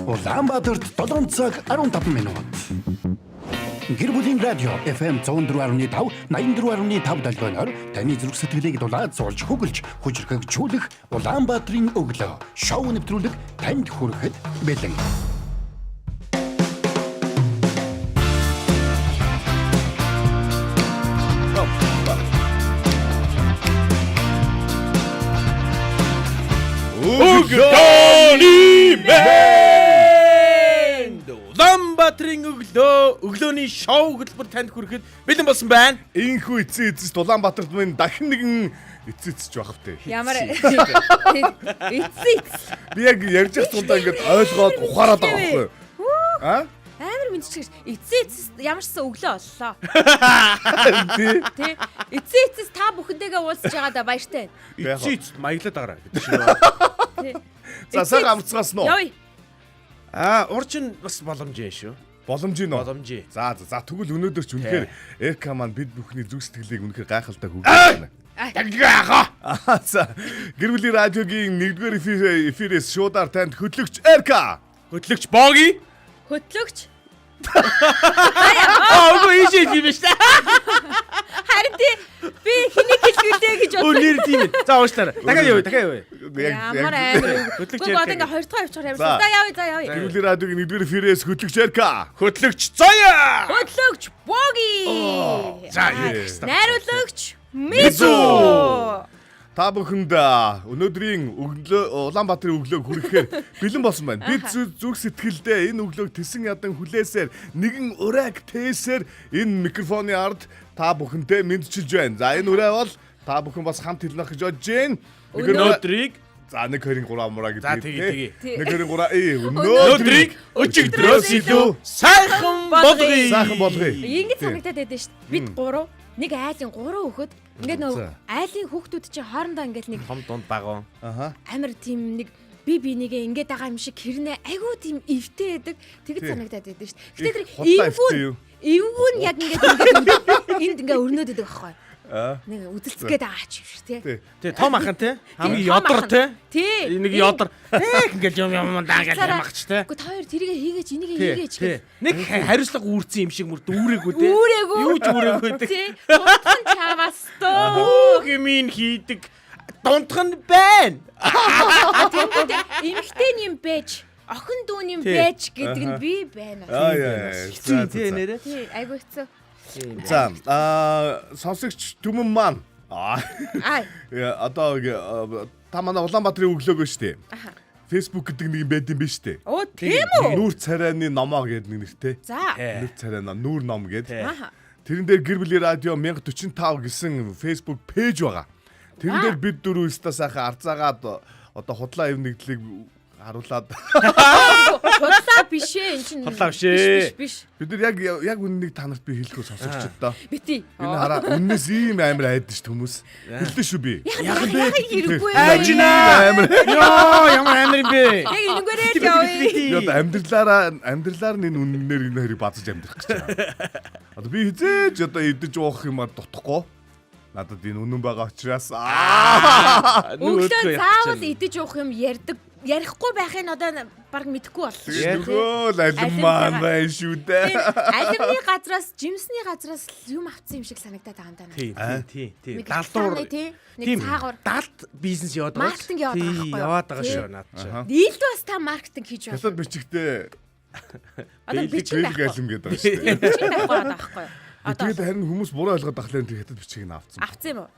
Улаанбаатарт 7 цаг 15 минут. Гэр бүлийн радио FM 104.5, 84.5 долгионоор таны зүрх сэтгэлийг дулаад зуулж хөглж, хүчрхэгжүүлэх Улаанбаатарын өглөө шоу нэвтрүүлэг танд хүрэхэд бэлэн. Өглөөний мэнд Улаанбаатарын өглөөний шоу хөтөлбөр танд хүрэхэд бэлэн болсон байна. Инхүү эцэс Улаанбаатарт минь дахин нэгэн эцэсч байх втэ. Ямар эцэс. Би яг ярьж байгаа тундаа ингээд ойлгоод ухаарад байгаа байхгүй юу? Аа? Амар мэдчихэж эцэс ямарчсан өглөө боллоо. Тий. Эцэс та бүхэндээгээ уулзж байгаадаа баяртай. Эцэц маяглаад байгаа гэдэг шиг. Тий. За цаг амцгаас нөө. Яй. Урчин бас боломж юм шүү. Боломж нь. Боломж. За тэгвэл өнөөдөр ч үнэхээр Эрка маань бид бүхний зүг сэтгэлийг үнэхээр гайхалтай хүргэж байна. За гэр бүлийн радиогийн 1-р эфирээс шуудаар танд хөтлөгч Эрка. Хөтлөгч Боги. Хөтлөгч. Үгүй ийшээ юм биш үү? Харин тий би хэнийг хэлгүүлээ гэж бодлоо. Нэр тийм. За уушлаа. Дахиад явъя. Ямар амар. Хөтлөгч Гүг одоо ингээ хоёр дахь явчихаар явсан. За явъя. Гэр бүлийн радиогийн 1-р эфирээс хөтлөгч Эрка. Хөтлөгч Зоя. Хөтлөгч Боги. За найруулагч Мизу. Та бүхэнд өнөөдрийн Улаанбаатарын өглөөг хүрэхээр бэлэн болсон байна. Бид зүг сэтгэлдээ энэ өглөөг тэсэн ядан хүлээсээр нэгэн урайг тээсээр энэ микрофоны ард та бүхэнтэй мэдчилж байна. За энэ урай бол та бүхэн бас хамт хэлнэх гэж бодож байна. Өнөөдрийг за 1 2 3 амраа За гэдэг. тэгээ. 1 2 3 Өнөөдрийг өчигдрөөс илүү сайхан болгоё. сайхан болгоё. Ингэж санагдаад байдсан шүү дээ. Бид гурав нэг айлын 3 хүүхэд ингээд нөгөө айлын хүүхдүүд чинь хоорондоо ингээд нэг Том дунд багуу. амар тийм нэг би нэгээ ингээд байгаа юм шиг хэрнээ айгүй тийм эвтэй байдаг. Тэгэж санагдаад байдсан шүү дээ. Гэтэ тэр эвгүүн яг ингээд энд ингээд өрнөд байдаг байхгүй. Нэг үзэлцгээд байгаа ч юм шиг тий. Тэ том ахын те. Хамгийн ядар те. Тий. Нэг ядар. Ингээл юм даа гэж ямагч те. Гэхдээ та хоёр тэрийг хийгээч энийг хийгээч гэх. Нэг хариуцлага үүрсэн юм шиг мөр дүүрээгүй те. Үүрээгүй. Юу ч үүрээгүй те. Тий. Дундхан чаваас тоо. Хэмийн хийдэг дундхан байна. Эмхтэн юм байж, охин дүүн юм байж гэдэг нь би байна. Хэцүү те нэрэ. Тий, айгу хэцүү. За сонсогч түмэн маань одоо та манай Улаанбаатарын өглөөгөө штэ. Facebook гэдэг нэг юм байд юм биш үү? Оо тийм үү? Нүүр царайны номоо гэдэг нэг нэртэй. За. Нүүр царайна нүүр ном гэдэг. Аха. Тэрэн дээр гэр бүлийн радио 1045 гэсэн Facebook пэйж байгаа. Тэрэн дээр бид дөрөв өстө сайхан арцаагаад одоо худлаа эвнэгдлийг харуулад. Худлаа биш ээ эн чинь. Худлаа биш ээ. Биш. Бид нар яг үннийг та нарт би хэлэхөө сонсогчд доо. Бити. Энэ хараа үннээс ийм амар айдаж ш хүмүүс. Хэллээ шүү би. Яг хэрэггүй. Амар. Йоо ямар амар юм бэ? Яг энэгээрээ л явъя. Яг амьдралаар энэ үннээр энэ хоёрыг базаж амьдрах гэж байна. Одоо би хизээж одоо идэж уух юмар дутхгүй. Надад энэ үнэн байгаа учраас Өглөө заавал идэж уух юм ярихгүй байхыг одоо баг мэдэхгүй боллоо. Нөгөө алим маань байна шүү дээ. Алимны газраас, жимсний газраас юм авцсан юм шиг санагдаад байгаа юм даа. Тий. Нэг Далдуур. нэг цаагаар Далд бизнес яваад байгаа. маркетинг яваад байгаа байхгүй юу? Яваад байгаа шүү наад чи. Дийлд бас та маркетинг хийж байна. Хятад бичгтээ Одоо бичих бэлэг алим гэдэг байна шүү дээ. бичих байхгүй байгаа байхгүй юу? Тэгээд харин хүмүүс буруу ойлгоод тахлаа тэр хятад бичгийг нь авцсан. Авцсан юм уу?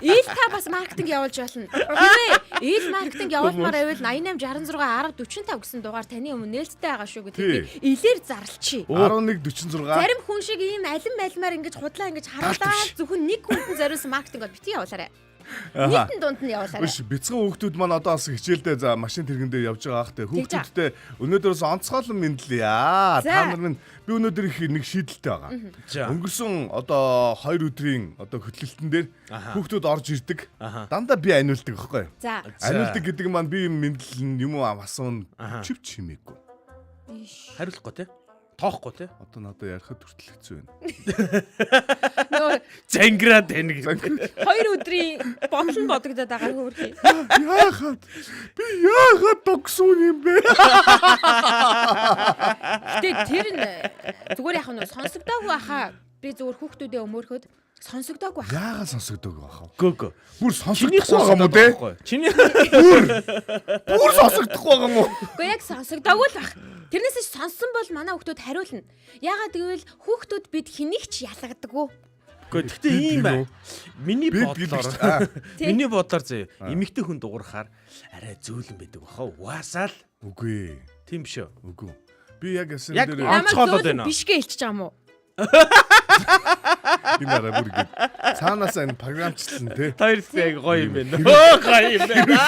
Ил та бас маркетинг явуулж болно. Хэрвээ ил маркетинг явуулмаар байвал 88 66 10 45 гэсэн дугаар таны өмнө нээлттэй байгаа шүү гэдэг би илээр зарлчихъя. 1146 Зарим хүн шиг ийм алимаар ингэж худлаа ингэж харуулаад зөвхөн нэг хүнд зориулсан маркетинг бол бити явуулаарай. Нийтэн дунд нь явуулаарай. Биш бяцхан хүүхдүүд маань одоо бас хичээлдээ за машин тэргэн дээр явж байгаа ахтай хүүхдүүдтэй өнөөдрөөс онцгойлон мэдлээ. Та нар минь би өнөөдөр их нэг шийдэлтэй байгаа. Өнгөрсөн одоо 2 өдрийн одоо хөтлөлтөн дээр хүүхдүүд орж ирдэг. Дандаа би аниулдаг байхгүй юу? За. Аниулдаг гэдэг маань би мэдлэн юм асуун чив чимээгүй. Хариулахгүй те. Тоохгүй те. Одоо надад ярихад хүртэл хэцүү байна. Нөгөө Зангираад байна гэх. 2 өдрийн бодлон бодогдоод байгаа хөөрхий. Яагаад тогсон юм бэ? Гэтэ тэр нь зүгээр яг нь сонсогдоогүй баха. Би зүгээр хүүхдүүдээ өмөөрөхөд сонсогдоогүй баха. Яагаад сонсогдоогүй баха? Гөө. Бүр сонсогдохгүй байгаа юм уу те? Чиний Бүр сонсогдохгүй байгаа юм уу? Гэхдээ яг сонсогдоогүй л бах. Тэрнээс сонссон бол манай хүүхдүүд хариулна. Яагаад гэвэл хүүхдүүд бид хэнийг ч ялгадаггүй. Гэхдээ ийм байна. Миний бодлоор зөө эмэгтэй хүн дуурахаар арай зөөлөн байдаг баха. Угаасаа л Үгүй. тийм биш үү? Үгүй. Би яг эсэн Яг дээр онцгойлоод байна. Бишгээ хэлчихэж байгаа юм уу? би нараа бүр ингэ цаанаас энэ програмчлсан те. Хоёрыг гоё юм байна. Гоё юм байна.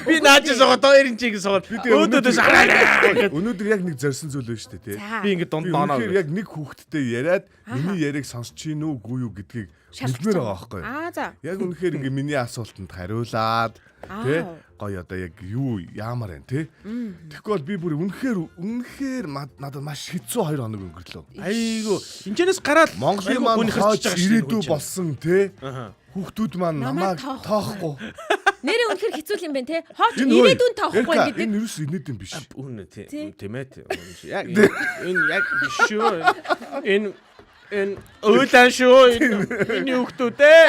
Би наачаас байгаа хоёрын чиг суугаад өөдөөс хараа. Өнөөдөр яг нэг зорьсон зүйл байна шүү дээ те. Би ингэ дунд ноноо. Яг нэг хүүхэдтэй яриад миний яриг сонсч гин үү үгүй юу гэдгийг хэлмээр байгаа байхгүй. За. Яг үнэхээр ингэ миний асуултанд хариулаад тий гоё одоо яг юу яамаар байна тий. Тэгэхгүй бол би бүр үнэхээр надад маш хэцүү 2 хоног өнгөрлөө. Айгу энэчнээс гараад Монголын маань хаач ирээдүй болсон тий. Хүүхдүүд маань намайг тоохгүй. Нэрээ үнэхээр хэцүү юм байна те. Хооч ирээдүйн тоохгүй гэдэг. Энэ юус инээд юм биш. Үнэ тийм ээ. Яг энэ яг биш шүү. Энэ ойлаа шүү. Энэ хүүхдүүдээ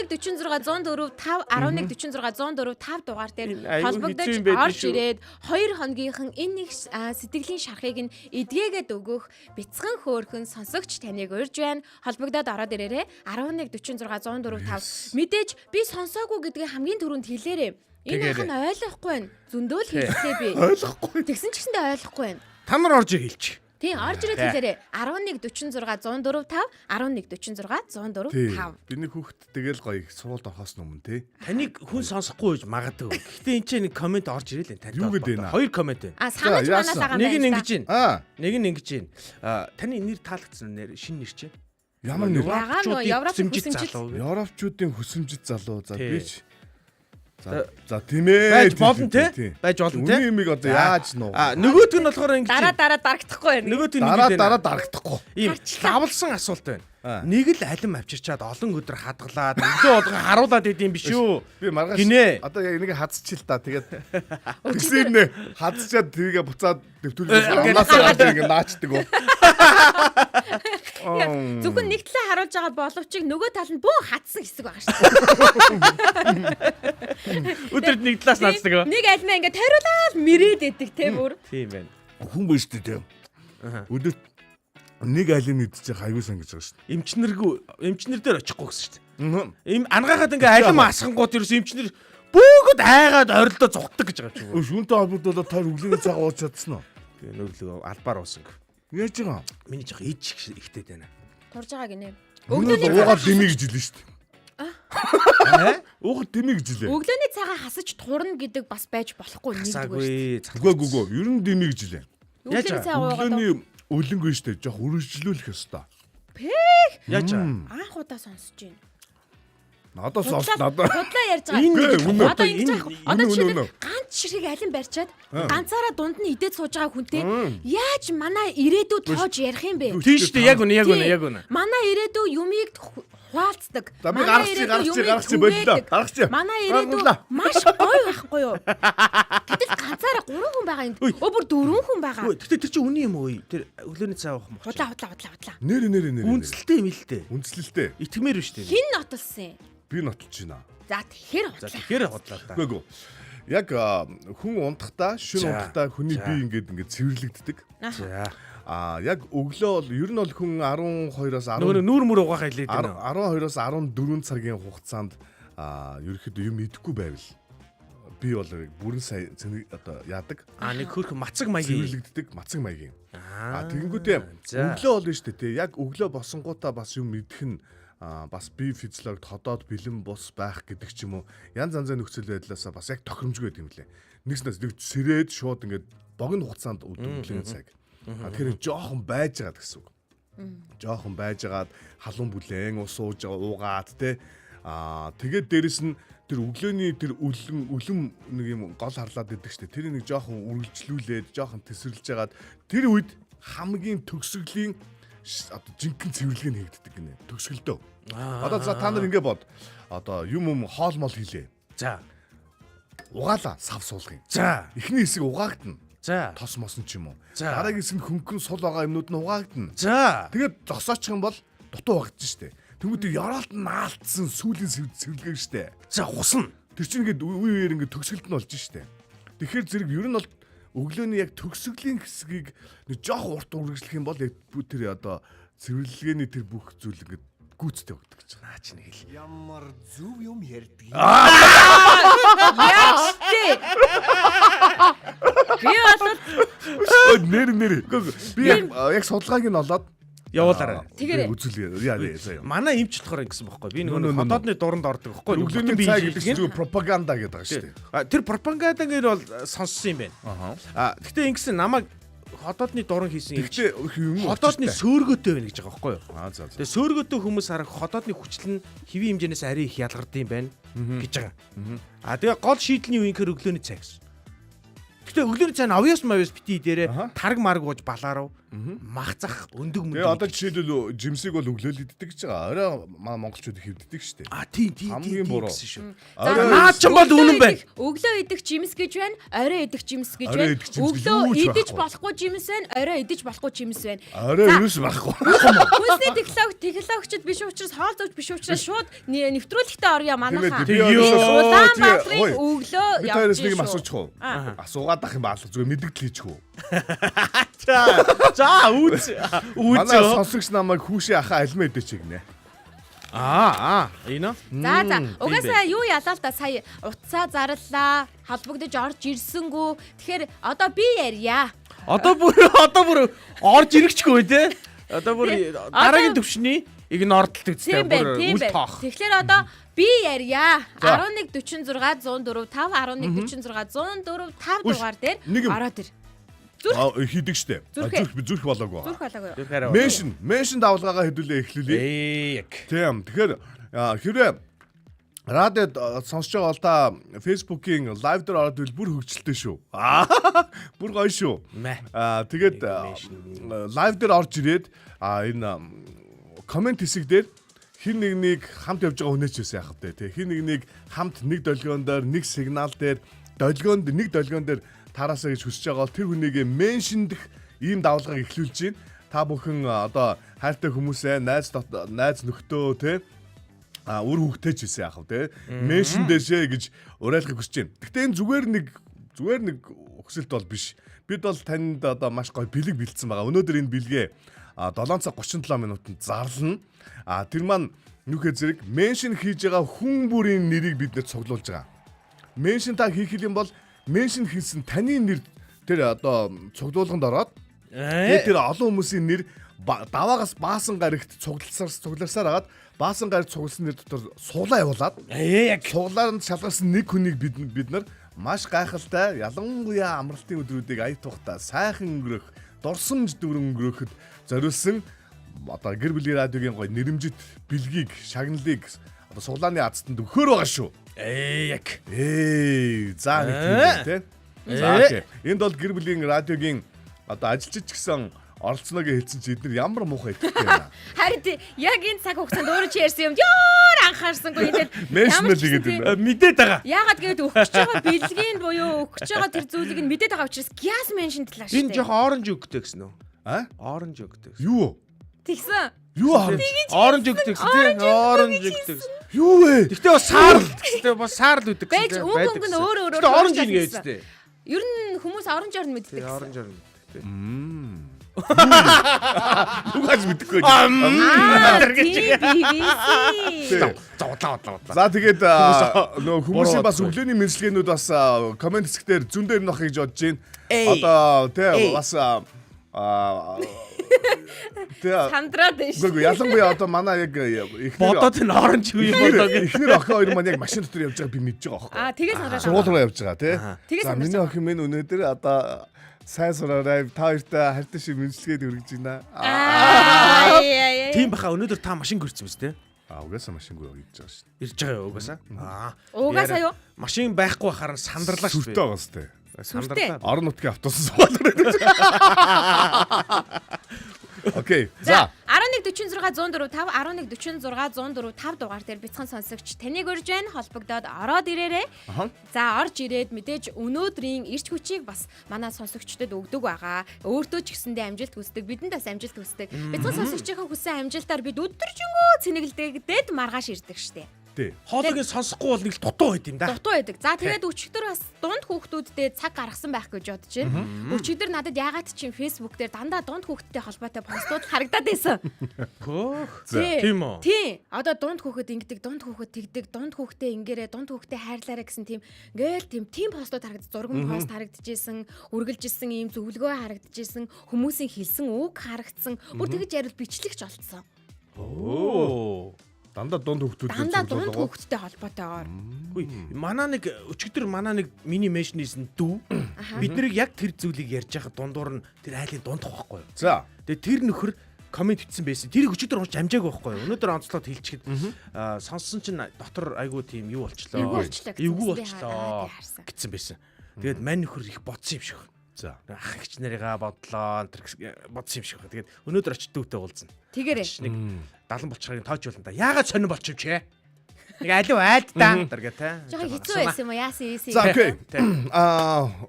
1146 104 5 1146 104 5 дугаар дээр холбогдож орж ирээд 2 хоногийнхан энэ нэг сэтгэлийн шархыг нь эдгээгээд өгөх бяцхан хөөрхөн сонсогч таныг урьж байна. Холбогдоод ороод ирээрээ 1146 104 5 мэдээж би сонсоогүй гэдгийг хамгийн түрүүнд хэлээрээ. Энэ ах нь ойлгохгүй байна. Зөндөөл хэлсээ би. Ойлгохгүй. Тэгсэн ч гэсэндээ ойлгохгүй байна. та нар орж хэлчих. Тийм орж ирээд хэлээрээ 1146 104 5 1146 104 5. Биний хүүхэд тэгэл гоё суулд орохоос өмнө тий. Таныг хүн сонсохгүй гэж магадгүй. Гэхдээ энэ чинь нэг комент орж ирэл энэ танд. Юу гэдэг вэ? 2 комент байна. Санаж манаас байгаа юм Нэг нь байна. ингэж байна. Нэг нь ингэж байна. Таны нэр таалагдсан нэр шинэ нэр чинь. Ямар нэр? Европчуудын Европчуудын хөсөмжит залуу. За би ч. За тийм ээ. Байж болно те. Байж болно те. Үний имийг одоо яаж нуу? Нөгөөдг нь болохоор ингэж Дараа дарагдахгүй байна. нөгөөдг нь ингэж дараа дарагдахгүй. ийм давлсан асуулт байна. Нэг л алим авчирчаад олон өдөр хадгалаад өглөө болгон харуулад идэм биш үү? Би маргааш Гинэ. одоо яг энийг хазчихил та тэгээд тэгсэн нэ хазчаад тэрийгэ буцаад дэвтүүлээс унаасаа гарч ингэ наачдаг уу? Зөвхөн нэг талаа харуулж байгаа боловч нөгөө тал нь бөө хатсан хэсэг байгаа шүү. Өдөрт нэг талаас наацдаг. Нэг альмаа ингээд тариулаад мэрээд идэг те бүр. Тийм байна. Хүн биш дээ. Өдөрт нэг алим идчих хайгуу сан гэж байгаа шүү. Эмчнэр дээр очихгүй гэсэн шүү дээ. Им ангахад ингээ алим асхангууд ерөөс эмчнэр бүгд айгаад орилдоо зугтдаг гэж байгаа юм. Шүүнтэй холбогдуулаад таар өглөөний цагаа ууж чадсан уу? Би нүглөө албаар уусан. Яаж байгаа? Миний жоо ээж ихтэй байна. Турж байгаа гинэ. Уугаад дэмий гэж хэлнэ шүү дээ. Уугаад дэмий гэж хэлээ. Өглөөний цагаа хасаж турна гэдэг бас байж болохгүй нэгдүгээр. Үгүй. Ер нь дэмий гэж хэлээ. Өглөөний цаг уугаад Өглөөний өлөнгөө шүү дээ. Жох үргэлжлүүлэх ёстой. Яаж анх удаа сонсож байна. Надад надад Бодлоо ярьж байгаа. Одоо ингэж одоо үнэ. ганц ширхэг алин барьчаад ганцаараа дунд нь идээд сууж байгаа хүнтэй яаж манай ирээдүй тоож ярих юм бэ? Тийм шүү дээ. Яг үнэ. Манай ирээдүй юмыг хуваалцдаг. За би гаргачих боллоо. Манай ирээдүй маш гоё байхгүй юу? Гэтэл ганцаараа 3 хүн байгаа юм. Бүр 4 хүн байгаа. Тэгтээ тэр чинь үнэн юм уу? Тэр өглөөний цаа авах юм уу? Худлаа. Нэр. Үнслэлтэй юм л дээ. Үнслэлтэй. Итгэмээр биш дээ. Хин нотолсон. Би нотолж байна. За тэгэхээр худлаа та. Үгүй. Яг хүн унтахдаа, шөнө унтахдаа хүний бие ингээд цэвэрлэгддэг. За. Яг өглөө бол ер нь бол хүн 12-оос 10 нүүр мөр угаах хэлээд байна. 12-оос 14 цагийн хугацаанд ерөөхдөө юм идэхгүй байвал би бол бүрэн сая одоо яадаг. Нэг хөрх мацаг маягийн цэвэрлэгддэг мацаг маягийн. Тэгэнгүүтээ өглөө бол нь шүү дээ. Яг өглөө босонгуудаа бас юм идэх нь бас бие физиологид ходоод бэлэн бус байх гэдэг ч юм уу. Янз янзын нөхцөл байдлаасаа бас яг тохиромжгүй юм лээ. Нэгснээс нэг сэрээд шууд ингээд богино хугацаанд өглөөний цаг. Тэгэхээр жоохон байж байгаа гэсэн үг. Жоохон байжгаад халуун бүлээн ус уугаад те. Тэгээд дээрэс нь тэр өглөөний тэр үлэм нэг юм гол харлаад идэг штэ. Тэр нэг жоохон үргэлжлүүлээд жоохон тесрэлж жагаад тэр үед хамгийн төгсгөлийн одоо жинхэнэ цэвэрлэг нь хийгддэг гинэ. Төгсгөлдөө. Одоо за та нар ингэ бод. Одоо юм хоол мол хийлээ. За. Угаалаа сав суулгын. За. Эхний хэсэг угаагдана. За. Тос мосон ч юм уу. За. Дараагийн хэсэг нь хөнгөн сул байгаа юмнууд нь угаагдана. За. Тэгээд зогсоочих юм бол дутуу угаагдаж штэ. Тэнгүүд яраалт нь наалтсан сүүлийн цэвэрлэг штэ. За хусна. Тэр чинь ингээд үе үеэр ингээд төгсгөлд нь болж штэ. Тэгэхээр зэрэг ер нь бол өглөөний яг төгсгөлийн хэсгийг нэг жоох урт үргэлжлэх юм бол яг тэр одоо цэвэрлэгээний тэр бүх зүйл ингээд гүйцэтгэж өгдөг гэж байна. Наач нэг л. Ямар зөв юм ярьдаг. Яаж тий? Би бол Нэр. Би яг судалгааг нь олоод явуулаарай. тэгэрэй. үзүүлээ. Яа заяа. Манай эмч болохоор ингэсэн байхгүй. Би нэг хотоодны дуранд ордог байхгүй. Өглөөний цай гэдэг чинь зүгээр пропаганда гэдэг байгаа шүү дээ. Тэр пропаганда гэр бол сонссон юм байна. Гэхдээ ингэсэн намайг хотоодны дуран хийсэн юм. Гэхдээ Хотоодны сөөргөөтэй байна гэж байгаа байхгүй юу? За. Тэгээ сөөргөөтэй хүмүүс харах хотоодны хүчил нь хэвийн хэмжээс арай их ялгардаг юм байна гэж байгаа. Тэгээ гол шийдлийн үеийн хэр өглөөний цай гэсэн. Гэтэ өглөөний цай нь авьяас бити дээрээ тарг марг ууж балаарав махцах өндөг мөндөг. Тэгээ одоо жишээлбэл жимсийг бол өглөөл иддэг гэж байгаа. Орой монголчууд хэвддэг шүү дээ. Тийм Хамгийн буруу. гэсэн шүү. Орой Наа ч юм бол үнэн байна. Өглөө идэх жимс гэж байна. Орой идэх жимс гэж Орой байна. идэх жимс гэж Өглөө юу ч идэж байхгүй. болохгүй жимс байна. Орой идэж болохгүй жимс байна. Орой юус байхгүй. Хүнсний технологичд биш учраас хоол зовж биш учраас шууд нэвтрүүлэгтээ орё манайхаа. Улаанбаатарын өглөө Би явж таарс нэг юм шүү. асуучих уу? Асуугаад ах юм баал зүгээр мэддэгдэл хийчих үү? За үүс. Манай сонсогч намайг хүүшээ ахаа аль мэдээч гинэ. Эйно. За. Угаасаа юу ялаа л да сая утсаа зарлаа. Холбогдож орж ирсэнгүү. Тэгэхээр одоо би ярья. Одоо бүр орж ирчихгүй те. Одоо бүр дараагийн төвшний игнордолтой үстэй Тийм байна, бүр тийм үл байна. тоох. Тэгэхээр одоо би ярья. 1146 104 5 1146 104 5 дугаар дээр нэг юм. ороод ир. Хийдэг штэ. Зүрх болоогүй Зүрх байгаа. болоогүй. Меншн давалгаагаа хэдүүлээ эхлүүлээ. Яг. Тийм. Тэгэхээр хэрвээ радиод сонсож байгаа бол та Facebook-ийн лайв дээр ороод ивэл бүр хөгжилтэй шүү. Бүр гоё шүү. Тэгээд лайв дээр орж ирээд энэ комент хэсэг дээр хин нэгнийг хамт явж байгаа хүнээч юусэн яах вэ те. Хин нэгнийг хамт нэг долгион дээр нэг сигнал дээр нэг долгион дээр тараасаа гэж хүсэж байгаа бол тэр хүнийг меншндэх ийм давалгааг эхлүүлж байна. Та бүхэн одоо хайртай хүмүүсээ найз нөхдөө те үр хөвгтэйч юусэн яах вэ те. Меншн дэшээ гэж уриалгыг хүсэж байна. Гэхдээ энэ зүгээр нэг өксөлт бол биш. Бид бол танд одоо маш гоё бэлэг бэлдсэн байгаа. Өнөөдөр энэ бэлгээ 7 цаг 37 минутанд зарлана. Тэр маань нүхэ зэрэг меншн хийж байгаа хүн бүрийн нэрийг биднэрт цуглуулж байгаа. Меншн та хийх юм бол меншн хийсэн таны нэр тэр одоо цуглуулганд ороод тэр олон хүмүүсийн нэр даваагаас баасан гарагт цугларсаар агаад баасан гарагт цугласан нэр дотор суулаа явуулаад Яг цуглаанд шалгарсан нэг хүнийг бид нар маш гайхалтай ялангуяа амралтын өдрүүдийг ая тухта сайхан өнгөрөх дурсамж дүрэн өнгөрөхөд зориулсан одоо гэр бүлийн радиогийн гоё нэрэмжит бэлгийг шагналыг одоо суглааны азтанд өгөхөр байгаа шүү. яг. За нэг тийм тий. За энд бол гэр бүлийн радиогийн одоо ажилчид гэсэн оролцоноог хэлсэн чи эдгээр ямар муухай идэх юм бэ? Харин яг энэ цаг хугацаанд өөрөө ч ярьсан юм ёор анхаарсангүй энэ Меншнэл гэдэг юм байна. Мэдээд байгаа. яагаад гэвэл өгч байгаа бэлгийн буюу өгч байгаа тэр зүйлийг нь мэдээд байгаа учраас газ меншн талаа шүү Энэ дээ. жоохон оранж өгдөг гэсэн үү? А? Оранж өгдөг. Юу? Тэгсэн. Юу харж? Оранж өгдөг гэсэн. Оранж өгдөг. Юу вэ? Гэхдээ бас саарл гэхдээ бас саарл өгдөг Байж өнгө нь өөр. Гэхдээ оранж ингэ үстэй. Ер нь хүмүүс оранж орн мэддэг. Оранж орно. Угаас мэдэхгүй. Зовлоо. За тэгээд нөө хүмүүсийн бас өглөөний мэдлэгээнүүд бас комент хэсгээр зүүн дээр нөх гэж бодож байна. Одоо тий бас Сандраад байна шүү. үгүй ялангуяа одоо манай яг эхнэр Бодоод энэ оранж юу юм болоо гэж. эхнэр охин хоёр маань яг машин дотор явж байгааг би мэдж байгаа байхгүй. Тэгээ сандраад. Сургууль руу явж байгаа тий. Тэгээ За сандраад. миний охин минь өнөөдөр одоо сайн сураарай. Та хоёртай хайртай шиг мэдлэгээд өргөж байна. Тийм баха өнөөдөр та машин гэрсэн биз дээ. Угаасаа машингүй явж байгаа шүү. Ирж байгаа юу угаасаа? Угаасаа юу? Машин байхгүй харан сандарлаа шүү. Сүртэй байгаа сте. Сүртэй. Орон нутгийн автобус суулаад. Окей. За За. 1146 дугаар дээр бяцхан сонсогч таныг урьж байна. Холбогдоод ороод ирээрэй. За орж ирээд мэдээж өнөөдрийн ирч хүчийг бас манай сонсогчдод өгдөг байгаа. Өөртөө ч гэсэндээ амжилт хүсдэг, бидэнд бас амжилт хүсдэг. Бяцхан сонсогчийн хүссэн амжилтаар бид өдөржингөө цэнэгэлдээд маргааш ирдэг штэ. Тий. Хоолойг сонсохгүй бол нэг дутуу байд юм да. Дутуу байдаг. За тэгээд өчигдөр бас дунд хүүхдүүдтэй цаг гаргасан байх гэж бодож байна. Өчигдөр надад ягаад чинь Facebook дээр дандаа дунд хүүхдтэй холбоотой постууд харагдаад байсан. Хөөх. Тий. Тийм үү? Тий. Одоо дунд хүүхэд ингэдэг, дунд хүүхэд тэгдэг, дунд хүүхдээ ингээрээ, дунд хүүхдээ хайрлаарай гэсэн тийм постууд харагдаж, зурган пост харагдажсэн, үргэлжилсэн ийм зөвлөгөө харагдажсэн, хүмүүсийн хэлсэн үг харагдсан. Бүр тэгэж ярил бичлэгч олцсон. Оо. Дандаа дунд хүүхдүүд Дандаа дунд хүүхдтэй холбоотойгоор. Үгүй, өчигдөр манай нэг мини мэшнийсэн дүү бид нарыг яг тэр зүйлийг ярьж байхад дундуур нь тэр айлын дундах байхгүй юу. За. Тэгээ тэр нөхөр комент бичсэн байсан. Тэрийг өчигдөр уншиж амжаагүй байхгүй юу. Өнөөдөр онцлоод хэлчихэд сонссон чинь дотор айгуу тийм юу болчлоо. Эвгүй болчлоо гэсэн байсан. Тэгээд мань нөхөр их бодсон юм шиг. За. Ах ихч нарыгаа бодлоо бодсон юм шиг. Тэгээд өнөөдөр очиж дүүтэй уулзна. Тэгээрэй. Нэг 70 болчихыг тоожуулна да. Яагаад сонир болчих вэ? Нэг алив айдтаа дарга та. Жага хэцүү байсан юм уу? Яасан ийсэн. За окей.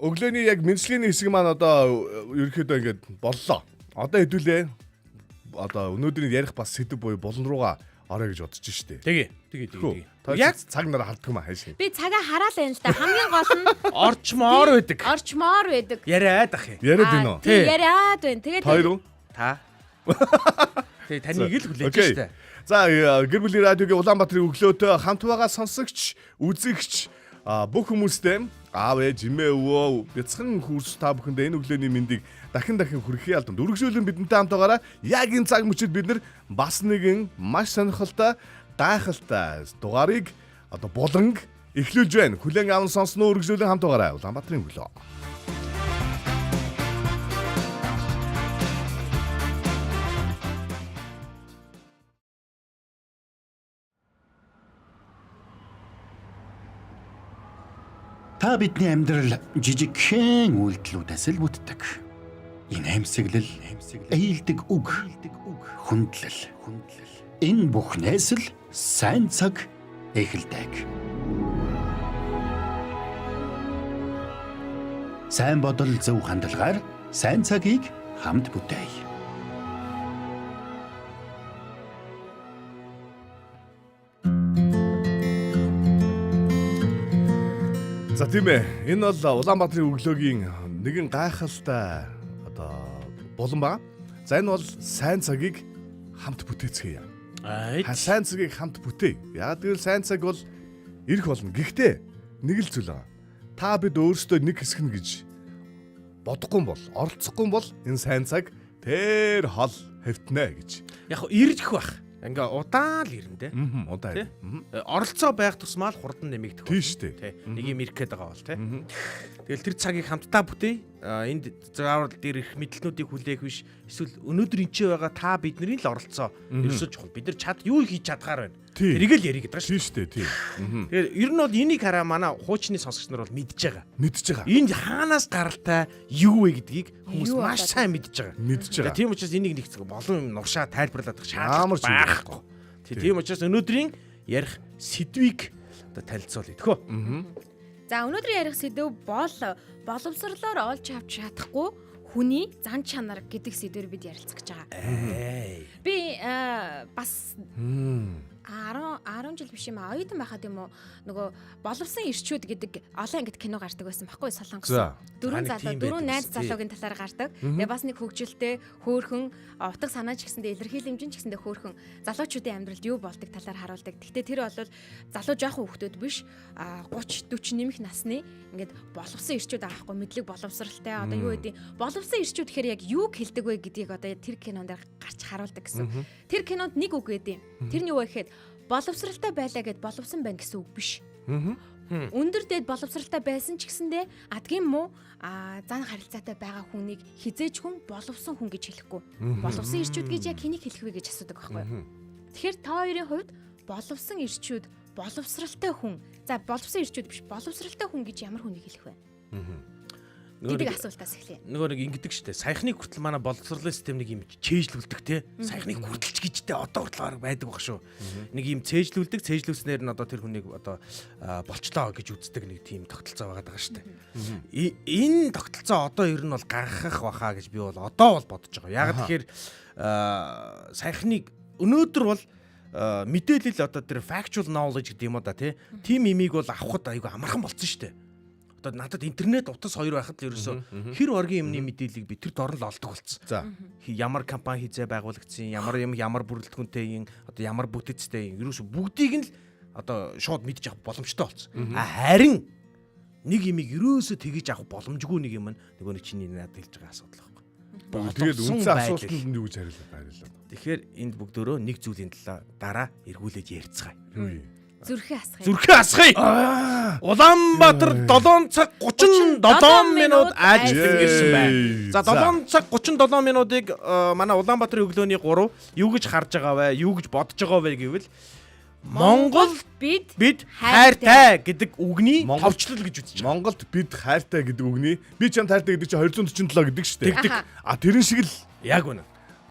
Өглөөний яг мэдлэгийн хэсэг маань одоо ерөөхдөө ингээд боллоо. Одоо хэдүүлээ. Одоо өнөөдрийн ярих бас сэдв буюу болон руугаа орё гэж бодож штэ. Тэгээ. Яг цаг нараа хaldдаг юм хаашаа. Би цагаа хараал байна л да. Хамгийн гол нь Орчмоор байдаг. орчмоор байдаг. Яриад ах юм. Яриад байна уу? Тий, яриад байна. Тэгээд Хоёр уу? Та. Тэгээ таныг л хүлээж штэ. За гэр бүлийн радиогийн Улаанбаатарын өглөөтөө хамт байгаа сонсогч, үзэгч бүх хүмүүстээ аав ээж эмээ өвөө бяцхан хүрс та бүхэндээ энэ өглөөний мэндийг дахин хүргэхий алдан үргэлжлүүлэн бидэнтэй хамт байгаараа яг энэ цаг мөчид бид нар бас нэгэн маш сонирхолтой гайхалтай дугаарыг одоо буланг эхлүүлж байна. Хүлээн аван сонсноо үргэлжлүүлэн хамт байгаараа Улаанбаатарын өглөө. Та бидний амьдрал жижигхэн үйлдэлүүдээс л бүтдэг. Энэ амьсгалал, ээлдэг үг, хүндлэл. Энэ бүхнээс л сайн цаг эхэлдэг. Сайн бодол зөв хандлагаар сайн цагийг хамт бүтээе. За тийм ээ. Энэ бол Улаанбаатарын өглөөгийн нэгэн гайхалтай одоо болон ба. За энэ бол сайн цагийг хамт бүтээцгээе. Сайн цагийг хамт бүтээ. Яг гэвэл сайн цаг бол ирэх болно. Гэхдээ нэг л зүйл байгаа. Та бид өөрсдөө нэг хэсэг нь гэж бодохгүй бол, оролцохгүй бол энэ сайн цаг тэр хол хөвтнэ гэж. Яг ирэх бах. Ингээ удаан л ирнэ те. Удаа. Оролцоо байх тусмаа л хурдан нэмэгдэх. Тийм шүү дээ. Нэг юм ирэх гээд байгаа бол те. Тэгэл тэр цагийг хамтдаа бүтээе. Энд заавал дээр их мэдлэлнүүдийг хүлээх биш. Эсвэл өнөөдөр энэ ч байгаа та бидний л оролцоо ерөөсөө чухал. Бид нар чад юу хийж чадгаар байна. Тэрийг л ярих гэдэг шүү. Тийм шүү дээ. Тийм. Тэгэхээр ер нь бол энийг хараа манай хуучны сонсогч нар бол мэдж байгаа. Энд хаанаас гаралтай юу вэ гэдгийг хүмүүс маш сайн мэдж байгаа. Тийм учраас энийг нэг болон юм нуршаа тайлбарлаад шаардлага байхгүй. Тийм учраас өнөөдрийн ярих сэдвийг одоо танилцуулъя тэхөө. За өнөөдрийн ярих сэдв боловсрлоор олж авч чадахгүй хүний зан чанар гэдэг сэдвээр бид ярилцах гэж байгаа. Би бас 10 жил биш юм аа. Оюутан байхад юм уу нөгөө боловсон ирчүүд гэдэг олон ангид кино гардаг байсан байхгүй Солонгос. Дөрвөн найз залуугийн талаар гардаг. Тэгээ бас нэг хөгжилтэй хөөхөн утга санаа ч гэсэндээ илэрхийлэмжин ч гэсэндээ хөөхөн залуучуудын амьдралд юу болдог талаар харуулдаг. Гэхдээ тэр бол залуу жоохон хүүхдүүд биш 30 40 нэмэх насны ингээд боловсон ирчүүд байгаа байхгүй мэдлэг боловсралтай одоо юу гэдэг боловсон ирчүүд гэхээр яг юу хэлдэг вэ гэдгийг одоо тэр кинонд гарч харуулдаг гэсэн. Тэр кинонд нэг үг гэдэг. Тэр нь юу вэ гэхэд боловсралтай байлаа гэд боловсон байна гэсэн үг биш. Өндөр дэд боловсралтай байсан ч гэсэндээ адгийн муу зан харилцаатай байгаа хүнийг хизээж хүн боловсон хүн гэж хэлэхгүй. Боловсон ирчүүд гэж яг хэнийг хэлэх вэ гэж асуудаг байхгүй юу? Тэгэхээр та хоёрын хувьд боловсон ирчүүд боловсралтай хүн. За боловсон ирчүүд биш боловсралтай хүн гэж ямар хүнийг хэлэх вэ? гэдэг асуултаас эхлэе. Нөгөө нэг ингэдэг штэ. Саяхныг хүртэл манай боловсролын систем нэг юм чэйжлүүлдэг те. Саяхныг хүртэлч гэжтэй одоо хүртэл байдаг баг шүү. Нэг юм цээжлүүлснээр нь одоо тэр хүнийг одоо болчлоо гэж үздэг нэг тийм тогтолцоо байгаа штэ. Энэ тогтолцоо одоо ер нь бол гаргах баха гэж би бол одоо бол бодож байгаа. Яг тэгэхээр саяхныг өнөөдөр бол мэдээлэл одоо тэр factual knowledge гэдэг юм уу да тийм имийг бол авахд айгүй амархан болцсон шүү дээ. Одоо надад интернет утас хоёр байхад л ерөөсөө хэр оргийн юмны мэдээллийг би тэр дорн л олдог болцсон. За. Ямар компани хийзээ байгуулагдсан, ямар бүрэлдэхүүнтэй юм, одоо ямар бүтэцтэй юм ерөөсөө бүгдийг нь л одоо шууд мэдчих авах боломжтой болсон. Харин нэг имийг ерөөсөө тэгэж авах боломжгүй нэг юм нөгөө нэг чиний надад хэлж байгаа асуудал байхгүй. Тэгээд үнцэн асуултанд нь юу гэж хариулах. Тэгэхээр энд бүгдөө нэг зүйлийн дараа эргүүлээд ярьцгаая. Зүрхээ асгая. Улаанбаатар 7 цаг 37 минут ажиллан ирсэн байна. За 7 цаг 37 минутыг манай Улаанбаатарын өглөөний 3 юу гэж харж байгаа вэ? Юу гэж бодож байгаа вэ гэвэл Монгол бид хайртай гэдэг үгний товчлол гэж үзэж байгаа. Монголд бид хайртай гэдэг үгний би чамд хайртай гэдэг чинь 247 гэдэг шүү дээ. А тэрэн шиг л яг үнэ.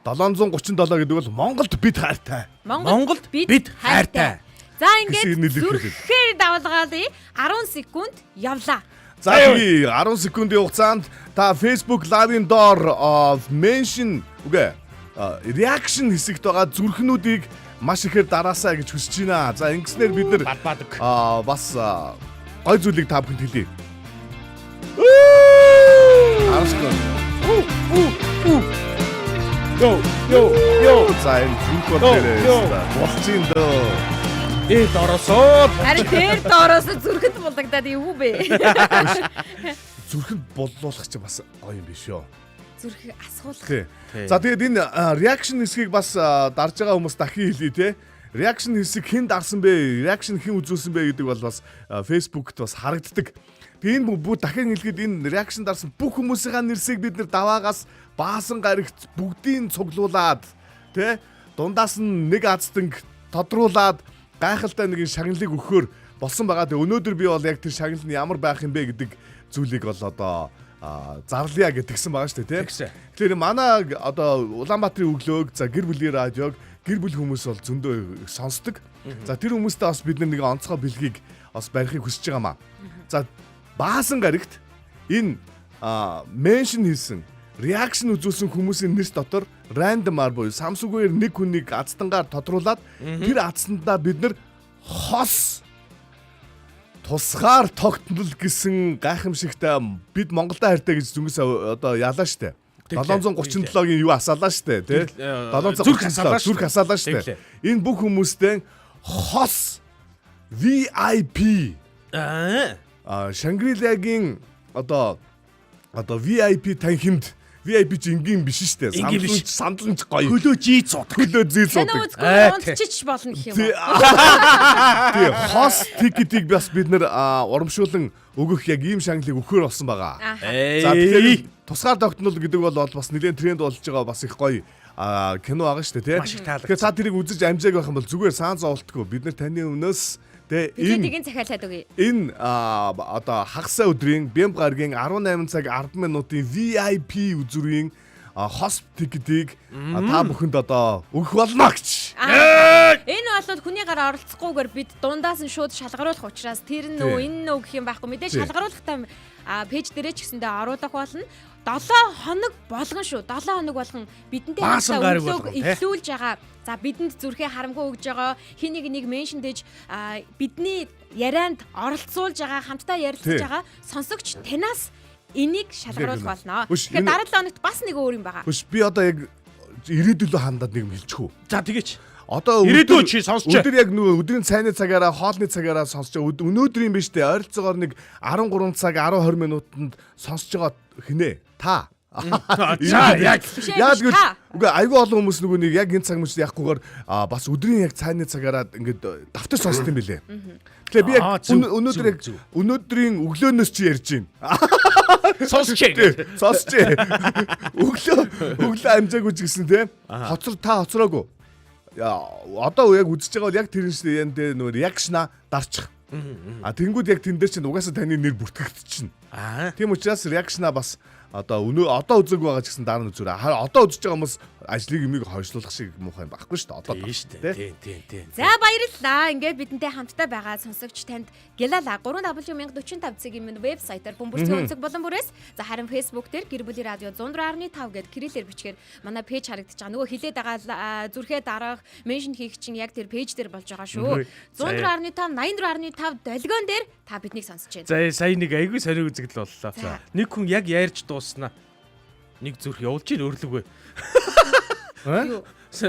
737 гэдэг бол Монголд бид хайртай. Монголд бид хайртай. За ингээд зүрхээр давалгаалъя. 10 секунд явлаа. За би 10 секундын хугацаанд та Facebook live-ын доор mention reaction хэсэгт байгаа зүрхнүүдийг маш ихээр дараасаа гэж хүсэж байна. За ингэснээр бид нэр бас гой зүйлийг та бүхэнд хэлье. 10 секунд. Yo. За энэ зүрх бол болцсон дөө. Харин тэр доороос зүрхэнд булагдаад юу бэ? Зүрхэнд боллуулах чинь бас гоё юм биш үү? Зүрхийг асгуулах. За тэгээд энэ reaction хэсгийг бас дарж байгаа хүмүүс дахин хэлье те. Reaction хэсэг хэн дарсан бэ? Reaction хэн үзүүлсэн бэ гэдэг бол бас Facebook-т бас харагддаг. Тэгээд энэ бүгд дахин хэлгээд энэ reaction дарсан бүх хүмүүсийн нэрсийг бид нэр даваагаас баасан гарагт бүгдийг цуглуулад те дундаас нь нэг азтанг тодруулаад гайхалтай нэг шагналыг өгөхөөр болсон байгаа. Тэгээ өнөөдөр би бол яг тэр шагнал нь ямар байх юм бэ гэдэг зүйлийг бол одоо зарлая гэдгсэн байгаа шүү дээ тийм. Тэгэхээр манай одоо Улаанбаатарын өглөөг за гэр бүлийн радиог гэр бүл хүмүүс бол зөндөө сонсдог. За тэр хүмүүстээ бас бид нэг онцгой бэлгийг бас барихыг хүсэж байгаамаа. За баасан гарагт энэ меншн хийсэн реакшн үзүүлсэн хүмүүсийн нэрс дотор рандомаар буюу самсугаар нэг хүнийг азтангаар тодруулаад тэр азтандаа бид нар хос тусгаар тогтнол гэсэн гайхамшигтай бид Монголда хайртай гэж зүнгээс одоо ялаа штэ. 737-гийн юу асаалаа штэ тий. 737 зүрх асаалаа штэ. Энэ бүх хүмүүстэй хос VIP Шангрилагийн одоо VIP танхимд VIP чи ингийн биш шүү дээ. Сандланч гоё. Хөлөө зий цуудаг. Унтчих болно гэх юм уу? Тий, хос тикетийг бас бид нэр урамшуулан өгөх яг ийм шагналыг өгөхөр болсон байгаа. За тэгэхээр тусгаар тогтнол гэдэг бол бас нэлээд тренд болж байгаа бас их гоё кино байгаа шүү дээ тий. Тэгэхээр цаа тэрийг үзэж амжааг байх юм бол зүгээр саан зовлтгүй бид нар таны өмнөөс тэгээд захиалаад өгье. Энэ одоо хагасаа өдрийн Бямб гарагийн 18 цаг 10 минутын VIP үзүрийн хос тикетийг та бүхэнд одоо өгөх болно гэж. Энэ бол хүний гараа оролцохгүйгээр бид дундаас нь шууд шалгаруулах учраас тэр нь энэ гэх юм байхгүй мэдээж шалгаруулахтай пэйж дээрээ ч гэсэндээ оруулах болно. 7 хоног болгон шүү. 7 хоног болгон бидэнтэй хамтдаа өглөөг эхлүүлж байгаа. За бидэнд зүрхээ харамгүй өгж байгаа. Хин нэг меншн дэж бидний ярианд оролцуулж байгаа, хамтдаа ярилцж байгаа сонсогч танаас энийг шалгаруулах болно. Тэгэхээр дараа 7 хоногт бас нэг өөр юм байгаа. Би одоо яг ирээдүйлөө хандаад нэг юм хэлчихв. За тэгээч. Одоо ирээдүйн чи сонсч. Өдөр яг нөгөө өдрийн цайны цагаараа, хоолны цагаараа сонсч. Өнөөдрийн биш дээ. Ойролцоогоор нэг 13 цаг 10-20 минутанд сонсч байгаа хинэ. Та. Яг үгүй айгүй олон хүмүүс нөгөө нэг яг энэ цаг мөч яахгүйгээр бас өдрийн яг цайны цагаараа ингээд давтаж сонсд юм билэ. Тэгэхээр би яг өнөөдөр яг өнөөдрийн өглөөнөөс чи ярьж байна. Сонсч. Өглөө амжаагүй ч гэсэн те. Хоцроогүй. Одоо яг үзэж байгаа бол яг тэр энэ нөгөө реакшна дарчих. Тэнгүүд яг тэн дээр чинь угаасаа таны нэр бүртгэгдчихнэ. Тийм учраас реакшна бас одоо үзэг байгаа ч гэсэн дараа нь үзүүрээ. Одоо үзэж байгаа хүмүүс ажлыг юмыг хойшлуулах шиг муухай байхгүй шүү дээ. Одоо Тийм шүү дээ. Тийм. За баярлалаа. Ингээд бидэнтэй хамтдаа байгаа сонсогч танд Гялала 3W1045 цагийн минь вебсайтаар бөмбөрцгийн өнцөг болон бүрээс за харин Facebook дээр гэр бүлийн радио 104.5 гэд кириллээр бичгээр манай пэйж харагдаж байгаа. Нөгөө хилээд байгаа зүрхээ дараах меншн хийх чинь яг тэр пэйж дээр болж байгаа шүү. 104.5 84.5 долгион дээр та биднийг сонсож байна. За сая нэг айгүй сонио үзэгдэл боллоо. Нэг хүн яг ярьж дууснаа. Нэг зүрх явуулж ийн өрлөгөө.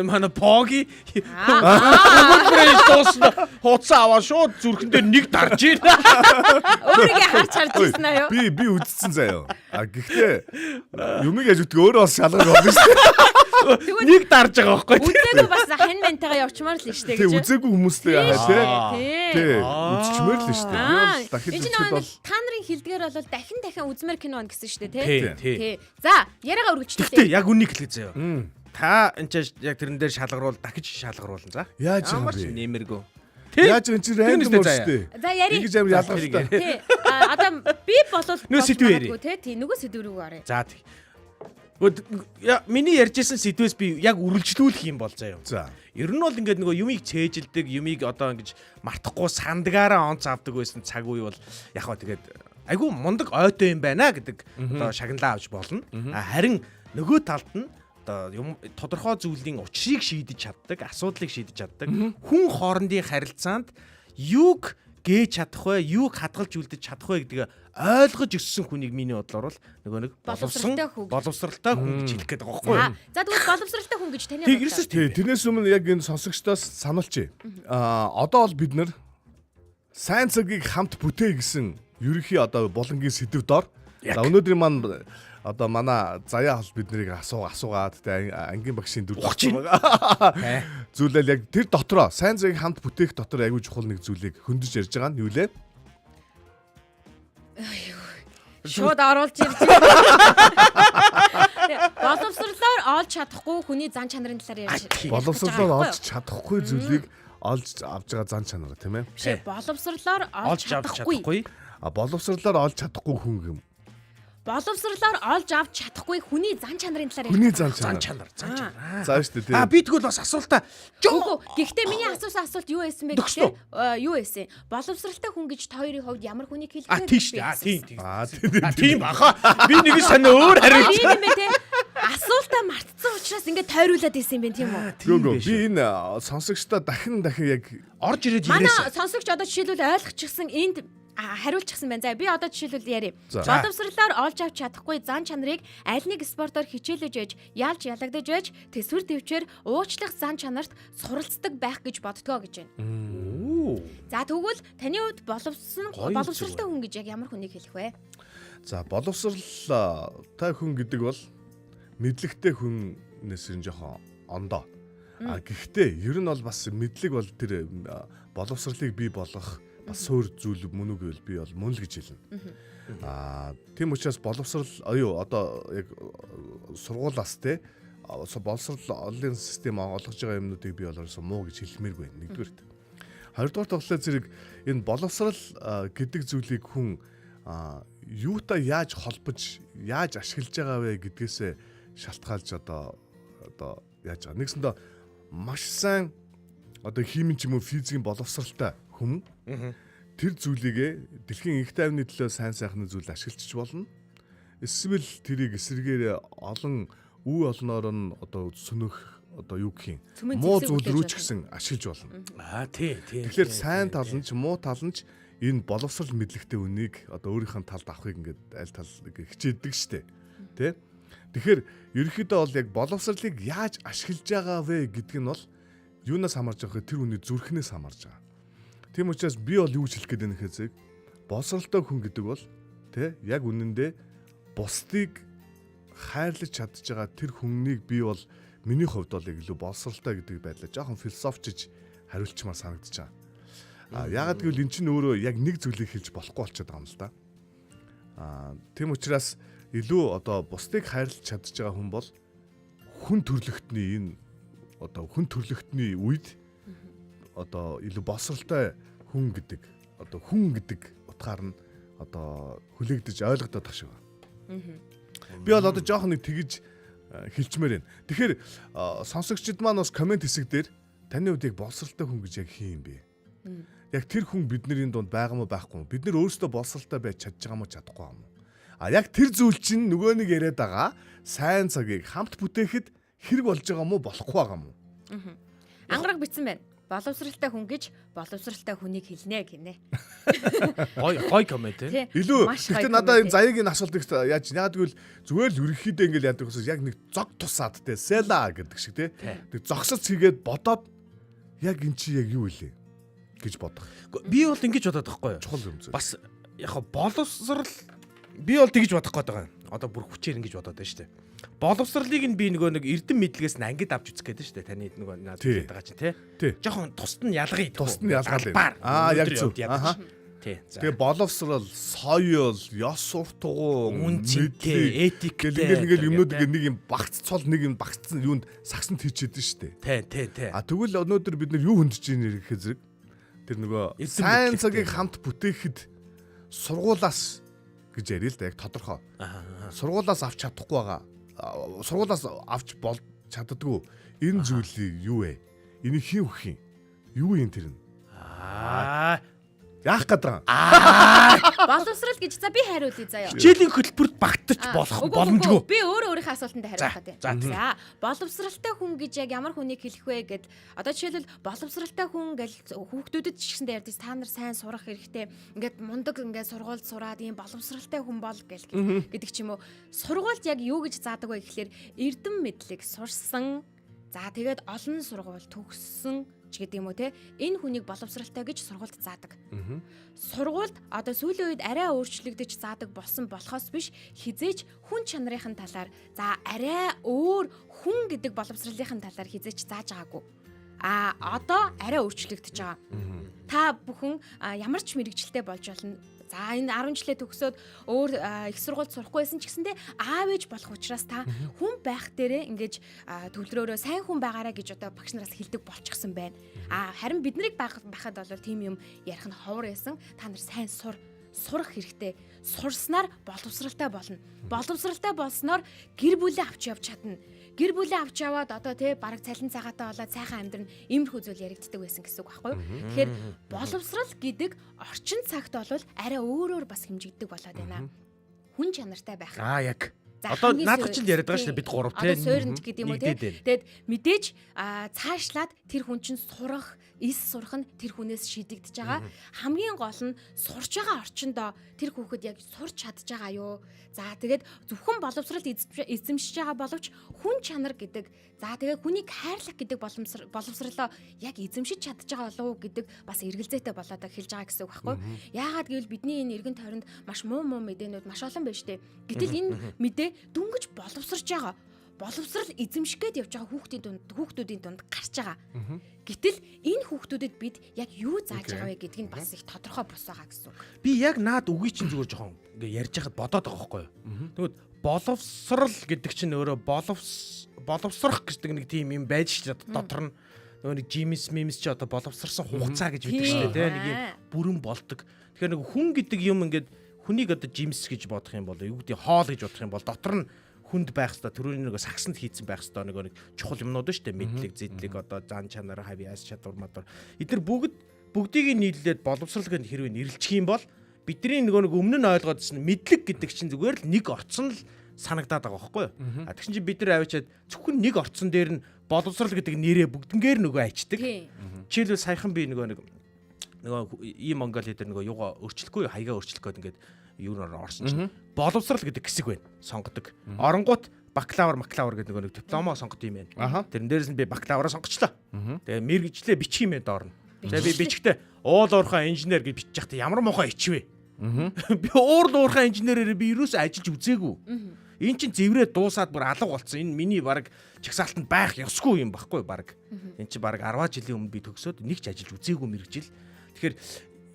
Манай поги бүгдээ дууснаа хуцаа аваа шууд зүрхэндээ нэг дарж ийн. Өөрийгөө харж ирсэн аа юу? Би үзсэн заяа. Гэхдээ юмыг яаж үтгэ өөрөө бас шалгаж болно шүү дээ. Нэг дарж байгаа байхгүй. Үзээгүй бас хань мантайгаа явчмаар л штэ Тэг гэж. үзээгүй хүмүүстэй яа тий. Тий. Үзчихмээр л шүү дээ. Би бол дахиж үзэхэд бол та нарын хилдгээр бол дахин үзмэр кино байна гэсэн штэ тий. Тий. За яриагаа өргөжтэй. Гэхдээ яг үнийг хэлээ заяа. Та энэ ч яг тэрэн дээр шалгаруул дахиж шалгаруулна за. яаж юм Ямар ч бэ? нэмэргүй. Яаж энэ чинь рандом уу шүү дээ. За яри. Ингэж амар ялгартай. Тий. Одоо би болол Нөө сэдв яри. Тий. Нөгөө сэдв рүү гараа. За тий. Миний ярьжсэн сэдвээс би яг үргэлжлүүлэх юм бол заяа. За. Ер нь бол ингээд нөгөө юмыг цээжилдэг, юмыг одоо ингэж мартахгүй сандгаараа онц авдаг байсан цаг үе бол яг хаа тэгээд айгүй мундаг ойтой юм байна гэдэг одоо шагналаа авч болно. Харин нөгөө талд нь одоо юм тодорхой зүйлийн учрыг шийдэж чаддаг, асуудлыг шийдэж чаддаг. Хүн хоорондын харилцаанд юуг гээж чадах вэ, юуг хадгалж үлдэж чадах вэ гэдгийг ойлгож өссөн хүнийг миний бодлоор бол нөгөө нэг боловсралтай хүн гэж хэлэх гээд байгаа байхгүй юу? За тэгвэл боловсралтай хүн гэж таны Тэгэрсэж Тий, тэрнээс өмнө яг энэ сонсогчдоос сануулчих. Одоо бол бид нар сайн цагийг хамт бүтээ гэсэн ерөнхий одоо болонгийн сэдв дор. За өнөөдрийн одоо манай заяа хол бид нарыг асуугаад тэ ангийн багшийн дүр байгаа. Зүйлэл яг тэр дотроо сайн цагийг хамт бүтээх дотор аягүй чухал нэг зүйлийг хөндөж ярьж байгаа нь юу лээ? шууд оруулж ирж боловсрлоор олж чадахгүй хүний зан чанарын талаар ярьж байна. Боловсрлоор олж чадахгүй зүйлийг олж авж байгаа зан чанар тийм ээ. Биш боловсрлоор олж чадахгүй. Боловсрлоор олж чадахгүй хүн юм. Боловсрлоор олж авч чадахгүй хүний зан чанарын талаар Хүний зан чанар. За шүү дээ. Би тэгвэл бас асуултаа Гэхдээ миний асуусан асуулт юу байсан бэ гэхээр юу байсан? Боловсралтай хүн гэж хоёрын хувьд ямар хүнийг хэлэх вэ? Тийм. Тийм баха. Би нэг санаа өөр хариулж. Тийм юм бэ те. Асуултаа мартсан учраас ингээд тойруулаад исэн юм бэ тийм үү? Би энэ сонсогчдоо дахин яг орж ирээд Манай ирээсэй. сонсогч одоо жишээлбэл ойлгочихсон энд хариулчихсан байна. За би одоо жишээлбэл яриа. За. Боловсралаар олж авч чадахгүй зан чанарыг аль нэг спортоор хичээлж ээж, ялж ялагдаж ээж, төсвөр төвчээр уучлах зан чанарт суралцдаг байх гэж боддгоо гэж байна. За тэгвэл таны хувьд боловсралтай хүн гэж яг ямар хүнийг хэлэх вэ? За боловсралтай хүн гэдэг бол мэдлэгтэй хүнээс нь жоохон ондоо. Гэхдээ ер нь бол бас мэдлэг бол тэр боловсралыг бий болгох бас суур зүйл мөн үг би бол мөн л гэж хэлнэ. Тийм учраас боловсрал одоо яг сургуулаас те боловсрал олон систем олгож байгаа юмнуудыг би бол муу гэж хэлмээргүй байна. Нэгдүгээрт. Хоёрдугаар тоглолт зэрэг энэ боловсрал гэдэг зүйлийг хүн юутай яаж холбож, яаж ашиглаж байгаа вэ гэдгээсээ шалтгаалж одоо яаж байгаа. Нэгсэндээ маш сайн одоо химийн ч юм уу физикийн боловсралтай хүн тэр зүйлийгээ дэлхийн их тайвны төлөө сайн сайхны зүйл ашиглаж болно. Эсвэл тэрийг эсрэгээр олон үе олноор нь одоо сөнөх одоо юу гэх юм муу зүйл рүү ч гэсэн ашиглаж болно. Тий. Тэгэхээр сайн тал нь ч муу тал нь ч энэ боловсрал мэдлэгтэй үнийг одоо өөрийнх нь талд авахыг ингээд аль тал хичээдэг штэ. Тэ? Тэгэхээр ерөнхийдөө бол яг боловсралыг яаж ашиглаж байгаа вэ гэдг нь бол юунаас хамаарж байгаа вэ? Тэр үний зүрхнээс хамаарж байгаа. Тийм учраас би бол юу хэлэх гээд байна гэхээ боловсралтай хүн гэдэг бол тэ яг үнэндээ бусдыг хайрлаж чадж байгаа тэр хүннийг би бол миний хувьд бол яг илүү боловсралтай гэдэг байдлаа жоохон философчиж хариулчмаар санагдаж байгаа. Яагаад гэвэл эн чинь өөрөө яг нэг зүйлийг хэлж болохгүй болчиход байгаа юм л да. Тийм учраас илүү одоо бусдыг хайрлаж чадж байгаа хүн бол хүн төрлөختний энэ одоо хүн төрлөختний үед одоо илүү боловсралтай хүн гэдэг одоо хүн гэдэг утгаар нь одоо хүлээгдэж ойлгогдоод тах шиг байна. Би бол одоо жоох нэг тэгж хэлчмээр байна. Тэгэхээр сонсогчид маань бас комент хэсэг дээр таны хувьд яг боловсралтай хүн гэж яг хин юм бэ? Яг тэр хүн бидний дунд байгаа мó байхгүй мó? Бид нэр өөрсдөө боловсралтай байж чадж байгаа мó чадахгүй юм уу? А яг тэр зүйл чинь нөгөө нэг яриад байгаа сайн цагийг хамт бүтээхэд хэрэг болж байгаа мó болохгүй байгаа мó? Ангараг битсэн байна. Боловсралтай хүн гэж боловсралтай хүнийг хэлнэ гинэ. Гой комент те. Илүү гэхдээ надад энэ заяагийн асуулт их яаж яадаг вэ? Зүгээр л ерөнхийдөө ингээл яадаг гэсэн яг нэг зог тусаад те села гэдэг шиг те. Тэг зогсоц хийгээд бодоод яг эн чи яг юу вэ гэж бодох. Би бол ингэж бодоод байхгүй юу? Чухал юм зү. Бас яг боловсрал би бол тэгж бодох гээд байгаа юм. Одоо бүр хүчээр ингэж бодоод байна шүү дээ. Боловсралыг нь би нөгөө нэг эрдэм мэдлэгээс нь ангид авч үзэх гээд байна шүү дээ. Таны нөгөө надад хэлээд байгаа чинь тий. Жохон тусад нь ялгая. Тусад нь ялгаал. Яг зөв. Тий. Тэгээ боловсрал, соёл, ёс суртахуун, үнцэнтэй, этиктэй. Ингээл юмнууд нэг юм багццол нэг юм багцсан юунд сагсанд хийчихэд шүү дээ. Тий. А тэгвэл өнөөдөр бид нар юу хөндөж ийн гэхээр зэрэг тэр нөгөө сайн цагийг хамт бүтээхэд сургуулаас гэж ярил л да яг тодорхой. Сургуулаас авч чадахгүй байгаа. Сургуулаас авч бол чаддаггүй. Энэ зүйлийг юу вэ? Энийг хин өгөх юм? Юу юм тэр нь? Яах гэдэг юм? Боловсрал гэж за би хариулъя заяа. Хичээлийн хөтөлбөрт багтаж болох боломжгүй. Би өөрийнхөө асуултанд хариулах гэдэг. За. Боловсралтай хүн гэж яг ямар хүнийг хэлэх вэ гэд одоо жишээлбэл боловсралтай хүн гэж хүүхдүүдэд ч гэсэндээ ярьдээ та нар сайн сурах хэрэгтэй. Ингээд мундаг ингээд сургуульд сураад ийм боловсралтай хүн бол гэдэг ч юм уу. Сургуульд яг юу гэж заадаг вэ гэхэлэр эрдэм мэдлэг сурсан. За тэгээд олон сургууль төгссөн гэдэг юм уу те энэ хүнийг боловсралтай гэж сургуульд заадаг. Сургуульд одоо сүүлийн үед арай өөрчлөгдөж заадаг болсон болохоос биш хизээч хүн чанарын талаар за арай өөр хүн гэдэг боловсролын талаар хизээч зааж байгаагүй. Одоо арай өөрчлөгдөж байгаа. Та бүхэн ямар ч мэрэгчлээ болж болно. За энэ 10 жилээ төгсөөд өөр их сургуульд сурахгүй байсан ч гэсэндээ аав ээж болох учраас та хүн байх дээрээ ингэж төвлөрөөрөө сайн хүн байгаарай гэж одоо багш нараас хэлдэг болчихсон байна. Харин бид нарыг байхад бол тийм юм ярих нь ховор байсан. Та нар сайн сурах хэрэгтэй. Сурснаар боловсралтай болно. Боловсралтай болсноор гэр бүлээ авч явж чадна. Гэр бүлээ авч яваад одоо тий бараг цалин цагаатай болоод сайхан амьдрын иймэрхүү зүйл яригддаг байсан гэсэн үг байхгүй юу? Тэгэхээр боловсрал гэдэг орчин цагт бол арай өөрөөр бас хэмжигддэг болоод байна. Хүн чанартай байх. Яг. Одоо наадах чинь яриад байгаа шүү дээ бид гурав тий. Одоо сууринч гэдэг юм уу тий. Тэгэд мэдээж цаашлаад тэр хүн чинь сурах, сурах нь тэр хүнээс шийдэгдэж байгаа. Хамгийн гол нь сурч байгаа орчиндоо тэр хүүхэд яг сурч чадж байгаа юу? За тэгээд зөвхөн боловсрал эзэмшиж байгаа боловч хүн чанар гэдэг за тэгээд хүнийг хайрлах гэдэг боловсролоо яг эзэмшиж чадж байгаа болов уу гэдэг бас эргэлзээтэй болоод эхэлж байгаа гэсэн үг байхгүй юу? Яагаад гэвэл бидний энэ эргэн тойронд маш муу мэдээнүүд маш олон байна шүү дээ. Гэтэл энэ мэдээ дүнгэж боловсрж байгаа. Боловсрал эзэмших гээд явж байгаа хүүхдүүдийн дунд гарч байгаа. Гэтэл энэ хүүхдүүдэд бид яг юу зааж байгаа вэ гэдгийг бас их тодорхой бос байгаа гэсэн үг. Би яг наад үгүй чинь зүгээр жоохон ингээ ярьж байхад бодоод байгаа байхгүй юу. Тэгвэл боловсрал гэдэг чинь өөрөө боловсрох гэдэг нэг тийм юм байж ч дотор нь нөгөө нэг жимс ч одоо боловсрсан хугацаа гэж байдаг шүү дээ. Нэг юм бүрэн болдог. Тэгэхээр нэг хүн гэдэг юм ингээд хүнийг одоо жимс гэж бодох юм бол юу гэдэг хоол гэж бодох юм бол дотор нь хүнд байх хэвээр түрүүний нэг сагсанд хийцэн байх хэвээр нэг чухал юмнууд шүү дээ. Мэдлэг, зэдлэг одоо зан чанар, хавьяас чадвар мадвар. Эдгээр бүгдийг нийлүүлээд боловсрал гэж хэрвээ нэрлчих юм бол бидний нэг өмнө нь ойлгоодсэн мэдлэг гэдэг чинь зүгээр л нэг орцсон л санагдаад байгаа байхгүй юу? Тэгсэн чинь бид нар авчиад зөвхөн нэг орцсон дээр нь боловсрал гэдэг нэрээ бүгднгээр нөгөө айчдаг. Жишээлбэл саяхан би нөгөө ийм Монгол дээр нөгөө юугаа өөрчлөхгүй хаягаа өөрчлөх гээд ингээд юунаар орсон чинь боловсрал гэдэг хэсэг байна. Сонгодог. Оронгууд бакалавр гэдэг нөгөө дипломоо сонгох юм байна. Тэрэн дээрээс нь би бакалавраа сонгочлоо. Тэгээ мэргэжлээ бичих юм байна доорно. Тэгээ би бичихтэй уул уурхай инженер гэж бичиж байхдаа ямар муухай ичвэ. Би уул уурхай инженерээр би юус ажиллаж үзээгүй. Энд чинь зэврээ дуусаад бүр алга болцсон. Энэ миний баг чагсаалтанд байх ёсгүй юм баггүй баг. Энд чинь баг 10 жилийн өмнө би төгсөөд нэг ч ажиллаж үзээгүй мэргэжил. Тэгэхээр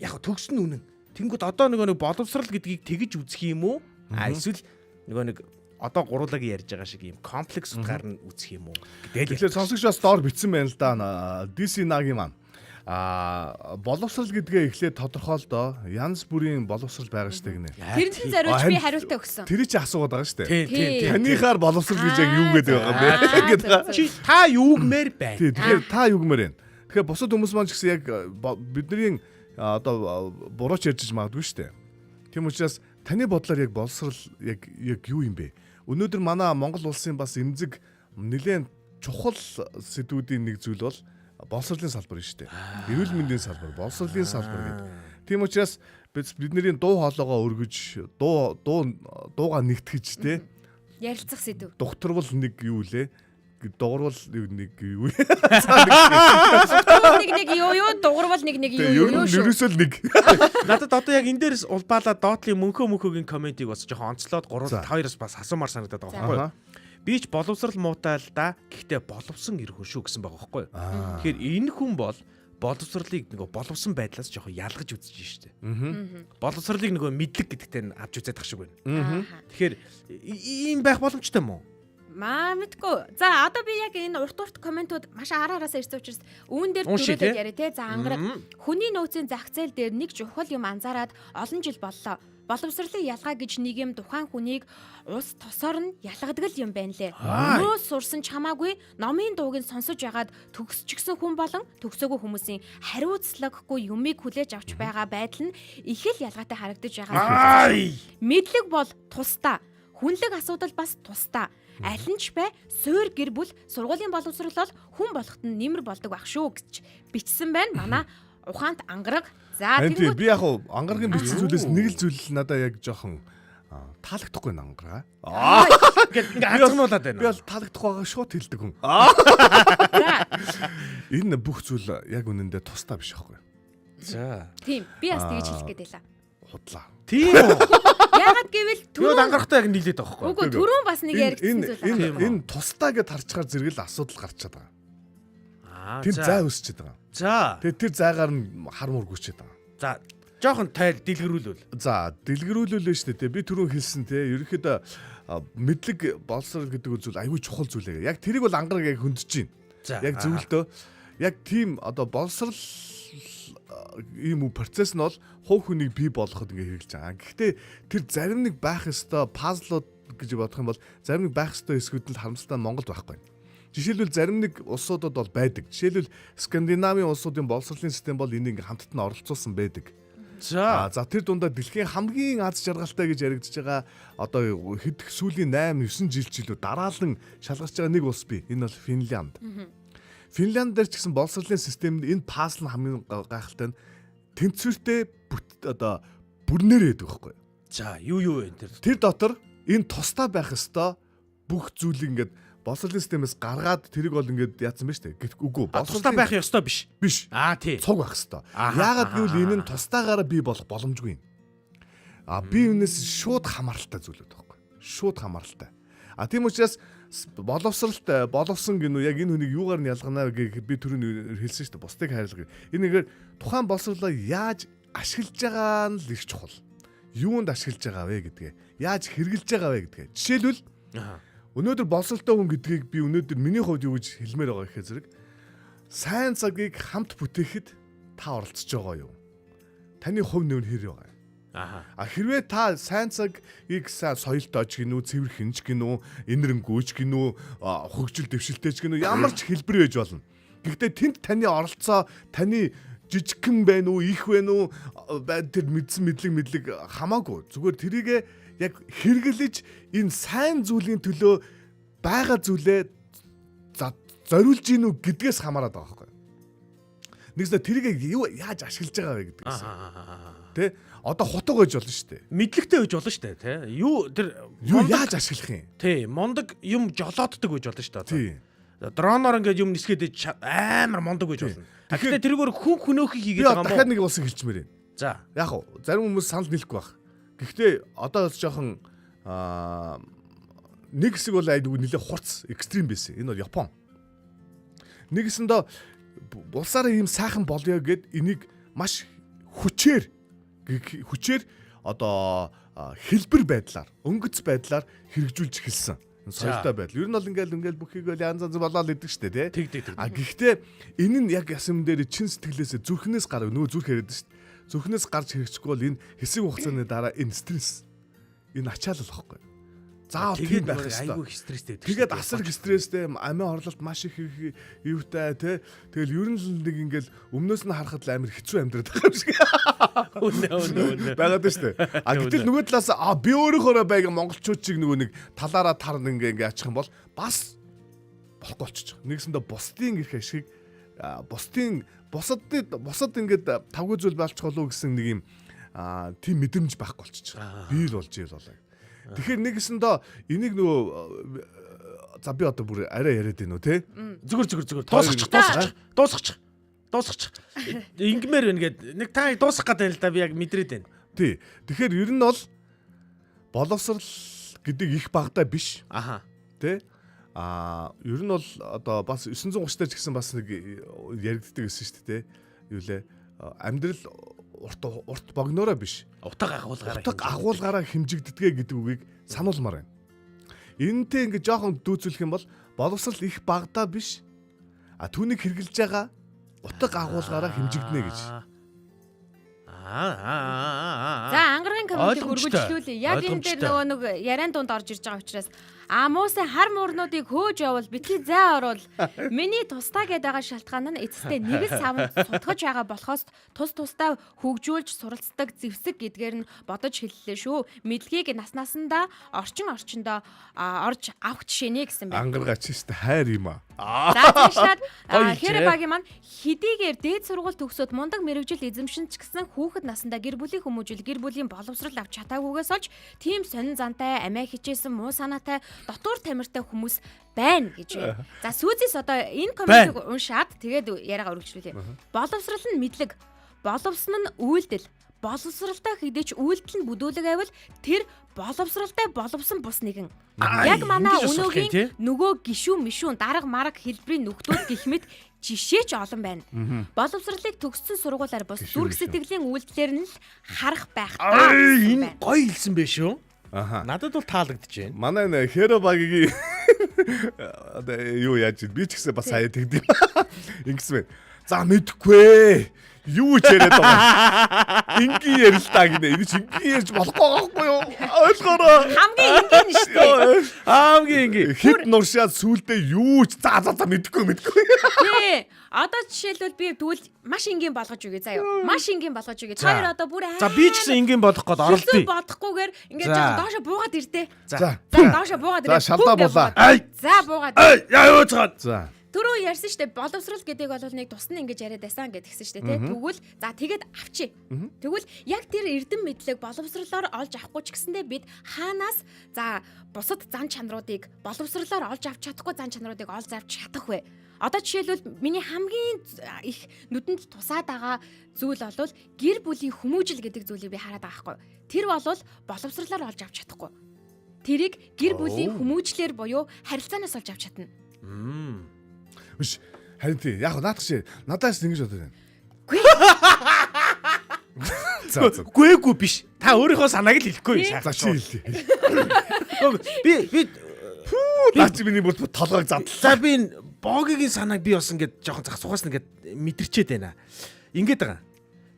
яг төгсөн үнэн. Тэнгүүд одоо нэг боловсрал гэдгийг тэгж үзэх юм уу? Эсвэл нэг одоо гуруулагийн ярьж байгаа шиг юм комплекс утгаар нь үзэх юм уу? Тэгэхээр сонсогч бас доор бичсэн байна л да. DC Наги маань. боловсрал гэдгээ эхлээд тодорхойлдоо янз бүрийн боловсрал байгаа штэ гинэ. Тэрнээ зориулж би хариултаа өгсөн. Тэр чи асуугаад байгаа штэ. Тийм. Танихаар боловсрал гэж яг юу гэдэг байгаа бэ? Чи та юугмээр байна? Тэгэхээр та юу гэмээр байна? Тэгэхээр бусад хүмүүс маань ч гэсэн яг бидний одоо бурууч ярьж магадгүй штэ. Тийм учраас таны бодлоор яг боловсрал яг юу юм бэ? Өнөөдөр манай Монгол улсын бас эмзэг нэлээд чухал сэдвүүдийн нэг зүйл бол боловсролын салбар шүү дээ. Эрүүл мэндийн салбар, боловсролын салбар гэдэг. Тийм учраас бидний дуу хоолойгоо өргөж, дууга нэгтгэж те Ярилцах сэдв. докторвол нэг юу лээ? Дуурвал нэг юу? Нэг юу, дуурвал нэг юу шүү. Ерөөсөө нэг. Надад одоо яг энэ дээрс улбаалаа доотлын мөнхөгийн комментиг бас жоохон онцлоод 3-2-оос бас асуумар санагдаад байгаа байхгүй юу? Би ч боловсрал муутай л да. Гэхдээ боловсон эр хүн шүү гэсэн байгаа байхгүй юу? Тэгэхээр энэ хүн бол боловсралыг нөгөө боловсон байдлаас жоохон ялгаж үзэж штэ. Боловсралыг нөгөө мэдлэг гэдэгтэй нь авч үзээд тах шиг байна. Тэгэхээр ийм байх боломжтой юм уу? Маа мэдгүй. За одоо би яг энэ урт комментууд маш араараасаа ирсэн учраас үүн дээр дөрөвдөд яриа те. За ангараг хүний нөөцийн зах зээл дээр нэг чухал юм анзаараад олон жил боллоо. Боловсролын ялгаа гэж нэг юм тухайн хүнийг ус тосоор нь ялгадаг юм байна лээ. Нөөц сурсан ч хамаагүй номын дууг нь сонсож ягаад төгсчихсэн хүн болон төгсөөгүй хүмүүсийн хариуцлагагүй юмыг хүлээж авч байгаа байдал нь их л ялгаатай харагдаж байгаа. Мэдлэг бол тусдаа. Хүнлэг асуудал бас тусдаа. Аль нь ч бай суур гэр бүл сургуулийн боловсрол бол хүн болоход нь нэмэр болдог байх шүү гэж бичсэн байна. Манай ухаант ангараг. За тийм би яг ангаргийн бичсэн зүйлээс нэг л зүйл надаа яг жоохон таалагдахгүй н ангараа. Ингээд хазгнуулаад байна. Би бол таалагдах байгаа шууд хэлдэг хүн. Энэ бүх зүйл яг үнэндээ тусдаа биш аахгүй. За. Тийм би бас тэгж хэлэх гээд байлаа. Худлаа. Тийм үү? Ягаад гэвэл түрүүн ангарахтай яг нийлээд байгаа байхгүй. Үгүй түрүүн бас нэг яригдсан зүйл байна. Энэ тусдаа гэд харчаар зэрэгэл асуудал гарчаад байгаа. Тэр зай өсчихэд байгаа. За. Тэгээд тэр зайгаар нь хар мөр гүчээд байгаа. За. Жохон тайл дэлгэрүүлвэл. За, дэлгэрүүлүүлээ шүү дээ. Би түрүүн хэлсэн те. Ерөнхийдөө мэдлэг боловсрол гэдэг зүйл аюул чухал зүйл яг. Яг тэрийг бол ангараг яг хөндөж байна. Яг зөвлөдөө. Яг тийм одоо боловсрол ийм процесс нь бол хувь хүнийг бий болгоход ингээ хэрэгжилж байгаа. Гэхдээ тэр зарим нэг байх ёстой пазлууд гэж бодох юм бол зарим нэг байх ёстой хэсгүүд нь харамсалтай Монголд байхгүй. Жишээлбэл зарим нэг улсуудад бол байдаг. Жишээлбэл Скандинавын улсуудын боловсролын систем бол энийг ингээ хамтд нь оролцуулсан байдаг. За тэр дундаа дэлхийн хамгийн аз жаргалтай гэж яригдж байгаа одоо хэд сүүлийн 8-9 жилчилүү дараалан шалгарч байгаа нэг улс бий. Энэ бол Финлянд. Финлянд дээр ч гэсэн боловсролын системд энэ пазл нь хамгийн гайхалтай нь тэнцвэртэй одоо бүрнээр байдаг байхгүй. За юу вэ тэр? Тэр дотор энэ тусдаа байх ёстой бүх зүйлийг ингээд боловсролын системээс гаргаад тэрийг бол ингээд яатсан байна шүү дээ. Үгүй тусдаа байх ёстой биш. Биш. Тий. Цуг байх ёстой. Яагаад гэвэл энэ нь тусдаагаараа бий болох боломжгүй юм. Би энэс шууд хамааралтай зүйлүүд байхгүй. Шууд хамааралтай. Тийм учраас боловсон гинүү яг энэ хүнийг юугаар нь ялгана гэхэд би түрүүн хэлсэн шүү дээ. Бусдыг хайрлах. Энэ нэгээр тухайн боловсролоо яаж ашиглаж байгаа нь л их чухал. Юунд ашиглаж байгаа вэ гэдгээ, яаж хэрэгжилж байгаа вэ гэдгээ. Жишээлбэл өнөөдөр боловсролтой хүн гэдгийг би өнөөдөр миний хувьд юу гэж хэлмээр байгаа гэхээр зэрэг сайн цагийг хамт бүтээхэд та оролцож байгаа юу? Таны хувь нэмэр хэр байгаа? Хэрвээ та сайн цагийг соёлтой ч гинүү, цэвэрхэнч гинүү, инэрэнгүйч гинүү, хөгжил дэвшилтэй ч гинүү ямар ч хэлбэр байж болно. Гэхдээ тэнд таны оролцоо, таны жижигхэн байна уу, их байна уу, тэр мэдсэн мэдлэг хамаагүй. Зүгээр тэрийгэ яг хэрэглэж энэ сайн зүйлийн төлөө байгаа зүйлээ зориулж гинүү гэдгээс хамаарат байгаа байхгүй. Нэгсээ тэрийг юу яаж ашиглаж байгаа вэ гэдэг гэсэн. Тэ? Одоо хутга байж болно шүү дээ. Мэдлэгтэй байж болно шүү дээ, тэ. Юу яаж ашиглах юм? Тий, мондог юм жолооддаг байж болно шүү дээ. Тий. Дроноор ингээд юм нисгээд амар мондог байж болно. Тэгэхээр тэргээр хүн хөнөөхийг хийгээд байгаа юм байна. Дахиад нэг улсыг хэлчмээр байна. За. Яг уу зарим хүмүүс санал нийлэхгүй байх. Гэхдээ одоо жоохон нэг хэсэг бол айдгүй нэлээ хурц экстрим байсан. Энэ бол Япон. Нэг хэсэндээ улсаараа ийм сайхан болёо гэд энийг маш хүчээр одоо хэлбэр байдлаар, өнгөц байдлаар хэрэгжүүлж эхэлсэн. Соёлтой байдал. Ер нь бол ингээл бүхийг л янз янз болоод идэг штэ тий. Тэг. А гэхдээ энэ нь яг ясам дээр чин сэтгэлээсээ зүрхнээс гараа нөгөө зүрх яриад штэ. Зүрхнээс гарч хэрэгжихгүй бол энэ хэсэг хугацааны дараа энэ стресс энэ ачаалал واخхой. Заавал тийм байх айгүй ёстой. стресстэй. Тэгээд асар их стресстэй, амийн орлолт маш их юутай тий. Тэгэл ер нь л нэг ингээл өмнөөс нь харахад л амар хэцүү амьдраад байгаа юм шиг. Үнэ. Байгаад байна шүү дээ. А гэтэл нөгөө талаас би өөрийнхөө байга монголчууд чиг нөгөө нэг талаараа тарна ингээ ачих юм бол бас болохгүй болчих. Нэгсэндээ бусдын ирэх ашиг бусад ингээд тавгүй зүйл болчих болов гэсэн нэг юм тийм мэдрэмж байхгүй болчих. Би л болж ийл болоо. Тэгэхээр нэгсэндээ энийг нөгөө за би одоо бүр арай яриад байна уу те? Зүгээр. Дуусгачих. Ингмээр байна гээд нэг та дуусгах гэдэг л да би яг мэдрээд байна. Тий. Тэгэхээр ер нь бол боловсрал гэдэг их багтаа биш. Аха. Тэ? Ер нь бол одоо бас 930 дээр ч гэсэн бас нэг яригддаг гэсэн шүү дээ. Юу лээ? Амьдрал урт богноороо биш. Утга агуулгаараа хэмжигддэгэ гэдэг үгийг сануулмаар байна. Энэнтэй ингээд жоохон дүүцүүлэх юм бол боловсрал их багтаа биш. Түүнийг хэрглэж байгаа утга агуулгаараа хэмжигдэнэ гэж. За ангаргийн комментиг үргэлжлүүлээ. Яг энэ дээр нөгөө яриан дунд орж ирж байгаа учраас муусын хар муурнуудыг хөөж явал битгий зай орвол миний тустаа гээд байгаа шалтгаан нь эцэстээ нэг л савнд сутгаж байгаа болохоос тусдаа хөгжүүлж суралцдаг зэвсэг гэдгээр нь бодож хэллээ шүү. Мэдлэгийг наснасандаа орчиндоо орж авах жишээнэ гэсэн байна. Ангаргаач шүү дээ хайр юм аа. За цаашлаад Хэрбагийн маань хэдийгээр дээд сургууль төгсөөд мундаг мэрэгжил эзэмшин ч гэсэн хүүхэд насндаа гэр бүлийн хүмүүжил гэр бүлийн боловсрал авч чадаагүйгээс олж тийм сонин зантай амиа хичээсэн муу санаатай дотор тамиртай хүмүүс байна гэж байна. За сүүзис одоо энэ комментиг уншаад тэгээд яриагаа өргөжлүүлье. Боловсрал нь мэдлэг, боловсон нь үйлдэл. Боловсралтай хэдийч үйлдэл нь бүдүүлэг байвал тэр боловсралтай боловсон бус нэгэн. Яг манай өнөөгийн нөгөө гişүү мишүүн дарга марга хэлбэрийн нөхдүүд гэх мэт жишээ ч олон байна. Боловсралыг төгссөн сургуулиар бус зүрх сэтгэлийн үйлдэлээр нь л харах байх таа. Энэ гоё хэлсэн бэ шүү. Надад бол таалагдчихээн. Манай Хэрбагийн одоо юу яаж би ч гэсэн бас хаяа тэгдэв. Ингэсэн байна. За мэдэхгүй. Юу ч яриад байгаа. Ингийн ярилтаа гинэ. Энэ чинь ингийн ярьж болохгүй байхгүй юу? Ойлгоорой. Хамгийн энгийн нь шүү дээ. Хамгийн энгийн. Хит нуршаад сүулдэ юу ч за мэдэхгүй. Тий. Одоо жишээлбэл би тэгвэл маш энгийн болгож өгье заяа. Маш энгийн болгож өгье. Хоёр одоо бүр За би ч гэсэн энгийн болох гээд оролдъё. Бодохгүйгээр ингээд жоохон доошо буугаад ирдэ. За доошо буугаад ирдэ. За шалдаа буулаа. За буугаад. Яа цаад. За Түрүү ярьсан штэ боловсрал гэдэг бол нэг тусна ингэж яриад байсан гэдгсэн штэ тий. Тэгвэл за тэгээд авчи. Тэгвэл яг тэр эрдэм мэдлэг боловсралаар олж авахгүй ч гэсэндээ бид хаанаас за бусад зан чанаруудыг боловсралаар олж авч чадахгүй зан чанаруудыг олж авч чадах вэ? Одоо жишээлбэл миний хамгийн их нүдэнд тусаад байгаа зүйл бол гэр бүлийн хүмүүжил гэдэг зүйлийг би хараад байгаа байхгүй. Тэр бол боловсралаар олж авч чадахгүй. Тэрийг гэр бүлийн хүмүүжлэр буюу харилцаанаас олж авч чадна. биш харин тий яг наадах шээ надаас ингэж бодож байна. Гүй биш. Та өөрийнхөө санааг л хэлэхгүй. За чи хэлээ. Би Наач миний бүр толгойг задлаа. За би энэ Богигийн санааг би бас ингээд жоохон зах сугаас ингээд мэдэрчээд байна. Ингээд байгаа.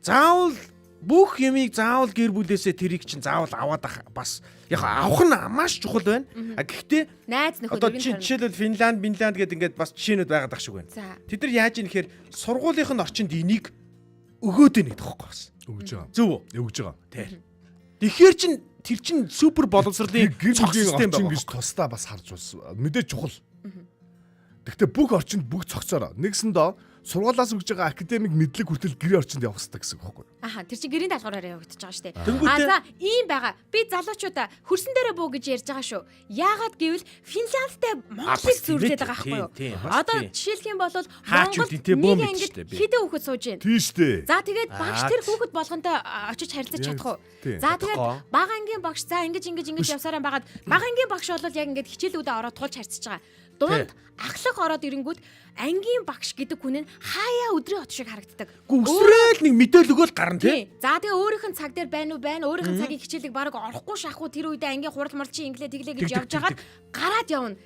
Заавал бүх юмыг заавал гэр бүлээсээ тэрийг чинь заавал аваад бас яг авах нь маш чухал байна. Гэхдээ найз нөхөд одоо жишээлбэл Финланд гэдэг ингээд бас жишээнүүд байгаад ах шиг байна. Тэд нар яаж ийм гэхээр сургуулийнхын орчинд энийг өгөөд байна гэдэг байхгүй бас. Өгж байгаа. Зөв үү? Өгж байгаа. Тий. Тэгэхээр тэр чин супер боловсролын гэр бүлийн систем орчин байна гэж тусдаа бас харж бас мэдээж чухал. Гэхдээ бүх орчинд бүх цогцоороо нэгсэндээ сургуулаас өгж байгаа академик мэдлэг хүртэл гэрийн орчинд явах хэрэгтэй гэсэн үг байхгүй юу? Аха тэр чинь гэрийн даалгавраар явагдаж байгаа шүү дээ. Тэнгүүтээ- За ийм байгаа. Би залуучуудаа хөрсөн дээрээ буу гэж ярьж байгаа шүү. Яагаад гэвэл Финландтай Монголыг бас зүйрлээд тийм, байгаа байхгүй юу? тийм, бас Одоо тийм. жишээлх юм бол Хаач үдэнтэй бөө мэдэж штэ би. хэдэн хүүхэд сууж байна. Тийм шүү дээ. За тэгээд багш тэр хүүхэд болгонтой очиж харилцаж Яг чадах уу? тийм. За тэгээд Чадахгүй. бага ангийн багш за ингэж явсараа байгаад бага ангийн багш бол яг ингэж хичээлүүдэд ороод тулж харьцаж байгаа. Дунд ахлах ороод ирэнгүүт ангийн багш гэдэг хүн нь хаяа өдрийн хот шиг харагддаг. Гүсрээл нэг мэдээлэл өгөөл гарна тий. За тэгээ өөрийнх нь цаг дээр байна уу байна. Өөрийнх нь цагийн хичээлийг баг орохгүй шахуу тэр үедээ ангийн хурал марчин инглээ тэглээ гэж явж хагаад гараад явна.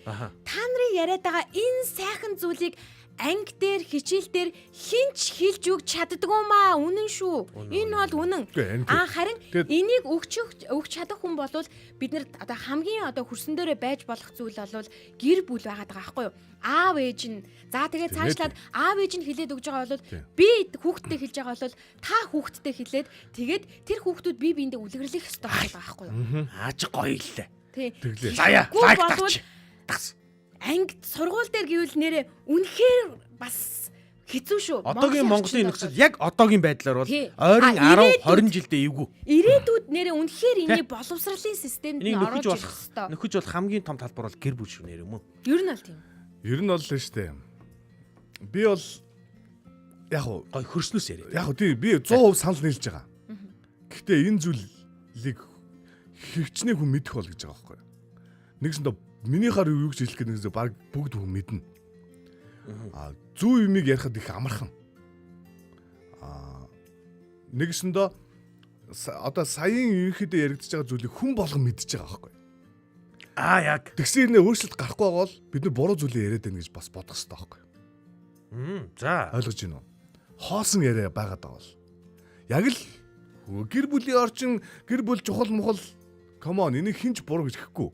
Та нарын яриад байгаа энэ сайхан зүйлийг анги дээр хичээл дээр хинч хэлж өгч чаддгуумаа. Үнэн шүү. Энэ бол үнэн. Харин энийг өгч чадах хүн бол бид нар одоо хамгийн одоо хөрсөн дээрээ байж болох зүйл бол гэр бүл байгаад байгаа байхгүй юу? Аав ээж нь за тэгээ цаашлаад аав ээж нь хэлээд өгж байгаа бол би хүүхдтэй хэлж байгаа бол та хүүхдтэй хэлээд тэгээд тэр хүүхдүүд бие биендээ үлгэрлэх ёстой байгаа байхгүй юу? Ааж гоё л дээ. Тий. Заяа лайк тагч. Тагс. Ангид сургууль дээр гэвэл нэрээ үнэхээр бас хэцүү шүү. Одоогийн Монголын нөхцөл яг одоогийн байдлаар бол ойрын 10 20 жилдээ эвгүй. Ирээдүйд нэрээ үнэхээр энийг боловсролын системд нь оруулж ирэх ёстой. Нөхөж бол хамгийн том талбар бол гэр бүл шүү нэр юм уу? Ер нь бол тийм. Ер нь бол л штэ. Би бол яг гой хөрснөөс яриа. Яг тий би 100% санал нийлж байгаа. Гэхдээ энэ зүйлийг хөвчнээ хүн мэдэх бол гэж байгаа байхгүй. Нэгсэндээ миний хар юу гэж хэлэх гэдэг нь баг бүгд хүн мэднэ. Зүү юмыг ярихад их амархан. Нэгсэндээ одоо саяын ерөнхийдөө яригдчихэж байгаа зүйлийг хүн болгон мэдчихэж байгаа байхгүй. Яг. Тэгсэн хэрнээ өөрчлөлт гарахгүй байгаа бол бид нар буруу зүйлээ яриад байна гэж бас бодох хэрэгтэй байхгүй. За. Ойлгож байна уу? Хоосон яриа байгаад байгаа бол. Яг л гэр бүлийн орчин, гэр бүл чухал мухал come on энийг хинч буруу гэж хэхгүй.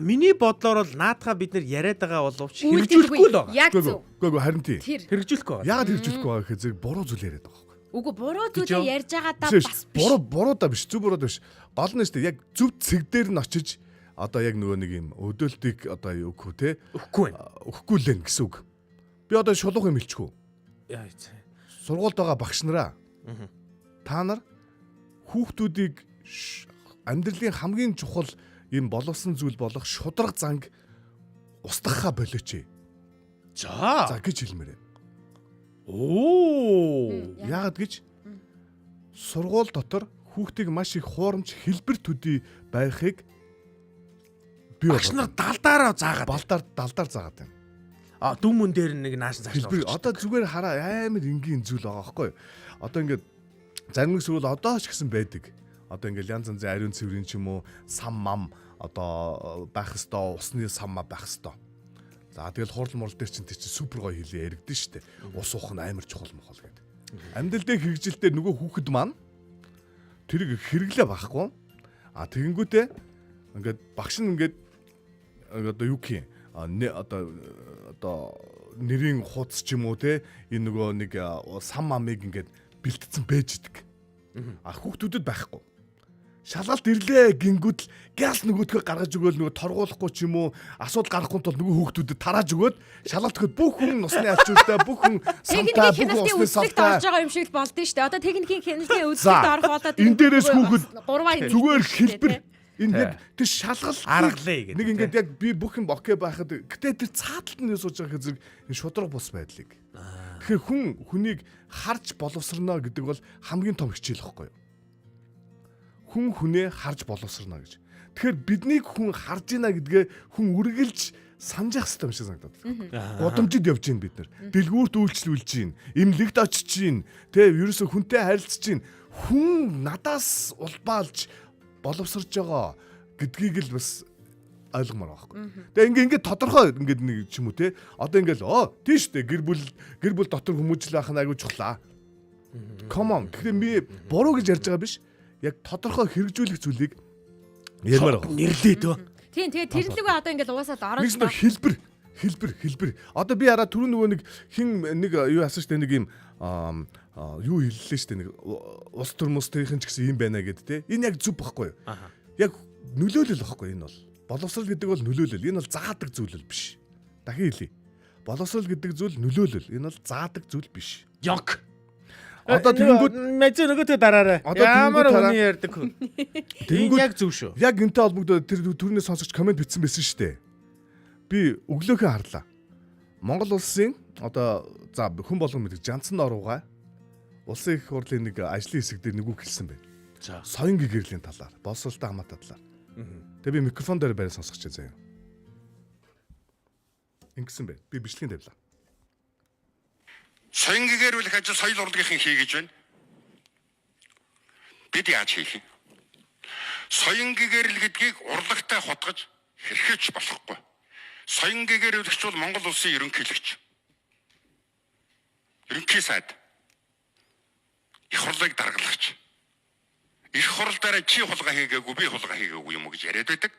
Миний бодлоор бол наадхаа бид нар яриад байгаа боловч хэрэгжүүлэхгүй л байгаа. Яг зөв. Үгүй харин тий. Хэрэгжүүлэхгүй байгаа. Яагаад хэрэгжүүлэхгүй байгаа гэхээр зэрэг буруу зүйл яриад байгаа байхгүй. Үгүй буруу зүйлээ ярьж байгаадаа бас биш. Буруу да биш, зөв буруу да биш. Гол нь шүү дээ яг зөв цэг дээр нь очиж одоо яг нөгөө нэг юм өдөөлтийг одоо юу гэх үү те өгөхгүй байна. Өгөхгүй л гэсэн үг. Би одоо шулуух юм хэлчихв. Яа. Сургуульд байгаа багш нараа. Та нар хүүхдүүдийг амьдралын хамгийн чухал ийм боловсон зүйл болох шудраг занг устгахаа болооч. За гэж хэлмээр байна. Яагаад гэж сургууль дотор хүүхдийг маш их хуурамч хэлбэр төдий байхыг би багш нар далдаараа заагаад далдаар заагаад байна. Дүмүн дээр нэг нааш зааш. Одоо зүгээр хараа амар энгийн зүйл байгаа байхгүй. Одоо ингээд зарим нэг сургууль одоо ч гэсэн байдаг. Одоо ингээд янз янзын ариун цэврийн ч юм уу сам мам одоо байх ёстой, усны сам байх ёстой. За тэгэл хурал мурал дээр чинь супер гоё хэлээ яригдэн штэ. Ус уух нь амар чухал мохол гэдэг. Амьдрал дээр хэрэгжилтээр нөгөө хүүхэд маань тэрийг хэрэглээ байхгүй. Тэгэнгүүтээ ингээд багш нь ингээд одоо юу гэх юм одоо нэрийн хуудас ч юм уу те энэ нөгөө нэг сам мамыг ингээд бэлтцэн байж идэг. Хүүхдүүдэд байхгүй. Шалгалт ирлээ гингүүд л гяс нөгөөдгөө гаргаж өгөөл нөгөө торгуулахгүй ч юм уу асуудал гарахгүй тул нөгөө хүүхдүүдэд тарааж өгөөд шалгалт өгөхөд бүх хүн нусны ачуултай бүх хүн самтаа бүх усны самтаа орж байгаа юм шиг л болдсон шүү дээ. Одоо техникийн хяналтын үзлэгт орох болоод энэ дээрээс хүүхэд 3 зүгээр хэлбэр энэ яг тэр шалгалт аргалээ гэдэг. Нэг ингээд яг би бүх юм окей байхад гэтээ тэр цааталт нь сууж байгаа хэрэг энэ шудраг бус байдлыг. Тэгэхээр хүнийг харж боловсрно гэдэг бол хамгийн том хичээл байхгүй юу? Хүн хүнээ харж боловсрно гэж. Тэгэхээр биднийг хүн харж ийна гэдгээ хүн үргэлж санаж явах хэрэгтэй юм шиг санагдаад байна. Гудамжид явж гин бид нар. Дэлгүүрт үйлчлүүлж гин, эмнэлэгт очиж гин, тэ ерөөсө хүнтэй харилцаж гин. Хүн надаас улбаалж боловсрж байгаа гэдгийг л бас ойлгомоор байхгүй. Тэгээ ингээд тодорхой ингээд нэг ч юм уу те. Одоо ингээд тийш үү гэр бүл дотор хүмүүжил байх нь айгүй чухлаа. Come on. Тэгэхээр би буруу гэж ярьж байгаа биш. Яг тодорхой хэрэгжүүлэх зүйлийг ярмаар байгаа. Нэрлээ дөө. Тийм тэгээ тэрлэгөө одоо ингээд угаасаа ороод хэлбэр. Одоо би хараа түрүү нөгөө нэг хин нэг юу асууж штэ нэг юм юу хэллээ штэ нэг ус төрмөстийн ч гэсэн юм байна гэд те. Энэ яг зүв байхгүй юу? Яг нөлөөлөл байхгүй энэ бол. Боловсрол гэдэг бол нөлөөлөл. Энэ бол заадаг зүйл биш. Дахин хэлье. Боловсрол гэдэг зүйл нөлөөлөл. Энэ бол заадаг зүйл биш. Яг. Одоо тэгэнгүүт мэдээ нөгөөдөө дараарай. Ямар хүний ярьдаг хүн. Тэгэнгүүт яг зөв шүү. Яг энтэй холбогдоод тэр түрүүний сонсогч комент бичсэн байсан шүү дээ. Би өглөөхөө харлаа. Монгол улсын одоо за хүн болгон мэддэг Жанцсан оруугаа улсын их хурлын нэг ажлын хэсэг дээр нэг үг хэлсэн байна. За. Соён гэгэрлийн талаар, боловсролтой хамаатай талаар. Тэгээ би микрофон дээр барай сонсгоч заяа. Ингэсэн байна. Би бичлэгийн тавилаа. Соён гэгэрүүлэх ажил соёл урлагийн хий гэж байна. Бид яаж хийх юм? Соён гэгэрэл гэдгийг урлагтай хотгож хэрхэж болохгүй. Соён гэгэрүүлэгч бол Монгол улсын ерөнхийлөгч. Ерөнхий сайд. Их хурлыг даргалагч. Их хурл дараа чи хулгай хийгээгүй би хулгай хийгээгүй юм уу гэж яриад байдаг.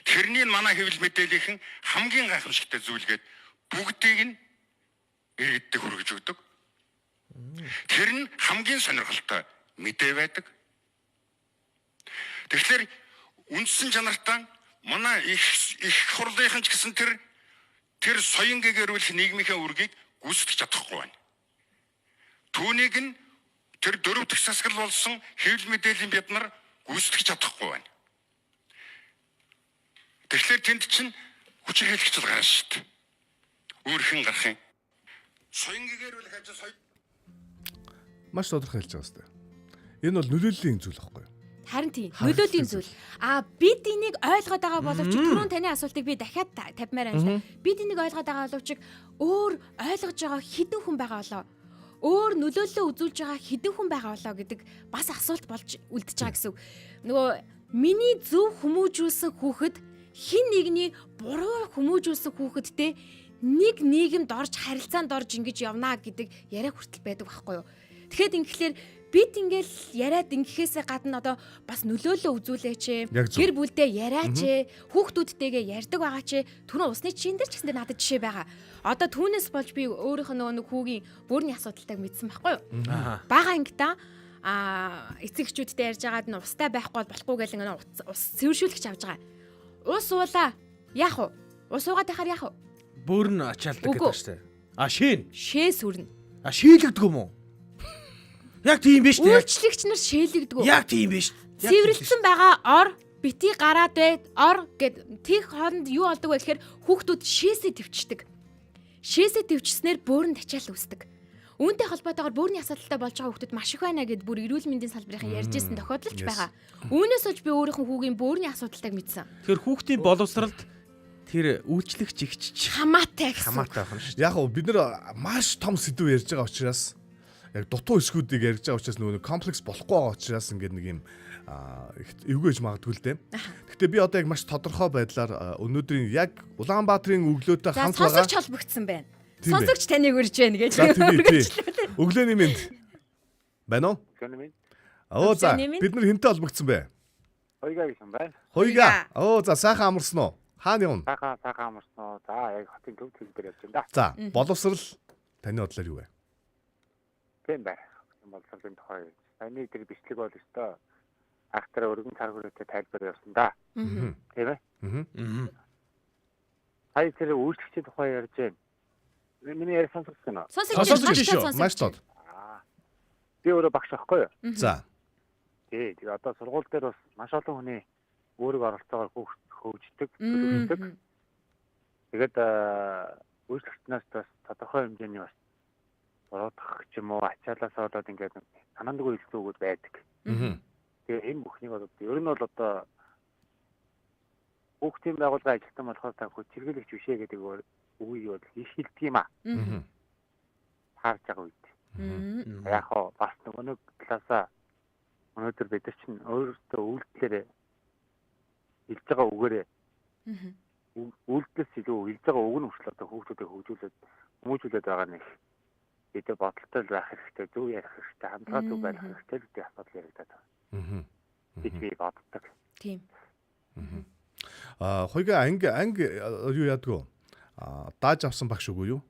Тэрний манай хэвлэл мэдээллийн хамгийн гайхамшигтай зүйлгээд бүгдийг нь иргэддэг хүргэж өгдөг. Тэр нь хамгийн сонирхолтой мэдээ байдаг. Тэгэхээр үндсэн чанартаа манай их хурлынхан ч гэсэн тэр соён гэгэрүүлэх нийгмийн үргийг гүйцэтгэж чадахгүй байна. Түүнийг нь тэр 4 дахь засаглал болсон хэвлэл мэдээллийн бид нар гүйцэтгэж чадахгүй байна. Тэгэхээр тэнд чинь хүч хэрэглэгчл гарна шүү дээ. Өөрхөн гарах юм. Соён гэгэрүүлэх ажил соёл Маш тодорхой хэлж байгаа сте. Энэ бол нөлөөллийн зүйл байхгүй юу? Харин тийм нөлөөлийн зүйл. Бид энийг ойлгоод байгаа боловч түрүүн таны асуултыг би дахиад тавьмаар байна л. Бид энийг ойлгоод байгаа боловч өөр ойлгож байгаа хэдэн хүн байгаа болоо. Өөр нөлөөллөө үзүүлж байгаа хэдэн хүн байгаа болоо гэдэг бас асуулт болж үлдчихэж байгаа гэсэн. Нөгөө миний зөв хүмүүжүүлсэн хүүхэд хин нэгний буруу хүмүүжүүлсэн хүүхэдтэй нэг нийгэмд орж харилцаанд орж ингэж явна гэдэг яриа хүртэл байдаг байхгүй юу. Тэгэхэд ингэхлээр бид ингээл яриад ингэхээсээ гадна одоо бас нөлөөлөө үзүүлээч. Гэр бүлдээ яриач. Хүүхдүүдтэйгээ ярьдаг байгаа ч түрүүн усны жишээн дээр ч гэсэн надад жишээ байгаа. Одоо түүнээс болж би өөрийнх нь нэг хүүгийн бөөрийн асуудалтайг мэдсэн байхгүй юу? Бага ангита эцэгчүүдтэй ярьж байгаад нь устай байхгүй болохгүй гэл ингээ ус цэвэршүүлэгч авж байгаа. Ус уулаа. Яах вэ? Ус уугаад байхаар яах вэ? Бөөр нь ачаалдаг гэдэг шүү дээ. Шээ сүрнэ. Шийлэгдэг юм уу? Яг тийм биш үү? Үйлчлэгч нар шээлэгдэг үү? Яг тийм биш. Цэвэрлсэн байгаа ор бити гараад бай ор гэд тийх хооронд юу болдог вэ гэхээр хүүхдүүд шээсээ төвчдөг. Шээсээ төвчснээр бөөрөнд ачаал үүсдэг. Үүнтэй холбоотойгоор бөөрийн асуудалтай болж байгаа хүүхдүүд маш их байна гэд бүр эрүүл мэндийн салбарын ярьжсэн тохиолдол ч байгаа. Үүнээс олж би өөрийнхөө хүүгийн бөөрийн асуудалтайг мэдсэн. Тэгэхээр хүүхдийн боловсралд тэр үйлчлэгч игч хамаатай гэсэн. Хамаатай байна шүү дээ. Яг бид нар маш том сэдв ярьж байгаа учраас яг дутуу эсгүүдийг ярьж байгаа учраас нөгөө комплекс болохгүй байгаа учраас ингээд нэг юм эвгүйж магадгүй л дээ. Гэхдээ би одоо яг маш тодорхой байдлаар өнөөдрийн яг Улаанбаатарын өглөөтэй хамт байгаа. Сонсогч холбогдсон байна. Сонсогч таныг урьж байна гэж. Өглөөний мэнд. Байна уу? За бид нар хинтээ холбогдсон бэ? Хойгаа гэсэн байна. Хойгаа. За сайхан амарсан уу? Хаана явна? Сайхан амарсан уу? За яг хотын төв төлбөр явж байна да. За боловсрал таны бодлоор юу вэ? Тийм байна. Боловсролын тухай. Таны тэр бичлэг бол өстой ахтар өргөн цар хүрээтэй тайлбар явсан да. Тийм ээ? Хай тэр үйлчлэгчийн тухай ярьж байна. Миний ярьсан сонсгоно. Сонсож шүү. Маш тод. Би өөрөө багш байхгүй юу? За. Тэгээ одоо сургууль дээр бас маш олон хүний өөрөг оролцоогоор хөгждөг, төлөвлөдөг. Тэгээд үйлчлэгчнээс бас тодорхой хэмжээний бас бородох ч юм уу ачаалаас болоод ингээд санаандгүй үйлчлэгүүд байдаг. Тэгээ энэ бүхнийг бол ер нь бол одоо хүүхдийн байгууллагын ажилтан болохоор та хүч хэрэглэгч бишээ гэдэг үгийг бол их хэлдэг юм аа. Харж байгаа үед. Яг хоо бас нэг талаасаа өнөөдөр бид нар чинь өөрсдөө үйлдэлээр хэлж байгаа үгээрээ үйлдэлс илүү хэлж байгаа үг нь хүртэл одоо хүүхдүүдэд хүмүүжүүлээд байгаа нэг бид бодолтой байх хэрэгтэй, зөв ярих хэрэгтэй, хандлага зөв байх хэрэгтэй гэдэг асуудал яригдаад байна. Бид боддог. Тийм. Хойгаа анги юу ядгүй? Дааж авсан багш үгүй юу?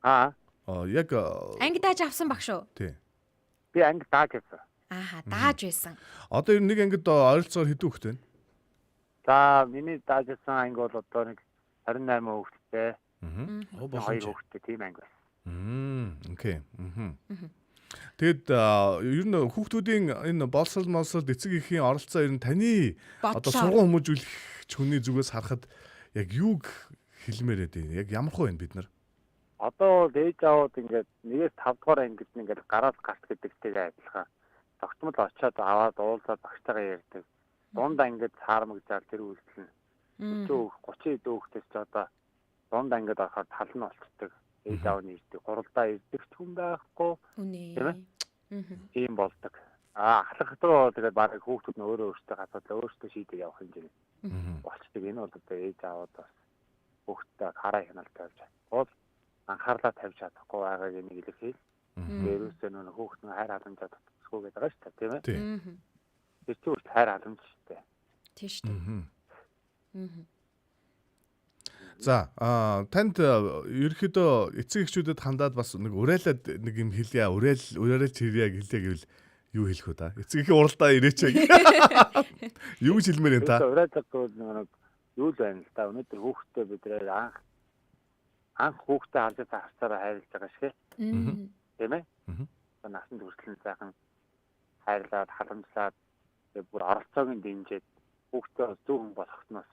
Яг анги дааж авсан багш уу? Тий. Би анги дааж авсан. Дааж байсан. Одоо ер нь нэг ангид ойролцоогоор хэдэн хүүхэд байна? За миний дааж авсан анги бол одоо нэг 28 хүүхэдтэй. Хоёр хүүхэдтэй тийм анги байна. Окей. Тэгэд ер нь хүүхдүүдийн энэ боловсрол эцэг эхийн оролцоо ер нь таны одоо сургууль хүмүүжүүлэх хүний зүгээс харахад яг юуг хэлмээр байдیں۔ Яг ямар хөө байна бид нар? Одоо ээж аваад ингээд 1-5 дугаар ангид ингээд гараад гарт гэдэгтэй адилхан. Тогтмол очиод аваад уулзаад багштайгаа ярьдаг. Дунд ангид цаармагзаар тэр үйлдэл нь 30 дүүхтэйс ч одоо дунд ангид орохоор тал нь болцдог. Ээж аавны ирдэг, гуралдаа ирдэг ч хүн байхгүй. Тийм ээ. Тийм болдог. Халах руу тэгээд баг хүүхдүүд нь өөрөө өөртөө асуудал өөртөө шийдэж явах хэмжээний болцдог. Энэ бол одоо ээж аавд бас хүүхдтэй хараа хяналт тавьж чадахгүй, анхаарлаа тавьж чадахгүй байгааг нэг илэрхийл. Дээрөөсөө нөх хүүхд нь хайр халамжаа татчихгүй гэдэг байгаа шүү дээ, тийм ээ. Тэр чинь хайр халамж шүү дээ. Тийм шүү дээ. За танд ерөөхдөө эцэг эхчүүдэд хандаад бас нэг уриалаад нэг юм хэлье. Уриалж хэлье гэвэл юу хэлэх вэ та? Эцэг эхийн уралдаа ирээч. Юу гэж хэлмээр юм та? Уриалдаг нэг юу л байна л та. Өнөөдөр хүүхдтэй бидрээр анх хүүхдтэй харж харцаараа хайрлаж байгаа шиг. Тийм ээ? Насанд хүртэл сайхан хайрлаад халамжлаад бүр оролцоогийн дэмжиж хүүхдтэй зөв хүн болгохноос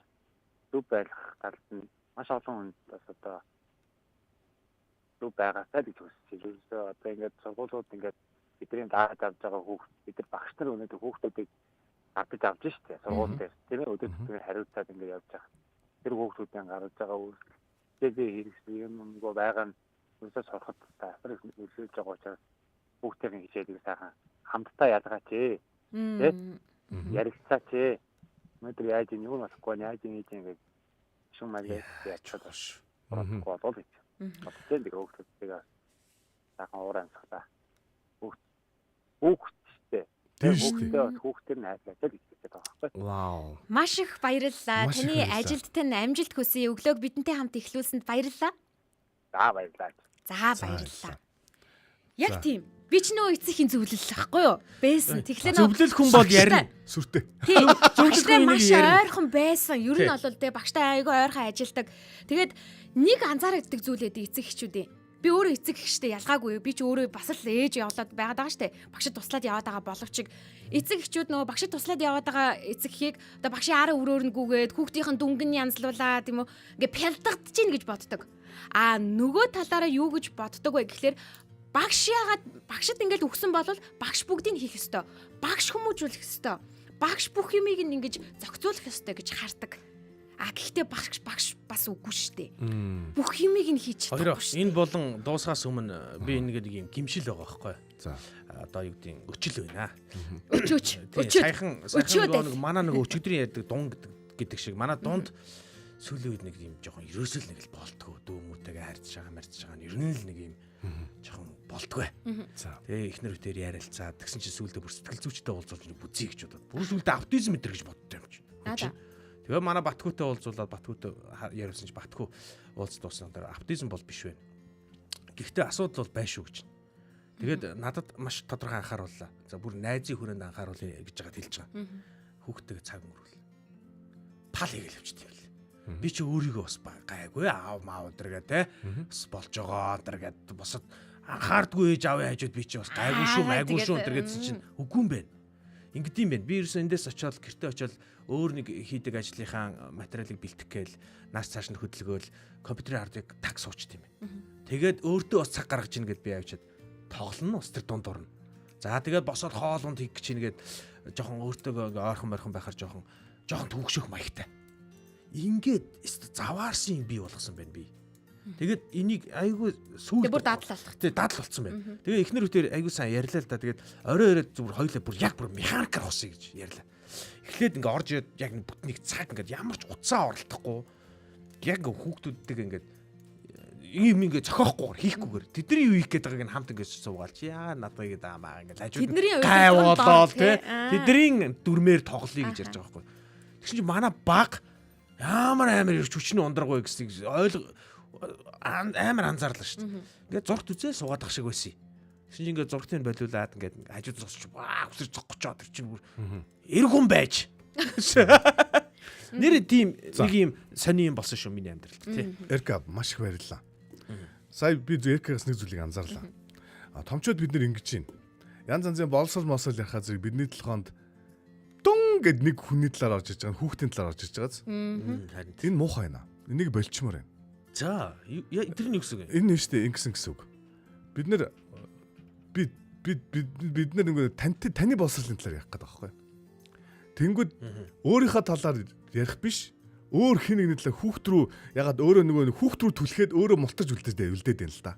зөв байх талд нь маш олон хүн бас одоо зөв байгаасаа гэж хүсэж байна. Одоо ингээд сургуулиуд ингээд бидний дааж авч байгаа хүүхд бид нар багш нар өнөөдөр хүүхдүүдийг авч авч штэ сургууль дээр тийм ээ өдөр тутмын хариуцаад ингээд явж байгаа. Тэр хүүхдүүдийн гаргаж байгаа үйлдэлээ хэрэгсэх юм нөгөө байгаа нь өсөж сурахад тасраг нөлөөлж байгаа учраас хүүхдийн хичээлийг сайхан хамтдаа ялгаач ээ. Тийм ярилцаач ээ. Өнөөдөр яаж юм юу болохгүй яаж юм ингэж шум маяг яачихад баш. Болов гэж. Одоо тийм хүүхдүүдийг сайхан уурансахтаа хүүхдтэй хүүхдтэй нь хайрлаач гэж хэлдэг байгаа байхгүй. Вау. Маш их баярлалаа. Таны ажилд тань амжилт хүсье. Өглөөг бидэнтэй хамт эхлүүлсэнд баярлалаа. За баярлалаа. За баярлалаа. Яг тийм. Би ч нөө эцгийн зөвлөл ахгүй юу? Бэсэн. Тэгэхээр нөө зөвлөл хүн бол ярина. Сүртэй. Тийм. Багштай хүн маш нэг ярина. ойрхон байсан. Ер нь бол тэ багштай айгүй ойрхон ажилдаг. Тэгээд нэг анзаардаг зүйл эд эцэг эхчүүдийн. Би өөрөө эцэг эхчтэй ялгаагүй. Би ч өөрөө бас л ээж явуулаад байгаад байгаа штэ. Багшид туслаад яваад байгаа боловч эцэг эхчүүд нөгөө багшид туслаад яваад байгаа эцэг эхийг одоо багшийн ара өрөөр нь гүгээд хүүхдийн дүнгийн янзлуулаад юм уу ингээ пялдагдаж гин гэж боддог. Нөгөө талаараа юу гэж боддог вэ гэхлээр багшид ингээд өгсөн бол багш бүгдийг хийх ёстой. Багш хүмүүжүүлэх ёстой. Багш бүх юмыг ингэж зохицуулах ёстой гэж хардаг. Гэхдээ багш бас үгүй шүү дээ. Бүх юмыг нь хийж чадахгүй шүү. Энэ болон дуусахаас өмнө би нэг юм гимшил байгаа байхгүй. За. Одоо юу гэдэг өчл байна. Өчөөч. Сайхан нэг манай нэг өчигдрийн ярьдаг дун гэдэг шиг манай дунд сүүлийн үед нэг юм жоохон ерөөсөл нэг л болтгоо дөөмүүтэйгээ харьцаж байгаа нь ер нь л нэг юм жоохон болтгоо. За. Тэгээ эхнэр үтээр ярилцаад тэгсэн чинь сүүлдээ бүр сэтгэл зүйчтэй уулзуулж нэг бүзий гэж бодоод бүр сүүлдээ аутизм мэтэр гэж боддог юм чи. Тэгээ манай Батхүүтэй уулзуулаад Батхүүтэй яриулсан чи Батхүү уулз дууссан дараа аутизм бол биш байна. Гэхдээ асуудал бол байна шүү гэж. Тэгээд надад маш тодорхой анхаарууллаа. За бүр найзын хүрээнд анхааруулъя гэж жагаад хэлж байгаа. Хүүхдтэйгээ цаг өнгөрүүл. Пал хийгээл явчихсан юм л. Би чи өөрийгөө бас гайгүй аав маав дэргээ те бас болж байгаа дэргээд босод анхаардгүй ээж аавын хажууд би чи бас гайгүй шүү дэргээдсэн чинь үгүй юм байна. Ингэдэм байна. Би ерөөсөө эндээс очиод гэртээ очиод өөр нэг хийдэг ажлынхаа материалыг бэлтгэх гээл нааш цааш нь хөдөлгөөл компьютерийн хардыг таг суучт юм байна. Тэгээд өөртөө бас цаг гаргаж ийн гэд би авчиад тоглоно ус тэр дунд орно. За тэгээд босоод хоолунд хийх гэж нэгээд жоохон өөртөө ойрхон байхаар жоохон төвөгшөх маягтай. Ингээд заваарсан юм бий болгосон байна би. Тэгээд энийг айгүй сүүл бүр дадал алах. Тий дадал болсон байна. Тэгээ эхнэр үтээр айгүй сайн ярьлаа л да. Тэгээд орой зүгээр хоёлаа бүр яг механикаар хосъё гэж ярьлаа. Эхлээд ингээ орж ирээд яг бүтнийг цаг ингээ ямар ч уцаа оролдохгүй яг хүүхдүүдтэйг ингээ ийм ингээ зохиохгүйгээр хийхгүйгээр тэдний юу хийх гээд байгааг нь хамт ингээ суугаалч яа надад игээд аамаа ингээ хажууд гайвуулаад тий тэдний дүрмээр тоглоё гэж ярьж байгаа байхгүй. Тэгсэн чинь манай баг ямар ирж хүчний ундраг вэ гэсийг амар анзаарлаа шүү дээ. Ингээ зургт үзээ суугаад ах шиг байсан. Тэгсэн чинь ингээ зургтыг болиулаад ингээ хажууд зогсож өсөр зогхож тэр чинь бүр эрг хүн байж. Нэр тийм нэг юм сони юм болсон шүү миний амьдралд тий. Эрка маш их баярлалаа. Сая би Эркагаас нэг зүйлийг анзаарлаа. Томчууд бид нэр ингэж байна. Янз янзын болсол мосол ярихаа зэрэг бидний толгоонд дун гэд нэг хүний талаар орж иж байгаа, хүүхдийн талаар орж иж байгааз. Энэ муухай байна. Энийг болчмоор байна. За, тэр нь юу гэсэн үг вэ? Энэ нь шүү дээ ингэсэн гэсэн үг. Бид нэр нэг таны боловсролын талаар ярих гэдэг байхгүй. Тэнгүүд өөрийнхөө талаар ярих биш, өөр хин нэгний талаа хүүхд рүү ягаад өөрөө нөгөө хүүхд рүү түлхээд өөрөө мултарч үлдээд байна л да.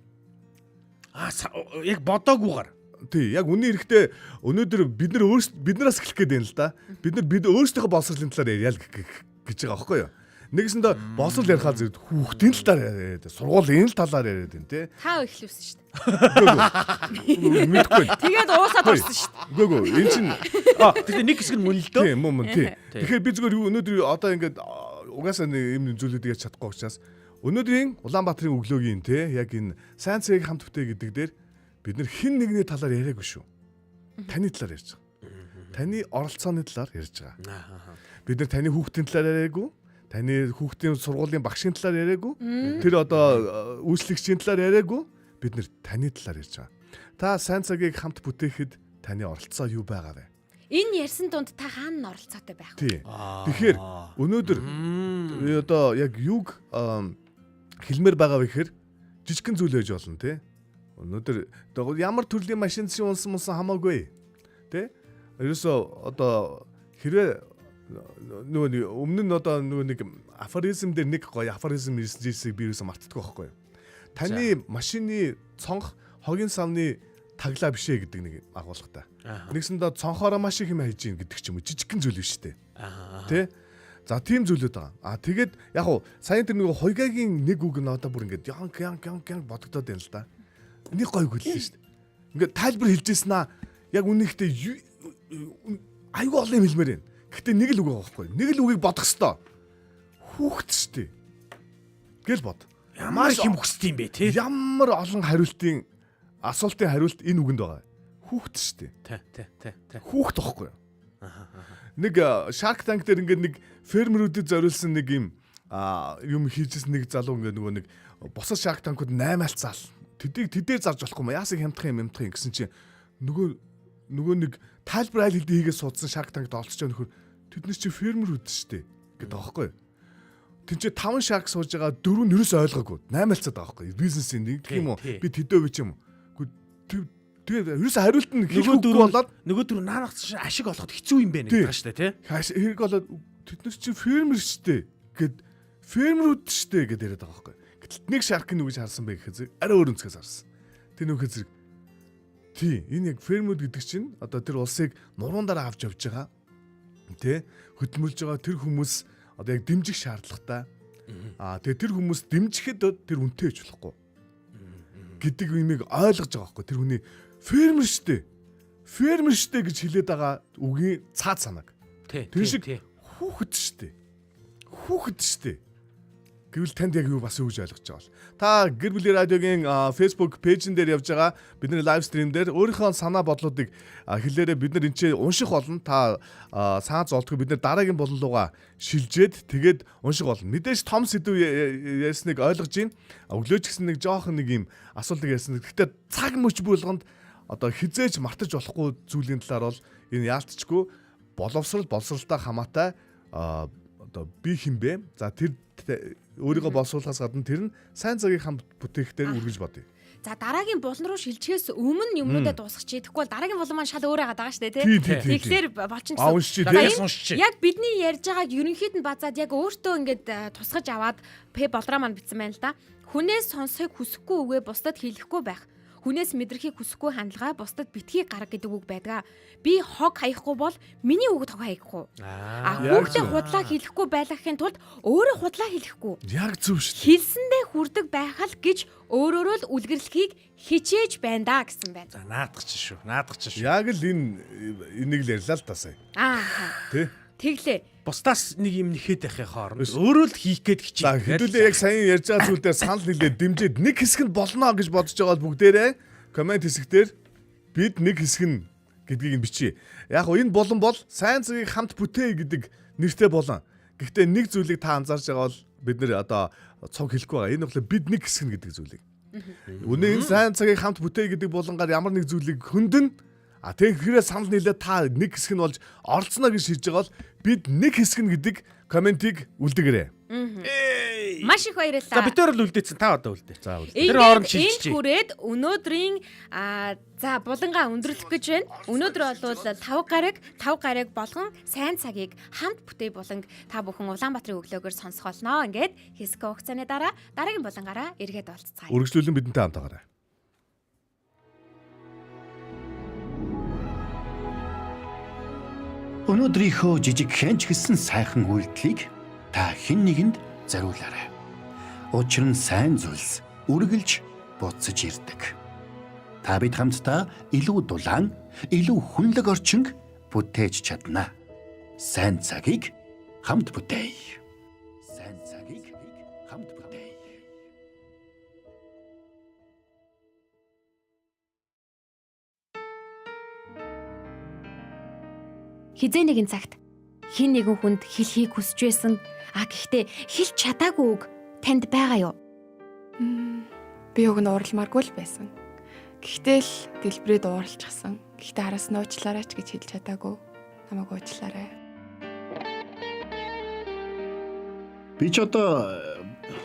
Яг бодоогүйгээр. Тий, яг үнэн эрэхтэй өнөөдөр бид нараас эхлэх гээд байна л да. Бид өөрсдийнхөө боловсролын талаар яриа л гэж байгаа байхгүй юу? Нэгэсэндээ боловсрол ярихаа зэрэг хүүхдийн талаар яриад, сургуулийн талаар яриад байна тий. Та эхлүүлсэн шүү дээ. Мэдгүй. Тэгээд уусаад орсон шүү дээ. Үгүй энэ чинь Тэгэхээр нэг хэсэг нь мөн л дөө. тийм мөн тий. Тэгэхээр би зүгээр өнөөдөр одоо ингээд угаасаа юм зүйлүүдийг яаж чадахгүй учраас өнөөдрийн Улаанбаатарын өглөөгийн тий яг энэ сайн цэгийг хамт бүтээ гэдэг дээр бид нар хин нэгний талаар яриаггүй шүү. Таны талаар ярьж байгаа. Таны оролцооны талаар ярьж байгаа. Бид нар таны хүүхдийн талаар яриаггүй. Таны хүүхдийн сургуулийн багшийн талаар яриаггүй. Тэр одоо үйлчлэгчийн талаар яриаггүй. Бид нар таны талаар ярьж байгаа. Та сайн цагийг хамт бүтээхэд таны оролцоо юу байгаа вэ? Энэ ярьсан дунд та хаана оролцоотой байх вэ? Тий. Тэгэхээр өнөөдөр одоо яг юг хэлмээр байгаа вэ гэхээр жижигхэн зүйл байж болно тий. Өнөөдөр ямар төрлийн машин зин унсан хамаагүй тий. Ерөөсөө одоо хэрвээ нөгөө өмнө нь одоо нөгөө нэг афоризм дээр нэг гоё афоризм ирсэжсийг би юусэн мартдаг байхгүй юу? Таны машины цонх хогийн савны таглаа бишээ гэдэг нэг агуулгатай. Нэгсэндээ цонхоороо маш их юм хайж ийн гэдэг ч юм уу жижигхэн зүйл биш үү? Тэ? За тийм зүйлүүд байгаа. Тэгээд яг уу саяын тэр нөгөө хойгагийн нэг үг нь одоо бүр ингээд янг бодогдоод байна л да. Нэг гоё хэлсэн шүү дээ. Ингээд тайлбар хэлжсэн аа. Яг үнэхдээ айгүй олон юм хэлмээр байна. Гэхдээ нэг л үг байгаа байхгүй. Нэг л үгийг бодох хэвээр. Хүүхэд шүү дээ. Гэл бод. Ямар их юм хүсдэг юм бэ тий? Ямар олон хариултын асуултын хариулт энэ үгэнд байгаа. Хүүхэд шүү дээ. Тий. Хүүхэд тахгүй юу? Нэг Shark Tank дээр ингээд нэг фермерүүдэд зориулсан нэг юм хийжсэн нэг залуу ингээд нөгөө нэг босоо Shark Tank-ууд 8 алцаал. Тэдээр зарж болохгүй ма яасыг хямдах юм гэсэн чинь нөгөө нэг тайлбар айл хэлдэ хийгээ суудсан Shark Tank-д олцож байгаа нөхөр тэднэр чи фермерүүд шүү дээ гэдэг байгаа байхгүй юу? Тин чи 5 Shark сууж байгаа 4 нь ерөөсөй ойлгоогүй 8 алцаад байгаа байхгүй юу? Бизнесийн нэг гэх юм уу би тэдөө бич юм. Тэгээд ерөөсөй хариулт нь хийхгүй болоод нөгөө дөрөв наанах ашиг олоход хэцүү юм бэ гэдэг шүү дээ тий. Хэрэг болоод тэднэр чи фермер шүү дээ гэд фермерүүд шүү дээ гэдээ яриад байгаа байхгүй юу? Гэтэл нэг Shark нь үгэж харсан бэ гэхэд арай өөр өнцгөөс харсан. Тэр нөхөд зэрэг тий энэ яг фермүүд гэдэг чинь одоо тэр улсыг нуруундараа авч явж байгаа тий хөдөлмөрлж байгаа тэр хүмүүс одоо яг дэмжих шаардлагатай. Тэгээ тэр хүмүүс дэмжихэд тэр үнэтэй байж болохгүй гэдэг юмыг ойлгож байгаа байхгүй тэр хүний фермер штэ гэж хэлээд байгаа үгийн цаад санааг. Тэр шиг хүүхэд штэ. Гэвэл танд яг юу бас юу гэж ойлгож байгаа бол. Та гэр бүлийн радиогийн Facebook пэйжэн дээр явж байгаа бидний лайв стрим дээр өөрийнхөө санаа бодлуудыг хэлээрээ бид нар энэ унших болно. Та санаа зовдгүй бид нар дараагийн болонлууга шилжээд тэгээд унших болно. Мэдээж том сэдв ярьсныг ойлгож байна. Өглөөч гэсэн нэг жоохон нэг юм асуултыг ярьсан. Гэхдээ цаг мөч болгонд одоо хизээж мартаж болохгүй зүйлийн талаар бол энэ яалтчгүй боловсралтай хамаатай одоо би хинбэ. За тэр өөрийгөө боловсруулахаас гадна тэр нь сайн цагийг хамт бүтээхтэй үргэлж бодъё. За дараагийн булан руу шилжихээс өмнө юмнуудаа дуусгачих. Тэгэхгүй бол дараагийн булан маань шал өөр байгаа шүү дээ тий. Тэгэхээр болчин гэсэн. Яг бидний ярьж байгааг ерөнхийд нь базаад яг өөртөө ингээд тусгаж аваад болраа маань бичсэн байна л да. Хүнээс сонсохыг хүсэхгүй үгээ бусдад хэлэхгүй байх. Хүнээс мэдрахийг хүсэхгүй хандлага бусдад битгий гарга гэдэг үг байдаг. Би хог хаяхгүй бол миний үгэд хог хаяхгүй. Хүүхдээ худлаа хэлэхгүй байлгахын тулд өөрөө худлаа хэлэхгүй. Яг зөв шүү. Хэлсэндээ хүрдэг байхал гэж өөрөөрөө л үлгэрлэхийг хичээж байна да гэсэн байна. За наадах шүү. Яг л энийг л ярьлаа л та сая. Тэ? Тэглээ. Бусдаас нэг юм нэхэд байхын хооронд өөрөө л хийх гээд хичээ. За хэдүүлээ яг сайн ярьж байгаа зүйл дээр санал нийлээд дэмжиж нэг хэсэг нь болно гэж бодож байгаа бол бүгдээрээ комент хэсгээр бид нэг хэсэг нь гэдгийг нь бичье. Яг энэ болон бол сайн цагийг хамт бүтээ гэдэг нэртэй болон. Гэхдээ нэг зүйлийг та анзаарж байгаа бол бид нэр одоо цог хэлэхгүй байгаа. Энэ болохоор бид нэг хэсэг нь гэдэг зүйлийг. Үнэ энэ сайн цагийг хамт бүтээ гэдэг болонгаар ямар нэг зүйлийг хөндлөн тэгэхээр санал нийлээ та нэг хэсэг нь болж оролцоно гэж хэлж байгаа бол бид нэг хэсэг нь гэдэг комментиг үлдээгээрэй. Маш их баярлалаа. За битээр л үлдээсэн та одоо үлдээ. За үл. Тэр хооронд Энд шилжчихье. хүрээд өнөөдрийн за булангаа өндөрлөх гэж байна. Өнөөдөр бол 5 гараг болгон сайн цагийг хамт бүтэй буланг та бүхэн Улаанбаатарын өглөөгөөр сонсох болно. Ингээд хэсэг хугацааны дараа дараагийн булангаараа эргээд олцгаая. Үргэлжлүүлэн бидэнтэй хамтаагаарай. Өнөөдрийнхөө жижиг хэнч гисэн сайхан үйлдэлийг та хэн нэгэнд зориулаарай. Учир нь сайн зүйлс үргэлж буцаж ирдэг. Та бид хамтдаа илүү дулаан, илүү хүнлэг орчинг бүтээж чадна. Сайн цагийг хамт бүтээе. Сайн цагийг хамт бүтээе. Хизээ нэгэн цагт хин нэгэн хүнд хэлхийг хүсэж байсан. Гэхдээ хэлж чадаагүй үг танд байгаа юу? Би уг нь уурлмааргүй л байсан. Гэхдээ л дэлбэрээ дууралчихсан. Гэхдээ араас нь уучлаарай ч гэж хэлж чадаагүй. Намайг уучлаарай. Би ч одоо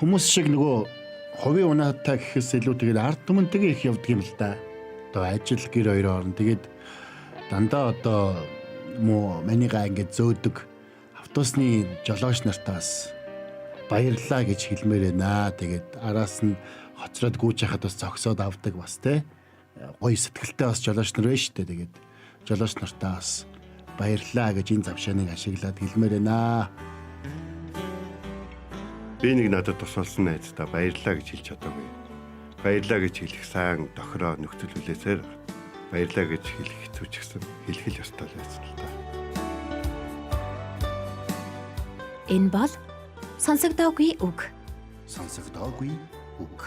хүмүүс шиг нөгөө хувийн унаатай гэхээс илүүтэйгээр ард түмэнтэйгээ их явдаг юм л да. Одоо ажил гэр хоёрын хооронд тэгээд дандаа одоо муу манийгаа ингэж зөөдөг автобусны жолооч нартаас баярлаа гэж хэлмээр байна. Тэгээд араас нь хоцроод гүйж яхад бас зогсоод авдаг бас те. Гоё сэтгэлтэй бас жолооч нар байна шүү дээ. Тэгээд жолооч нартаа бас баярлаа гэж энэ завшааныг ашиглаад хэлмээр байна. Би нэг надад тусалсан найздаа баярлаа гэж хэлж чадаагүй. Баярлаа гэж хэлэх сайн тохироо нөхцөл хүлээсээр баярлаа гэж хэлэх хэцүү ч гэсэн хэлэх л ёстой л байсан л та. Энэ бол сонсогдоогүй үг. Сонсогдоогүй үг.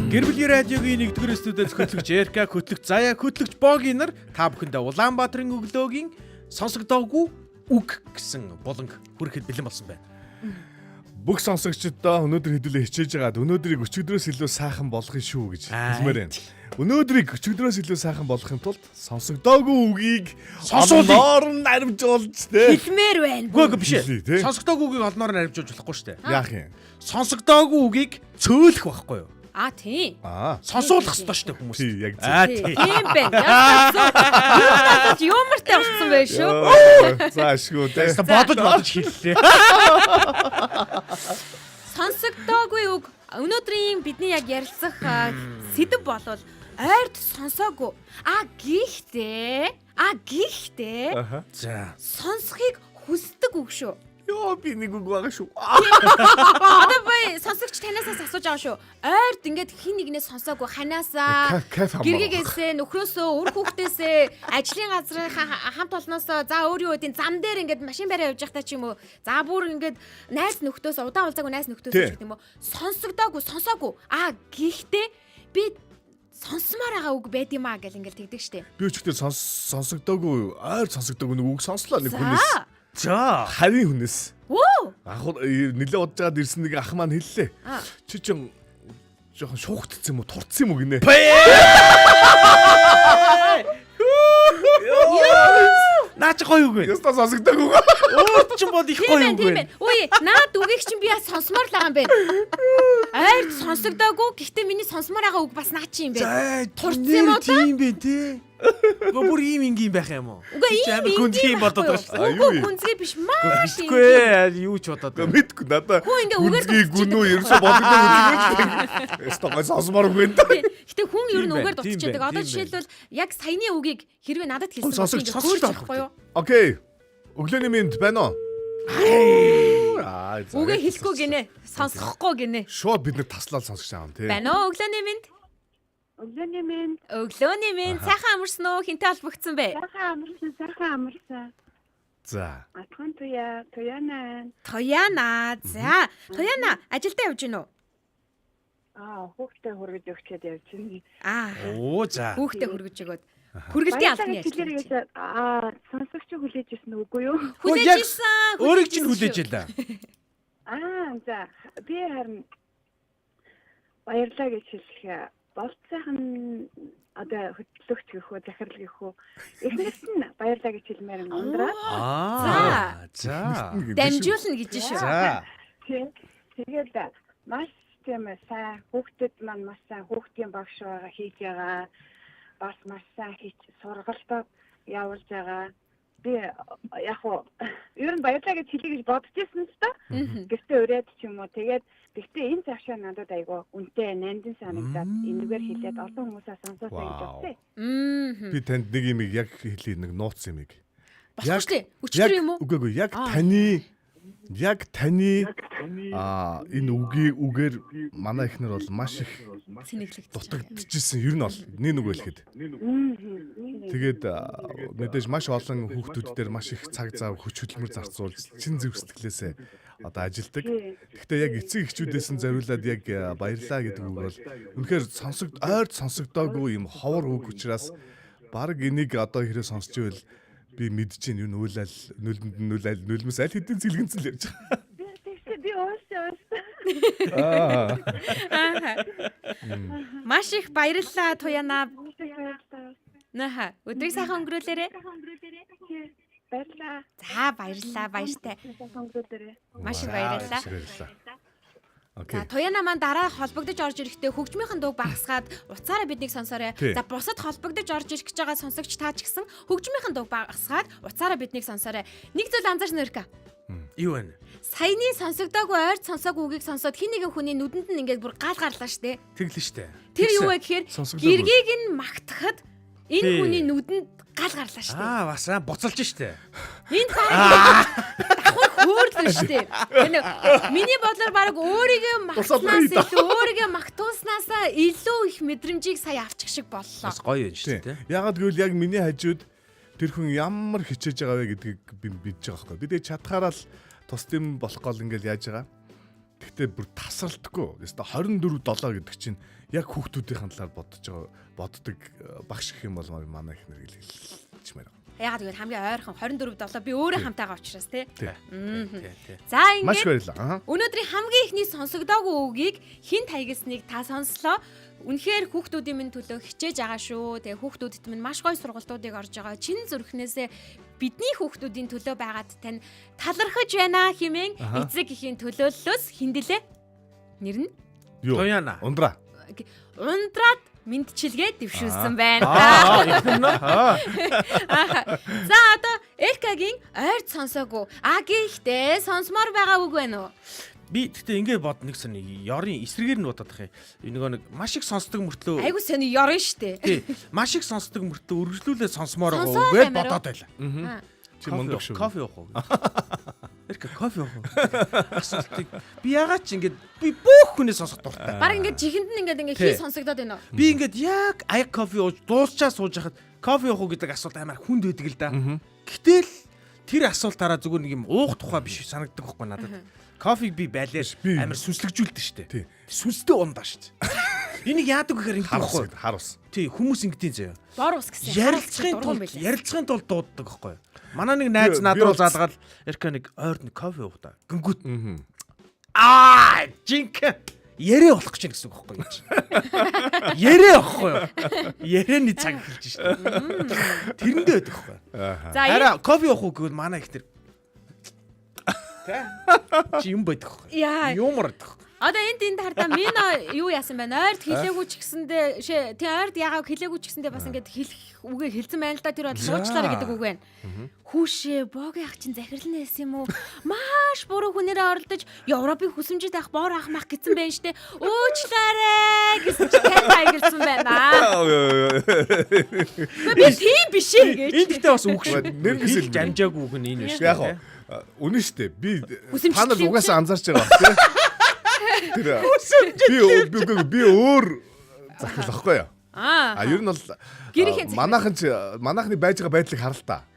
Гэр бүлийн радиогийн 1-р студиэд хөтлөгч Эрка, хөтлөгч Заяа, хөтлөгч Богийн нар та бүхэндээ Улаанбаатарын өглөөгийн сонсогдоогүй үг гэсэн буланг хүрэхэд бэлэн болсон байна. Бүх сонсогчдоо өнөөдөр хэдүүлээ хичээж байгаад өнөөдрийг өчигдрөөс илүү сайхан болгоё шүү гэж хэлмээр байна. Өнөөдрийг өчигдрөөс илүү сайхан болгохын тулд сонсогдоогүй үгийг олноор нь наривжуулж тэ. Хэлмээр байна. Үгүй биш Хэлээ, тий. ээ. Сонсогдоогүй үгийг олноор нь арилжуулж болохгүй шүү дээ. Яах юм? Сонсогдоогүй үгийг цөөлөх байхгүй юу? Тийм. Сонсуулах ёстой шүү дээ хүмүүс. Тий, яг зөв. Тийм байна. Юмартай болсон байх шүү. Заашгүй тэ. Бодож хэллээ. Сонсогдоогүй үг. Өнөөдрийн бидний яг ярилцах сэдэв болвол ойрт сонсоогүй. Гэхдээ За. сонсохыг хүсдэг үг шүү. Йоо би нэг үг байгаа шүү. Одоо би сонсогч танаас асууж байгаа шүү. Ойрт ингээд хин нэгнээс сонсоогүй ханаасаа гэргийгээсээ нөхрөөсөө үр хүүхдээсээ ажлын газрын хамт олноосоо за өөр юу гэдэг зам дээр ингээд машин бариа явж байхдаа ч юм уу. За бүр ингээд найз нөхдөс удаан уулзаагүй найз нөхдөс гэх юм уу. Сонсоогүй. Гэхдээ би сонсомоор байгаа үг байд юм аа гэл ингээд тэгдэг штеп. Би өчигдөр сонсогдоогүй ойр сонсогдоогүй нэг үг сонслоо нэг хүнээс. За. Харийн хүнээс. Оо. Нилээ удаж жаад ирсэн нэг ах маань хэллээ. Чи ч жоохон шуухтцсан юм уу, турцсан юм уу гинэ. Наач гоё үг вэ? Ястаа сонсогдоогүй. Өөр ч юм бол их гоё үг вэ? Үй, наад үгийг чинь би яа сонсомоор л байгаа юм бэ? Ойрт сонсогдоогүй. Гэхдээ миний сонсомоор байгаа үг бас наа чи юм бэ? Турцсан юм уу та? Тийм бэ тий. Бүр ийм ингийн байх юм уу? Үгүй ийм гүнзгий бодоод байгаа шүү дээ. Үгүй гүнзгий биш маш Бисгүй ээ, юу ч бодоод байна. Мэдгүй надаа. Хүн ингээ үгээр гүнөө ерөөсө бодогдсон үү? Ястаа сонсомоор үг энэ. Гэтэ хүн ер нь Тийм үгээр байна, тийм дутчихдаг. байна, Одоо тийм жишээлбэл яг саяны үгийг хэрвээ надад хэлсэн бол Сонсогч, ингээ сонсогч хөөрч авахгүй юу? Окей. Өглөөний минь байна уу? Үгээ хэлэхгүй гинэ. Сонсохгүй гинэ. Шууд бид нар таслаад сонсож байгаа юм тий. Байна уу өглөөний минь? Өглөөний минь сайхан амарсан уу? Хинтээ холбогдсон бэ? Сайхан амарсан. За. Атхан Тояна. Тояна. За, Тояна ажилдаа явж гинөө? Хүүхдээ хүргэж өгчээд явж байна. Оо за. Хүүхдээ хүргэж өгөөд. Хүргэлтийн албаны ажил. Сонсогч хүлээж ирсэн үгүй юу? Хүлээж ирсэн. Өөрийг чинь хүлээж ялаа. За. Би харин баярлаа гэж хэлэх болцоохон одоо хөтлөгч гэх үү захирал гэх үү эхнээс нь баярлаа гэж хэлмээр нь ундраа. За. Дамжуулна гэж шүү. За. Тэгээд маш тийм сайн хүүхдэд маань маш сайн хүүхдийн багш байгаа хийж байгаа. Бас маш сайн хийж сургалтад явуулж байгаа. Би яг уу ер нь баярлаа гэж хэлье гэж бодож ирсэн л та. Гэхдээ өрөөд ч юм уу тэгээд гэхдээ энэ завшаа надад айгүй үнтэй нандин санагдаад энэгээр хэлээд олон хүмүүсээ сонсоосаа гэж бодсон. Би танд нэг юм яг хэлье нэг нууц юм. Болох шүү дээ. Өчтөр юм уу? Үгүй яг таны энэ үгээр манай ихнэр бол маш их дутагдчихсэн. Ер нь бол нэг хэлэхэд. Тэгээд мэдээж маш олон хүүхдүүд дээр маш их цаг зав хүч хөдөлмөр зарцуулж чин зүрх сэтгэлээсээ одоо ажилдаг. Гэхдээ яг эцэг эхчүүдээс нь зориулаад яг баярлаа гэдэг үг бол үнэхээр ойрт сонсогдоогүй юм ховор үг учраас баг энийг одоо хэрэг сонсч ивэл би мэдчихээн юу нүүлмэс аль хэдийн зэлгэнцэл ярьж байгаа. Би ууш. Маш их баярлалаа Туяна. Наха, өдрийг сайхан өнгөрүүлээрэй. Баярлаа. За баярлалаа, баяртай. Маш их баярлалаа. За Туяна маань дараа холбогдож орж ирэхдээ хөгжмийнхэн дуу багасгаад уцаараа биднийг сонсоорой. За бусад холбогдож орж ирэх гэж байгаа сонсогч та ч гэсэн хөгжмийнхэн дуу багасгаад уцаараа биднийг сонсоорой. Нэг зүйл анзаарч нэрка. Юу вэ? Саяны сонсогдоогүй ойрт сонсоогүй үгийг сонсоод хин нэгэн хүний нүдэнд нь ингээд бүр гал гарлаа штэ. Тэглэн штэ. Тэр юу вэ гэхээр гэргийг нь магтахад энэ хүний нүдэнд гал гарлаа штэ. Бас буцалж штэ. Энд давхар хөөрлөө штэ. Миний бодлоор баг өөрийгөө магтуулснасаа илүү их мэдрэмжийг сая авчих шиг боллоо. Бас гоё юм штэ. Ягаад гэвэл яг миний хажууд тэр хүн ямар хичээж байгаа вэ гэдгийг би мэдж байгаа байхгүй. Би тэгээ чадхаараа л тус дэм болох гол ингээл яаж байгаа. Гэхдээ бүр тасралтгүй. Яста 24/7 гэдэг чинь яг хүүхдүүдийн талаар боддог багш гэх юм бол манай ихнэр хэлчихмээр байна. Ягаад гэвэл хамгийн ойрхон 24/7 би өөрөө хамтайгаа учраас тий. За маш ингээд баярлалаа. өнөөдрийн хамгийн ихний сонсогдоогүй үгийг хин таягсныг та сонслоо. Үнэхээр хүүхдүүдийн минь төлөө хичээж байгаа шүү. Тэгээ хүүхдүүдэд минь маш гоё сургалтуудыг орж байгаа. Чин зүрхнээсээ бидний хүүхдүүдийн төлөө байгаад тань талархаж байна хэмээн эцэг эхийн төлөөллөөс хиндэлээ. Нэр нь Туяна. Ундраа. Ундраад мэдчилгээ дэвшүүлсэн байна. За одоо Элкагийн ойрт сонсоогүй. Гэхдээ сонсомоор байгаа үг байна уу? Би гэхдээ ингээд бод нэг сони ёрын эсрэгээр нь бодоод ах юм. Нэг маш их сонсдог мөртлөө. Айгу сони ёрын штэ. Тий. Маш их сонсдог мөртлөө үргэлжлүүлээ сонсомоор байгаа үгээд бодоод байла. Чи мундаг шүү. Кофе уух уу? Эрkä кофе уух уу? Асуултыг би ягаад ч ингээд би бүх хүнээ сонсох дуртай. Бараг ингээд жихэнд нь ингээд хий сонсогдоод байна уу? Би ингээд яг аяг кофе ууж дуусчаа сууж хахад кофе уух уу гэдэг асуулт амар хүнд байдаг л да. Гэтэл тэр асуултаараа зүгээр нэг юм уух тухай биш санагддаг байхгүй надад. Кофег би байлааsh амар сүнслэгжүүлдэг штэ. Сүнстэй ундаа штэ. Энийг яадаг гэхээр ингэ харус. Тий, хүмүүс ингэдэйн заяа. Бор ус гэсэн. Ярилцахын тулд дууддаг байхгүй юу? Манай нэг найз над руу залгаад Эрка нэг ойр нэг кофе уух та. Гингүүт. Жинк ярэ болох гэж гэсэн үг байхгүй юу? Ярэ байхгүй юу? Ярианы цаг эхэлж штэ. Тэрэндээ байдаг байхгүй юу? За арай кофе уух уу гэвэл манай их тэр чи юм байдаг байхгүй юу? Юмар байдаг. Одоо энд хардаа минь юу яасан байна? Ойрд хэлээгүй ч гэсэндээ тий ойрд яагаад хэлээгүй ч гэсэндээ бас ингээд хэлэх үгээ хэлсэн байна л да. Тэр бол суучлаарай гэдэг үг байна. Хүүшээ боог ах чинь захирлан хэлсэн юм уу? Маш буруу хүнээрээ оролдож Европын хүсэмжид авах боор ах мах гэсэн байна штэ. Уучлаарай гэсэн чи тань хаягдсан байна. Би тийм биш ээ гэж. Энд гэхдээ бас үг шүү. Нэрнгэсэл жамжаагүй үг нь энэ биш. Яг үнэн штэ. Би панел угаасаа анзаарч байгаа тий. Тэр би өөр захирал ахгүй юу? Ер нь бол манайхны байж байгаа байдлыг харал та.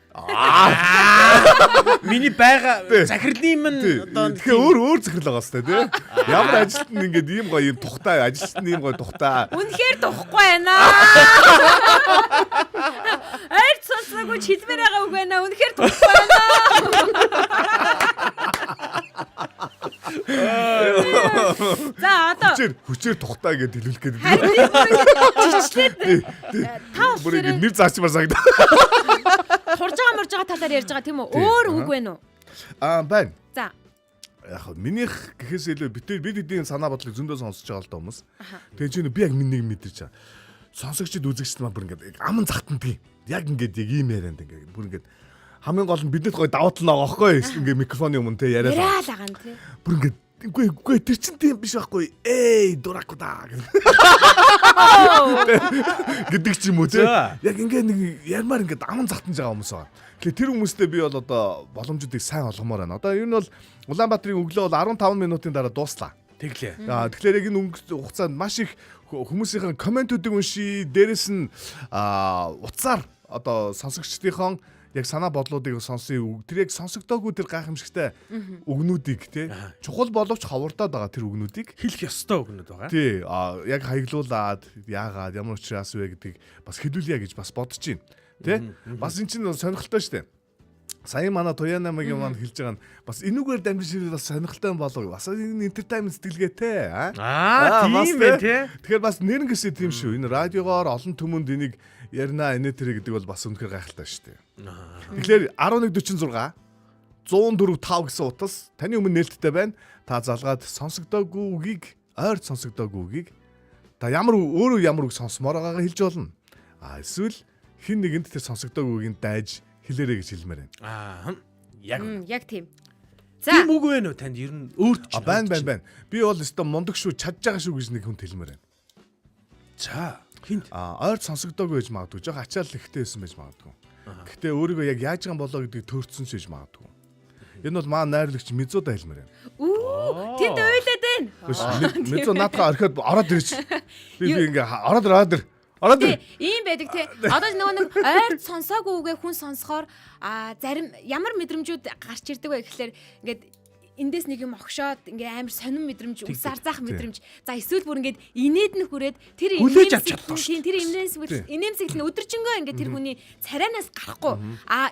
Миний байгаа захирлын минь одоо тэгэхээр өөр захирал байгаа сте тий. Ямар ажилт нь ингээд ийм гоё юм тухтай ажилт нь ийм гоё тухтай. Үнэхээр тухгүй байна. Айрт сонсоогүй хэлмээр байгаа үг байна. Үнэхээр тухгүй байна. Чи За одоо хүчээр тухтаа гэж хэлүүлэх гээд. Жичлээд та Бүр ингэ нэр заачмаар санагдаа. хурж байгаа талаар ярьж байгаа тийм үү? Өөр үг вэ нүү? Байна. За. Яг минийх гэхээс илүү бид эдийн санаа бодлыг зөндөө сонсож байгаа л да хүмүүс. Тэгээ чи би яг минийг мэдэрч байгаа. Сонсогчд үзэгчд маань бүр ингэ аман захтандаг. Яг ингэ ийм ярианд ингэ бүр ингэ хамгийн гол нь бидэд гоё давуу тал байгаа байхгүй ингээ микрофоны өмнө те яриад байгаа юм те. Бүр ингээ үгүй тэр чин тийм биш байхгүй. Дуракуда гэдэг ч юм уу те. Яг ингээ нэг ярмаар ингээ аман захтанж байгаа хүмүүс байгаа. Тэгэхээр тэр хүмүүстэй би бол одоо боломжуудыг сайн олгомоор байна. Одоо ер нь бол Улаанбаатарын өглөө бол 15 минутын дараа дууслаа. Тэглээ. Тэгэхээр яг энэ өнгөрсөн хугацаанд маш их хүмүүсийн комментүүдийг уншии, дээрэс нь утсаар одоо сонсогчдынхон яг санаа бодлуудыг сонсъё. Тэр яг сонсогдоогүй тэр гайхамшигтай үгнүүдийг тий чухал боловч ховордоод байгаа тэр үгнүүдийг хэлэх ёстой үгнүүд байгаа. Тий яг хаяглуулад яагаад ямар учраас вэ гэдгийг бас хэлүүлье гэж бас бодож байна. Тий бас эн чинь сонирхолтой шүү дээ. Сая манай Туянамагийн маань хэлж байгаа нь бас энүүгээр дамжиж бас сонирхолтой болов. Бас энэ entertainment сэтгэлгээтэй тийм байх тий. Тэгэхээр бас нэрнгэсээ тийм шүү. Энэ радиогоор олон түмэнд энийг ярина инэ тэр гэдэг бол бас үнэхээр гайхалтай шүү дээ. Тэгэхээр 11:46 104.5 гэсэн утас таны өмнө нээлттэй байна. Та залгаад сонсогдоогүй үгийг, ойр сонсогдоогүй үгийг та өөрөө ямар үг сонсомоор байгаагаа хэлж болно. Эсвэл хин нэгэнд тэр сонсогдоогүй үгийг дайж хэлээрэй гэж хэлмээр байна. Яг тийм. За. Тийм үг вэ нөө танд ер нь өөрт ч байна. Би бол өстө мундаг шүү, чадж байгаа шүү гэж нэг хүн хэлмээр байна. За. Хинт? Ойр сонсогдоогүй гэж магадгүй. Жог ачаал ихтэй байсан байж магадгүй. Гэхдээ өөрийгөө яг яаж байгаа болоо гэдгийг төрцсөн ч гэж магадгүй. Энэ бол маа найрлагч Мизуда хэлмээр байна. Тэнд ойлоод байна. Мизу наадхаа орхиод ороод ирж. Би ингээ ороод ир. Ийм байдаг те. Одоо нөгөө нэг ойр сонсоогүй үгээ хүн сонсохоор зарим ямар мэдрэмжүүд гарч ирдэг вэ гэхэлэр ингээд эндээс нэг юм огшоод ингээ амар сонирн мэдрэмж, үс арзаах мэдрэмж. За эсвэл бүр ингээд инээд нь хүрээд тэр инээмсэглэл нь өдөржингөө ингээ тэр хүний царайнаас гарахгүй.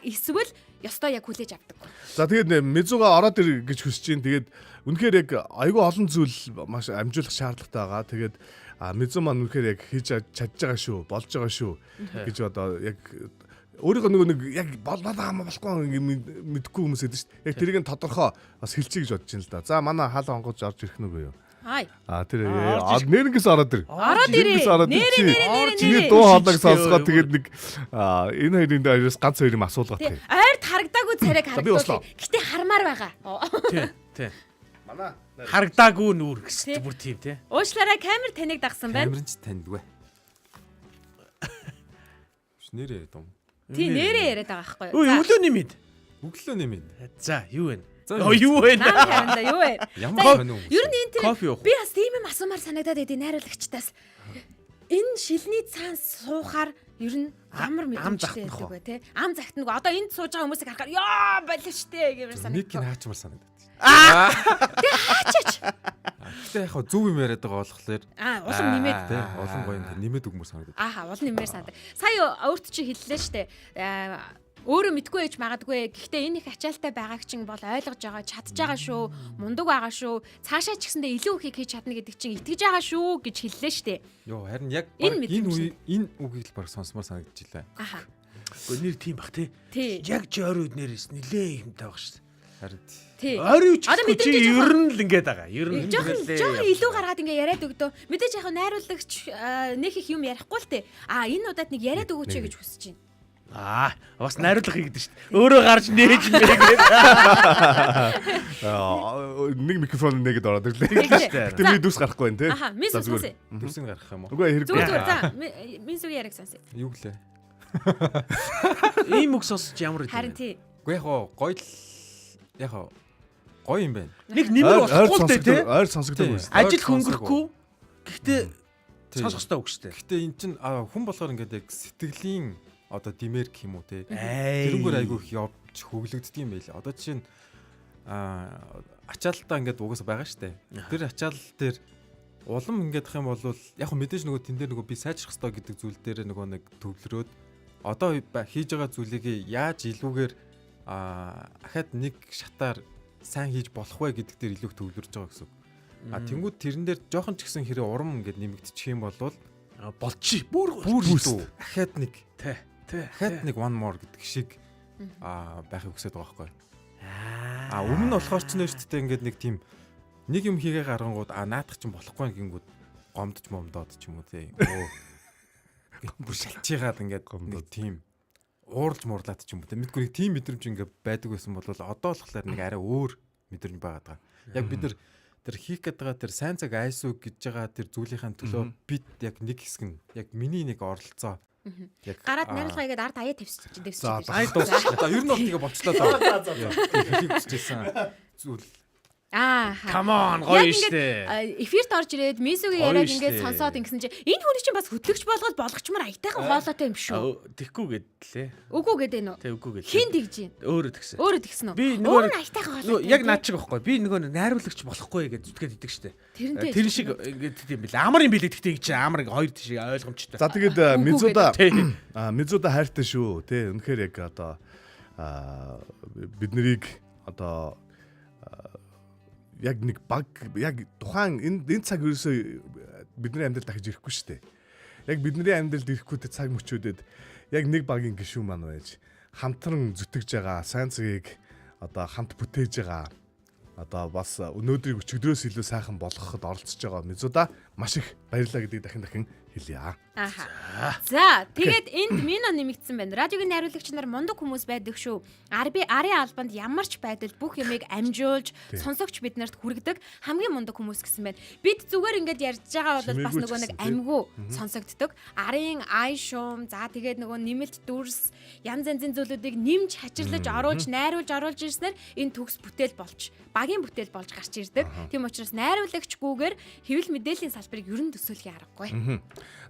Эсвэл ёстой яг хүлээж авдаг. За тэгээд Мизуга ороод ир гэж хүсэж чинь тэгээд үнэхээр яг айгүй олон зүйл маш амжуулах шаардлагатай байгаа. Тэгээд Мизу маань үнэхээр яг хийж чадж байгаа шүү, болж байгаа шүү гэж одоо яг өөрийнхөө нэг яг болохгүй мэдгүй хүмүүс байдаг шүү дээ. Яг тэрийг нь тодорхой бас хэлчихье гэж бодож байна л да. За манай хаалга онгоц орж ирэх нүгөө юу? Тэр нэрнгээс ороод ир. Чиний дуу хоолойг сонсгоо тэгээд нэг энэ хоёрын дээрээс ганц хоёр юм асуулга тань. Ойрт харагдаагүй царайг харагдуулъя. Гэтэ хармаар байгаа. Тий. Манай харагдаагүй нүур гэсэн бүр тийм тий. Уучлаарай камер таныг дагсан байна. Камер ч таньдгүй. Нэрээ дум. Тий нэрээ яриад байгаа байхгүй юу? Өглөөний мэд. Өглөөний мэд. За юу вэ? Юу вэ? Юу вэ? Ямар байна уу? Ер нь энэ би бас тийм юм асуумаар санагдаад байдیں۔ Найруулагчтаас. Энэ шилний цаанаас суухаар ер нь ямар мэдрэмжтэй байдаг вэ те? Ам загтнаг. Одоо энд сууж байгаа хүмүүсийг харахаар ёо болов штэ гэмээр санагдав. Нэг нь хаачмар санагдав. Тэг хаачаач. Гэтэ яг зөв юм яриад байгаа болохоор улам нэмээд те олон гоё нэмээд өгмөр санагдав. Улам нэмээр санагдав. Сая өөрт чи хэллээ штэ. Өөрөө мэдгүй ээж магадгүй. Гэхдээ энэ их ачаалтай байгааг чинь бол ойлгож байгаа, чадж байгаа шүү, мундаг байгаа шүү. Цаашаа ч гэсэндээ илүү ихийг хийж чадна гэдэг чинь итгэж байгаа шүү гэж хэллээ штэ. Йоо харин яг энэ үгийг л баг сонсомоор санагдчихлаа. Гэхдээ нэр тийм бах те. Яг чи ойр үед нэрээс нилээ юмтай баг штэ. Харин ойр үуч чи ер нь л ингэж байгаа. Ер нь жоохон илүү гаргаад ингээ яриад өгдөө. Мэдээж яг найруулагч нэг их юм ярихгүй л те. Энэ удаад нэг яриад өгөөч гэж хүсэж байна. Бас найруулга хийгдэж шүү дээ. Өөрөө гарч нээж нэгээд. Нэг микрофон нэгэд ороод ирлээ. Гэтэ би дүрс гарахгүй байна те. Дүрсийг гаргах юм уу? Үгүй хэрэггүй. За Минсүг яриг сонсъё. Юу гэлээ? Ийм үг сонсож ямар вэ? Харин тий. Үгүй яг гоё л яг гоё юм байна. Нэг нэмэр болохгүй л те. Ойр сонсогддог байсан. Ажил хөнгөрөхгүй. Гэхдээ сонсох хэрэгтэй үг шүү дээ. Гэхдээ эн чинь хүн болохоор ингээд яг сэтгэлийн одоо димэр гэх юм уу те. Тэрнгээр айгүй их явж хөглөгддөг юм байл. Одоо жишээ нь ачаалтаа ингээд угаасаа байгаа штэ. Тэр ачаал дээр улам ингээд ах юм бол яг мэдээж нөгөө тэн дээр нөгөө би сайжрах хэрэгтэй гэдэг зүйл дээр нөгөө нэг төвлөрөөд одоо хийж байгаа зүйлийг яаж илүүгээр ахаад нэг шатаар сайн хийж болох вэ гэдэг дээр илүү төвлөрж байгаа гэсэн. Тэнгүүд тэрэн дээр жоохон ч гэсэн хэрэг урам ингээд нэмэгдчих юм бол болчих. Бүр шүү. Дахиад нэг тий. Дахиад нэг one more гэдэг шиг байхыг хүсэж байгаа байхгүй. Өмнө нь болохоор ч нэрчтэй ингээд нэг тийм нэг юм хийгээ гаргангууд наадах чинь болохгүй гингүүд гомдож момдоод ч юм уу тий. Бүр шалчигаад ингээд нэг тийм ууралж муурлаад ч юм уу тий. Мэдгүй нэг тийм мэдрэмж ингээд байдаг байсан бол одоо болохоор нэг арай өөр мэдрэмж байгаад байгаа. Яг бид нар тэр хийх гээд байгаа тэр сайн цаг айсуу гэж байгаа тэр зүйлийнхаа төлөө бид яг нэг хэсэг нь яг миний нэг оролцоо яг гараад найруулга хийгээд ард аяа тавьчихсан. За дуусчихлаа. Ер нь бол тэгээ болчлоо даа. Хэлийг хүсчихсэн зүйл. Come on гоё штэ. Эфирт орж ирээд Мисүгийн яриаг ингээд сонсоод ингэсэн чинь энэ хүний чинь бас хөтлөгч болгоод болгочмаар аятайхан хоолойтой юм шүү. Тэггүй гэдлээ. Үгүй гэдэг нь үү? Тэг үгүй гэдлээ. Хин тэгж юм. Өөрөө тэгсэн. Өөрөө тэгсэн үү? Би нөгөө аятайхан хоолойтой. Яг наад шиг байхгүй. Би нөгөө найруулагч болохгүй гэж зүтгээд идэг штэ. Тэр шиг ингээд тийм билээ. Амар юм билээ тэгтээ гэж амар хоёр тийш ойлгомжтой. За тэгээд Мизуда хайртай шүү. Тэ үнэхээр яг одоо бид нарыг одоо яг нэг баг яг тухайн энэ цаг ерөөсөө бидний амьдралд дахиж ирэхгүй шүү дээ. Яг бидний амьдралд ирэхгүй цаг мөчүүдэд яг нэг багийн гишүүн маань байж хамтран зүтгэж байгаа сайн цагийг одоо хамт бүтээж байгаа одоо бас өнөөдрийг өчигдрөөс илүү сайхан болгоход оролцож байгаа Мизуда маш их баярлалаа гэдгийг дахин хэлье. За тэгээд энд мино нэмэгдсэн байна. Радиогийн найруулагч нар мундаг хүмүүс байдаг шүү. Арын албанд ямар ч байдал бүх юмыг амжуулж сонсогч биднэрт хүргэдэг хамгийн мундаг хүмүүс гэсэн байна. Бид зүгээр ингээд ярьж байгаа бол бас нөгөө нэг амьгүй сонсогддог. Арын ай шуум за тэгээд нөгөө нэмэлт дүрс янз янзын зүйлүүдийг нэмж хачирлаж оруулж найруулж ирснээр энэ төгс бүтээл болж багийн бүтээл болж гарч ирдэг. Тийм учраас найруулагчгүйгээр хэвлэл мэдээллийн салбарыг ерөн төсөөлхийн аргагүй.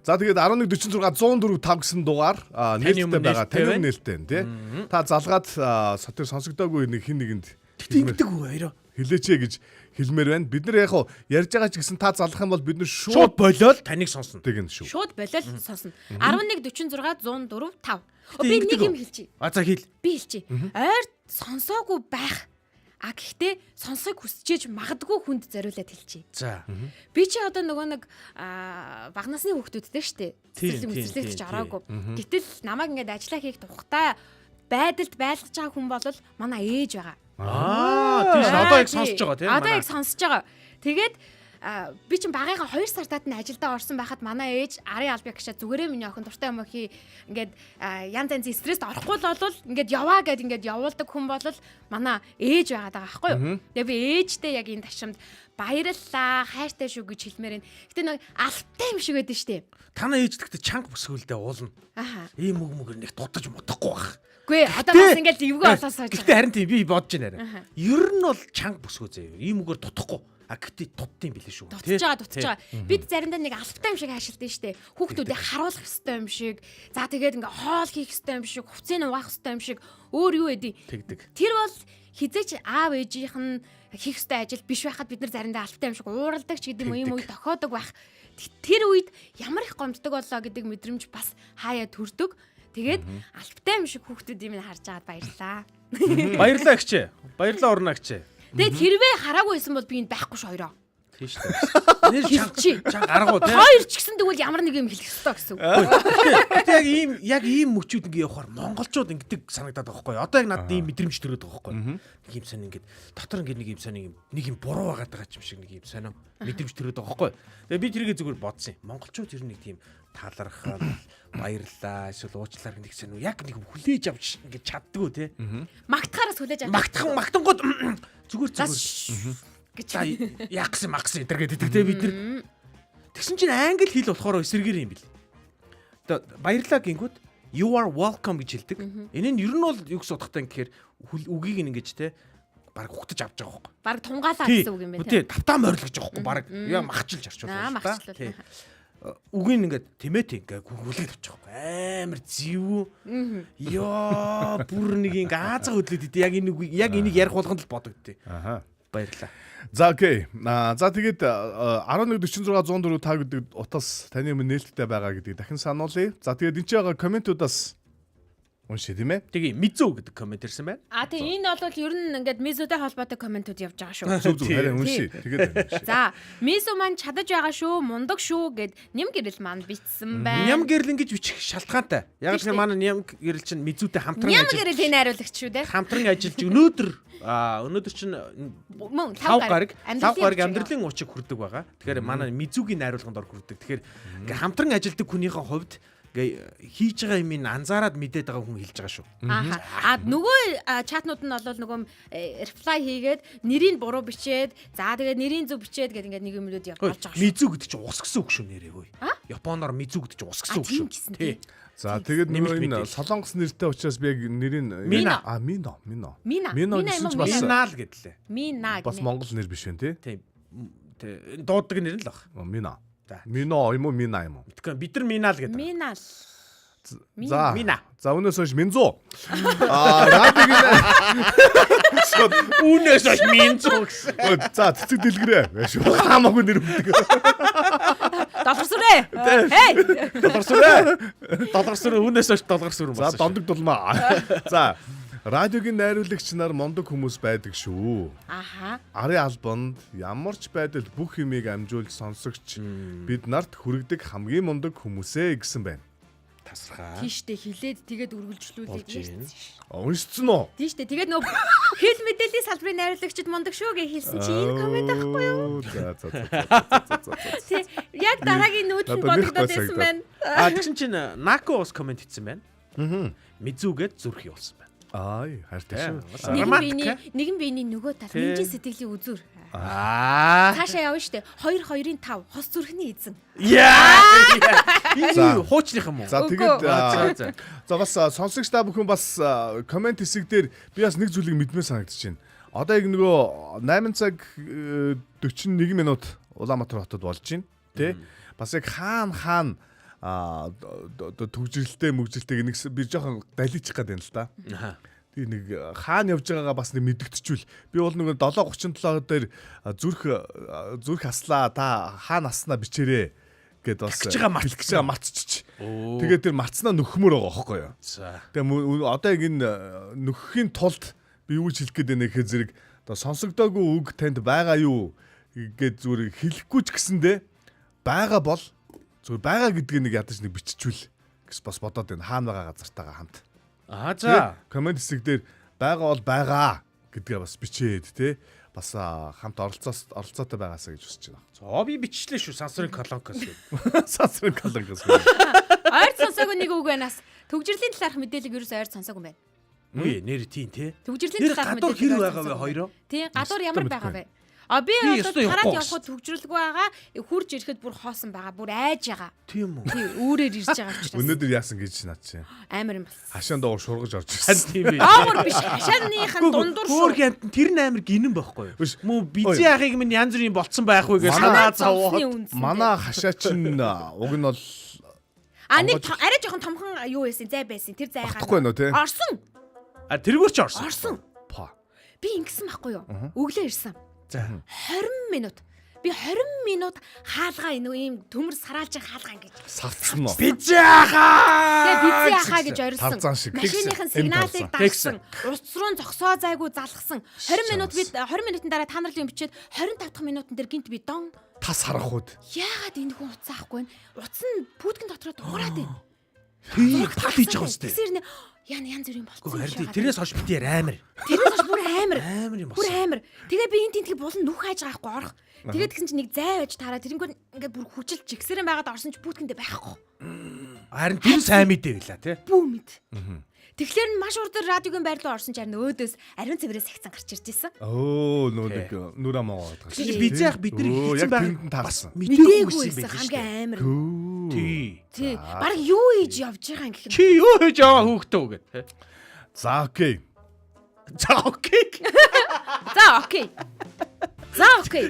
За тэгээд 1146 104 5 гэсэн дугаар нээлттэй байгаа. Таны нээлттэй тий. Та залгаад тэр сонсогдоогүй нэг хин нэгэнд тэгдэг үү хоёроо хэлээч гэж хэлмээр байна. Бид нар яг ярьж байгаа ч гэсэн та залах юм бол бид нар шууд болоод таныг сонсно. Тэгэн шүү. Шууд болоод сонсно. 1146 104 5. Би нэг юм хэлчихье. За хэл. Би хэлчихье. Ойр сонсоогүй байх. Гэхдээ сонсохыг хүсчээж магадгүй хүнд зориулаад хэлчихье. За. Би чи одоо нөгөө нэг баг насны хүүхдүүдтэй штэ. Цэцэрлэг мэцэрлэг гэж ороогүй. Гэтэл намайг ингээд ажиллаа хийх тухтай байдалд байлгаж байгаа хүн бол манай ээж байгаа. Тийм одоо яг сонсож байгаа тийм. Одоо яг сонсож байгаа. Тэгээд би чинь багыгаа 2 сар татны ажилдаа орсон байхад манай ээж арын албаа гişэ зүгээрээ миний охин дуртай юм хий ингээд янз янзын стресст орохгүй л болвол ингээд яваа гэд ингээд явуулдаг хүн бол манай ээж байгаад байгаа байхгүй юу. Тэгээ би ээжтэй яг энэ ташрамд баярлалаа хайртай шүү гэж хэлмээр байна. Гэтэ нэг алфтай юм шиг байдаг штеп. Танаа ээж гэхдээ чанга бүсгүүлдэ уулна. Ийм мөгөр нэг дутаж мутахгүй байх. Үгүй одоо бас ингээд эвгүй болоо сууж. Гэтэ харин тийм би бодож байна. Ер нь бол чанга бүсгүй заяа. Ийм мөгөр дутахгүй. Гэхдээ дутдсан билээ шүү. Дутж байгаа. Бид заримдаа нэг алфтай юм шиг хаашилдаг штэ. Хүүхдүүдийг харуулах хэрэгтэй юм шиг. За тэгээд ингээ хоол хийх хэрэгтэй юм шиг, хувцсыг угаах хэрэгтэй юм шиг өөр юу эдий. Тэгдэг. Тэр бол хизээч аав ээжийнх нь хийх хэрэгтэй ажил биш байхад бид нар заримдаа алфтай юм шиг ууралдаг ч гэдэг юм уу тохиодог байх. Тэр үед ямар их гомддог болоо гэдэг мэдрэмж бас хаяа төрдөг. Тэгээд алфтай юм шиг хүүхдүүд юм харж байгаад баярлаа. Баярлаа гिचээ. Баярлаа орно гिचээ. Тэгээд хэрвээ хараагүй байсан бол би энд байхгүй ш хоёроо. Тийм шүү дээ. Нэр чанга аргуу тийм. Хоёр ч гэсэн тэгвэл ямар нэг юм хэлэх ёстой гэсэн үг. Тэгээд яг ийм мөчүүд ингээ явахаар монголчууд ингэдэг санагдаад байгаа байхгүй. Одоо яг надад ийм мэдрэмж төрөөд байгаа байхгүй. Нэг юм сонь ингээд дотор ингээ нэг юм сонь нэг юм буруу байгаад байгаа юм шиг нэг юм сонио мэдрэмж төрөөд байгаа байхгүй. Тэгээд би тэргээ зүгээр бодсон юм. Монголчууд ер нь нэг тийм талархал баярлаа эсвэл уучлаар нэг сонь яг нэг хүлээж авч ингээ чаддгүй тий. Магтахаараас хүлээж авч. Магтангууд зүгээр. За яах гэсэн магсан энэ гэдэг бид нар тэгсэн чинь англи хэл болохоор эсэргээр юм бил. Одоо баярлаа гингүүд you are welcome гэж хэлдэг. Энэ нь ер нь бол юу гэсэн утгатай гэхээр үгийг ингэж те баг хугтаж авч байгаа байхгүй. Баг тунгаалаа гэсэн үг юм байна те. Тавтаа морилгож байгаа байхгүй. Баг яа махчилж арчуулсан. Махчлал. Үгийн ингээд тэмээт ингээ хүлээд авчих байхгүй. Амар зэвүү. Ёо бүр нэг ингээ аазаа хөдлөд идэв. Яг энийг ярих болгонд л бодогдтыг. Баярлалаа. За окей. За тэгээд 1146 104 та гэдэг утас таны өмнө нээлттэй байгаа гэдгийг дахин сануулъя. За тэгээд энэ ч байгаа комментуудаас Унши тийм ээ. Тэгээ Мизу гэдэг комент ирсэн байна. Тэгээ энэ бол ер нь ингээд Мизутай холбоотой комментууд явж байгаа шүү. Зүг харин унши. Тэгээд За, Мизу маань чадаж байгаа шүү, мундаг шүү гэд Ням гэрэл маань бичсэн байна. Ням гэрэл ингэж бичих шалтгаантай. Яг л манай Ням гэрэл чинь Мизутай хамтран Ням гэрэл энэ хариулагч шүү дээ. Хамтран ажиллаж өнөөдөр чинь 5 гараг амьдралын уучиг хүрдэг байгаа. Тэгэхээр манай Мизугийн найруулганд ор хүрдэг. Тэгэхээр ингээ хамтран ажилладаг хүнийхээ хувьд хийж байгаа юм анзаараад мэдээд байгаа хүн хэлж байгаа шүү. Нөгөө чатнууд нь бол нөгөө reply хийгээд нэрийг буруу бичээд за тэгээд нэрийн зөв бичээд гэдэг ингээд нэг юмнууд явж байгаа шүү. Мизу гэдэг чинь ус гэсэн үг шүү нэрээ хөөе. Японоор Мизу гэдэг чинь ус гэсэн үг шүү. Тий. За тэгээд нөгөө энэ солонгос нэртэй учраас би яг нэрийг Мино гэсэн чинь бас Минал гэдлээ. Мина бас монгол нэр биш вэ тий? Тий. Дууддаг нэр нь л баг. Мино. Мино юм уу Мина юм уу? Тэгэхээр бид нар Минал гэдэг. Минал. За. Мина. За өнөөс хойш Минзу. Радигийн Үнээс хойш Минзу гэсэн. За цэцэг дэлгэрээ. Хамаагүй нэр өгдөг. Долгорсүрээ. Хей. Долгорсүрээ үнээс хойш долгорсүр болсон. За дондог дулмаа. За радиогийн найруулагч нар мондог хүмүүс байдаг шүү. Арын албанд ямар ч байдал бүх юмыг амжуулж сонсогч бид нарт хүргэдэг хамгийн мундаг хүмүүсээ гэсэн байна. Тасархаа. Тийштэй хилээд тэгээд үргэлжлүүлээд ярьсан. Уншсан уу? Тийштэй тэгээд нөгөө хэл мэдээллийн салбарын найруулагчид мондог шүү гэж хэлсэн чи энэ комент авахгүй юу? За. Яг дараагийн нүүдэл бодогдоод байсан байна. Тэгсэн чинь Нако ус комент хийсэн байна. Мизугээд зүрх явуулсан байна. Хайртай шүү. Нэгэн биений нөгөө тал минжин сэтгэлийн үзүр. Цаашаа явна штэ. 2-2-5 хос зүрхний эзэн. Энэ хуучных юм уу? За тэгээд за бас сонсогч та бүхэн бас комент хэсэг дээр би бас нэг зүйлийг мэдмээр санагдчихэв. Одоо яг нөгөө 8 цаг 41 минут Улаанбаатар хотод болж байна. Тэ? Бас яг хаана төгжрэлтэй мөгжрэлтэйг нэг би жоохон даличих гээд байна л да. Тэгээ нэг хаана явж байгаагаа бас нэг мэдэгдчихвэл би бол нэг 7:37 дээр зүрх аслаа та хаана аснаа бичээрэй гэд бас хэлчихэж марцчих. Тэгээд тэр марцнаа нөхмөр байгаа хөөхгүй юу. Тэгээ одоо яг энэ нөхөхийн тулд би юу хэлэх гээд байна гэхээр зэрэг одоо сонсогдоогүй үг танд байгаа юу гэд зүгээр хэлэхгүй ч гэсэндээ байгаа бол зүгээр байгаа гэдгийг нэг ядаж нэг биччихвэл гэс бас бодоод байна. Хаана байгаа газартаагаа хамт. За комент хэсэг дээр байгаа бол байгаа гэдгээ бас бичээд те бас хамт оролцоотой байгаасаа гэж хүсэж байна. За би биччихлээ шүү сансрын колонкос гэдэг. Сансрын колонкос. Ойр сонсоогүй нэг үг байнаас төгжрлийн талаарх мэдээлэл ерөөсөө ойр сонсоогүй байна. Үгүй нэр тийм те. Төгжрлийн талаарх мэдээлэл хэр байгаа вэ хоёроо? Тийм гадуур ямар байгаа вэ? Би хараад явхад төгжрөлгүй байгаа. Хурж ирэхэд бүр хоосон байгаа. Бүр айж байгаа. Тийм үү? Тийм өөрөөр ирж байгаа учраас. Өнөөдөр яасан гэж над чинь. Амар юм бас. Хашаан доор шургаж орж ирсэн. Тийм ээ. Аагаар биш хашааныхан дундуур шүү. Хөөх тэр нь амар гинэн байхгүй юу? Мөн бизий ахыг минь янз бүрийн болцсон байх уу гэж санаа зовоод. Манай хашаа чинь уг нь бол нэг арай жоохон томхон юу байсан зай байсан. Тэр зайгаа. Багтахгүй нөө те. Орсон. Тэргүүр ч орсон. Орсон. Би ингэсэн байхгүй юу? Өглөө ирсэн. За 20 минут. Би 20 минут хаалгаа энэ ийм төмөр сараалжин хаалгаа ингэж савцсан уу? Тэгээ бизий ахаа гэж орилсон. Машиныхын сигналыг дагсан. Уц руу зогсоо зайгүй залгсан. 20 минутын дараа та нар л юм бичээд 25 дахь минутын дээр гинт би дон тас харахуд. Яагаад энэ хүн уцаахгүй вэ? Уц нь пүүтгэн дотроо дуурайд байна. Тал хийж байгаа үстэй. Тэсэр янз бүрийн болцсон. Тэрнээс хойш битээр амар. Тэрнээс хойш бүр амар. Амар юм бүр амар. Тэгээ би энэ тэнтгийг болон нүх хайж байгаа байхгүй орох. Тэгээд тэгсэн чинь нэг зай байж таараа тэрнгүүр ингээд бүр хүчил жигсэрэн байгаад орсон ч пүүтгэндээ байхгүй. Харин тэр сайн мэдээ байла тий. Бүү мэд. Тэгэхээр маш урд радиогийн байрлал орсон ч харин өөдөөс ариун цэврээс сагцсан гарч ирж байсан. Нэг нүрэ маа гадаг. Бизий ах бид нар хэлсэн байгаа. Мэдээгүй байсан хамгийн амар. Тий. Бараг юу хийж явж байгаа юм гэхэд. Чи юу хийж яваа хүүхдөө гэд. За окей.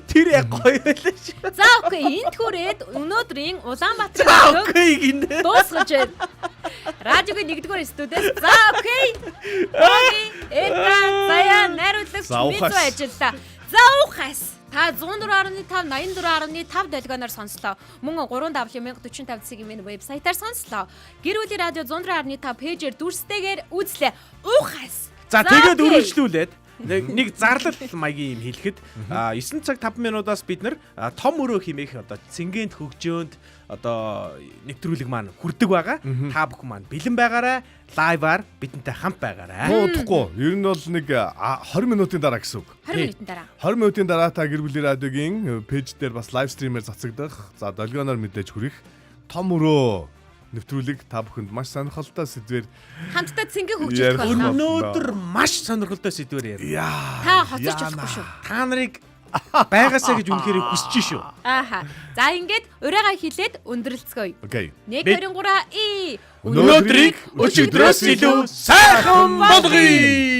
Тэр яг гоё байлаа шүү. За окей. Энд хүрээд өнөөдрийн Улаанбаатарын дуусгаж байна. Радиогийн 1-р студиэс. За окей. Эдгээр заяа найруулагч мэдүү ажиллаа. За ухаас. Та 104.5 84.5 долгионоор сонслоо. Мөн 3W1045 цэгийн минь вебсайтаар сонслоо. Гэр бүлийн радио 104.5 пэйжээр дүрстэйгээр үзлээ. Ухаас. За тэгээд үргэлжлүүлээд нэг зарлал маягийн юм хэлэхэд 9 цаг 5 минутаас бид нар том өрөө химээх одоо цэнгэнт хөгжөөнд одоо нэвтрүүлэг маань хүрдэг байгаа. Та бүхэн маань бэлэн байгаарай. Лайваар бидэнтэй хамт байгаарай. Муудахгүй. Ер нь бол нэг 20 минутын дараа гэсэн үг. 20 минутын дараа. 20 минутын дараа та гэр бүлийн радиогийн пэйж дээр бас лайв стримээр цацагдах. За долгионоор мэдээж хүрэх том өрөө нэвтрүүлэг та бүхэнд маш сонирхолтой сэдвээр хамтдаа цэнгэн хөгжих болно. Өнөөдөр маш сонирхолтой сэдвээр ярина. Та хоцорч болохгүй шүү. Та нарыг байгаасаа гэж үнэхээр хүсэж шүү. Ааха. За ингээд урайгаа хилээд өндөрлцгөөе. Окей. 1 2 3 Өнөөдрийг өчигдрөөс илүү сайхан болгоё.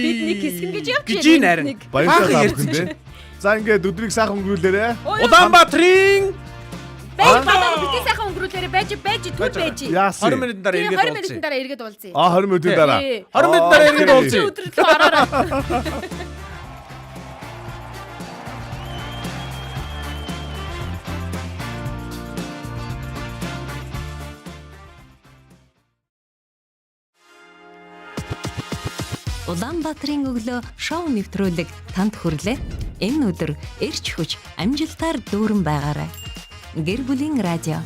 Бидний хэсгэн гэж явж Гэж нэрэн. Баярлалаа та бүхэндээ. За ингээд өдрийг сайхан өнгөрүүлээрэ. Улаанбаатарын Байж бадаа бидний сайхан өнгөрүүлээрэ байж түр байж. 20 минутын дараа эргээд 20 минутын дараа эргээд уулзъя. 20 минутын дараа. 20 минутын дараа эргээд уулзъя. Өдрөлөө ороорой. Улаанбаатарын өглөө шоу нэвтрүүлэг танд хүрлээ. Энэ өдөр эрч хүч амжилтаар дүүрэн байгаарай. Гэр бүлийн радио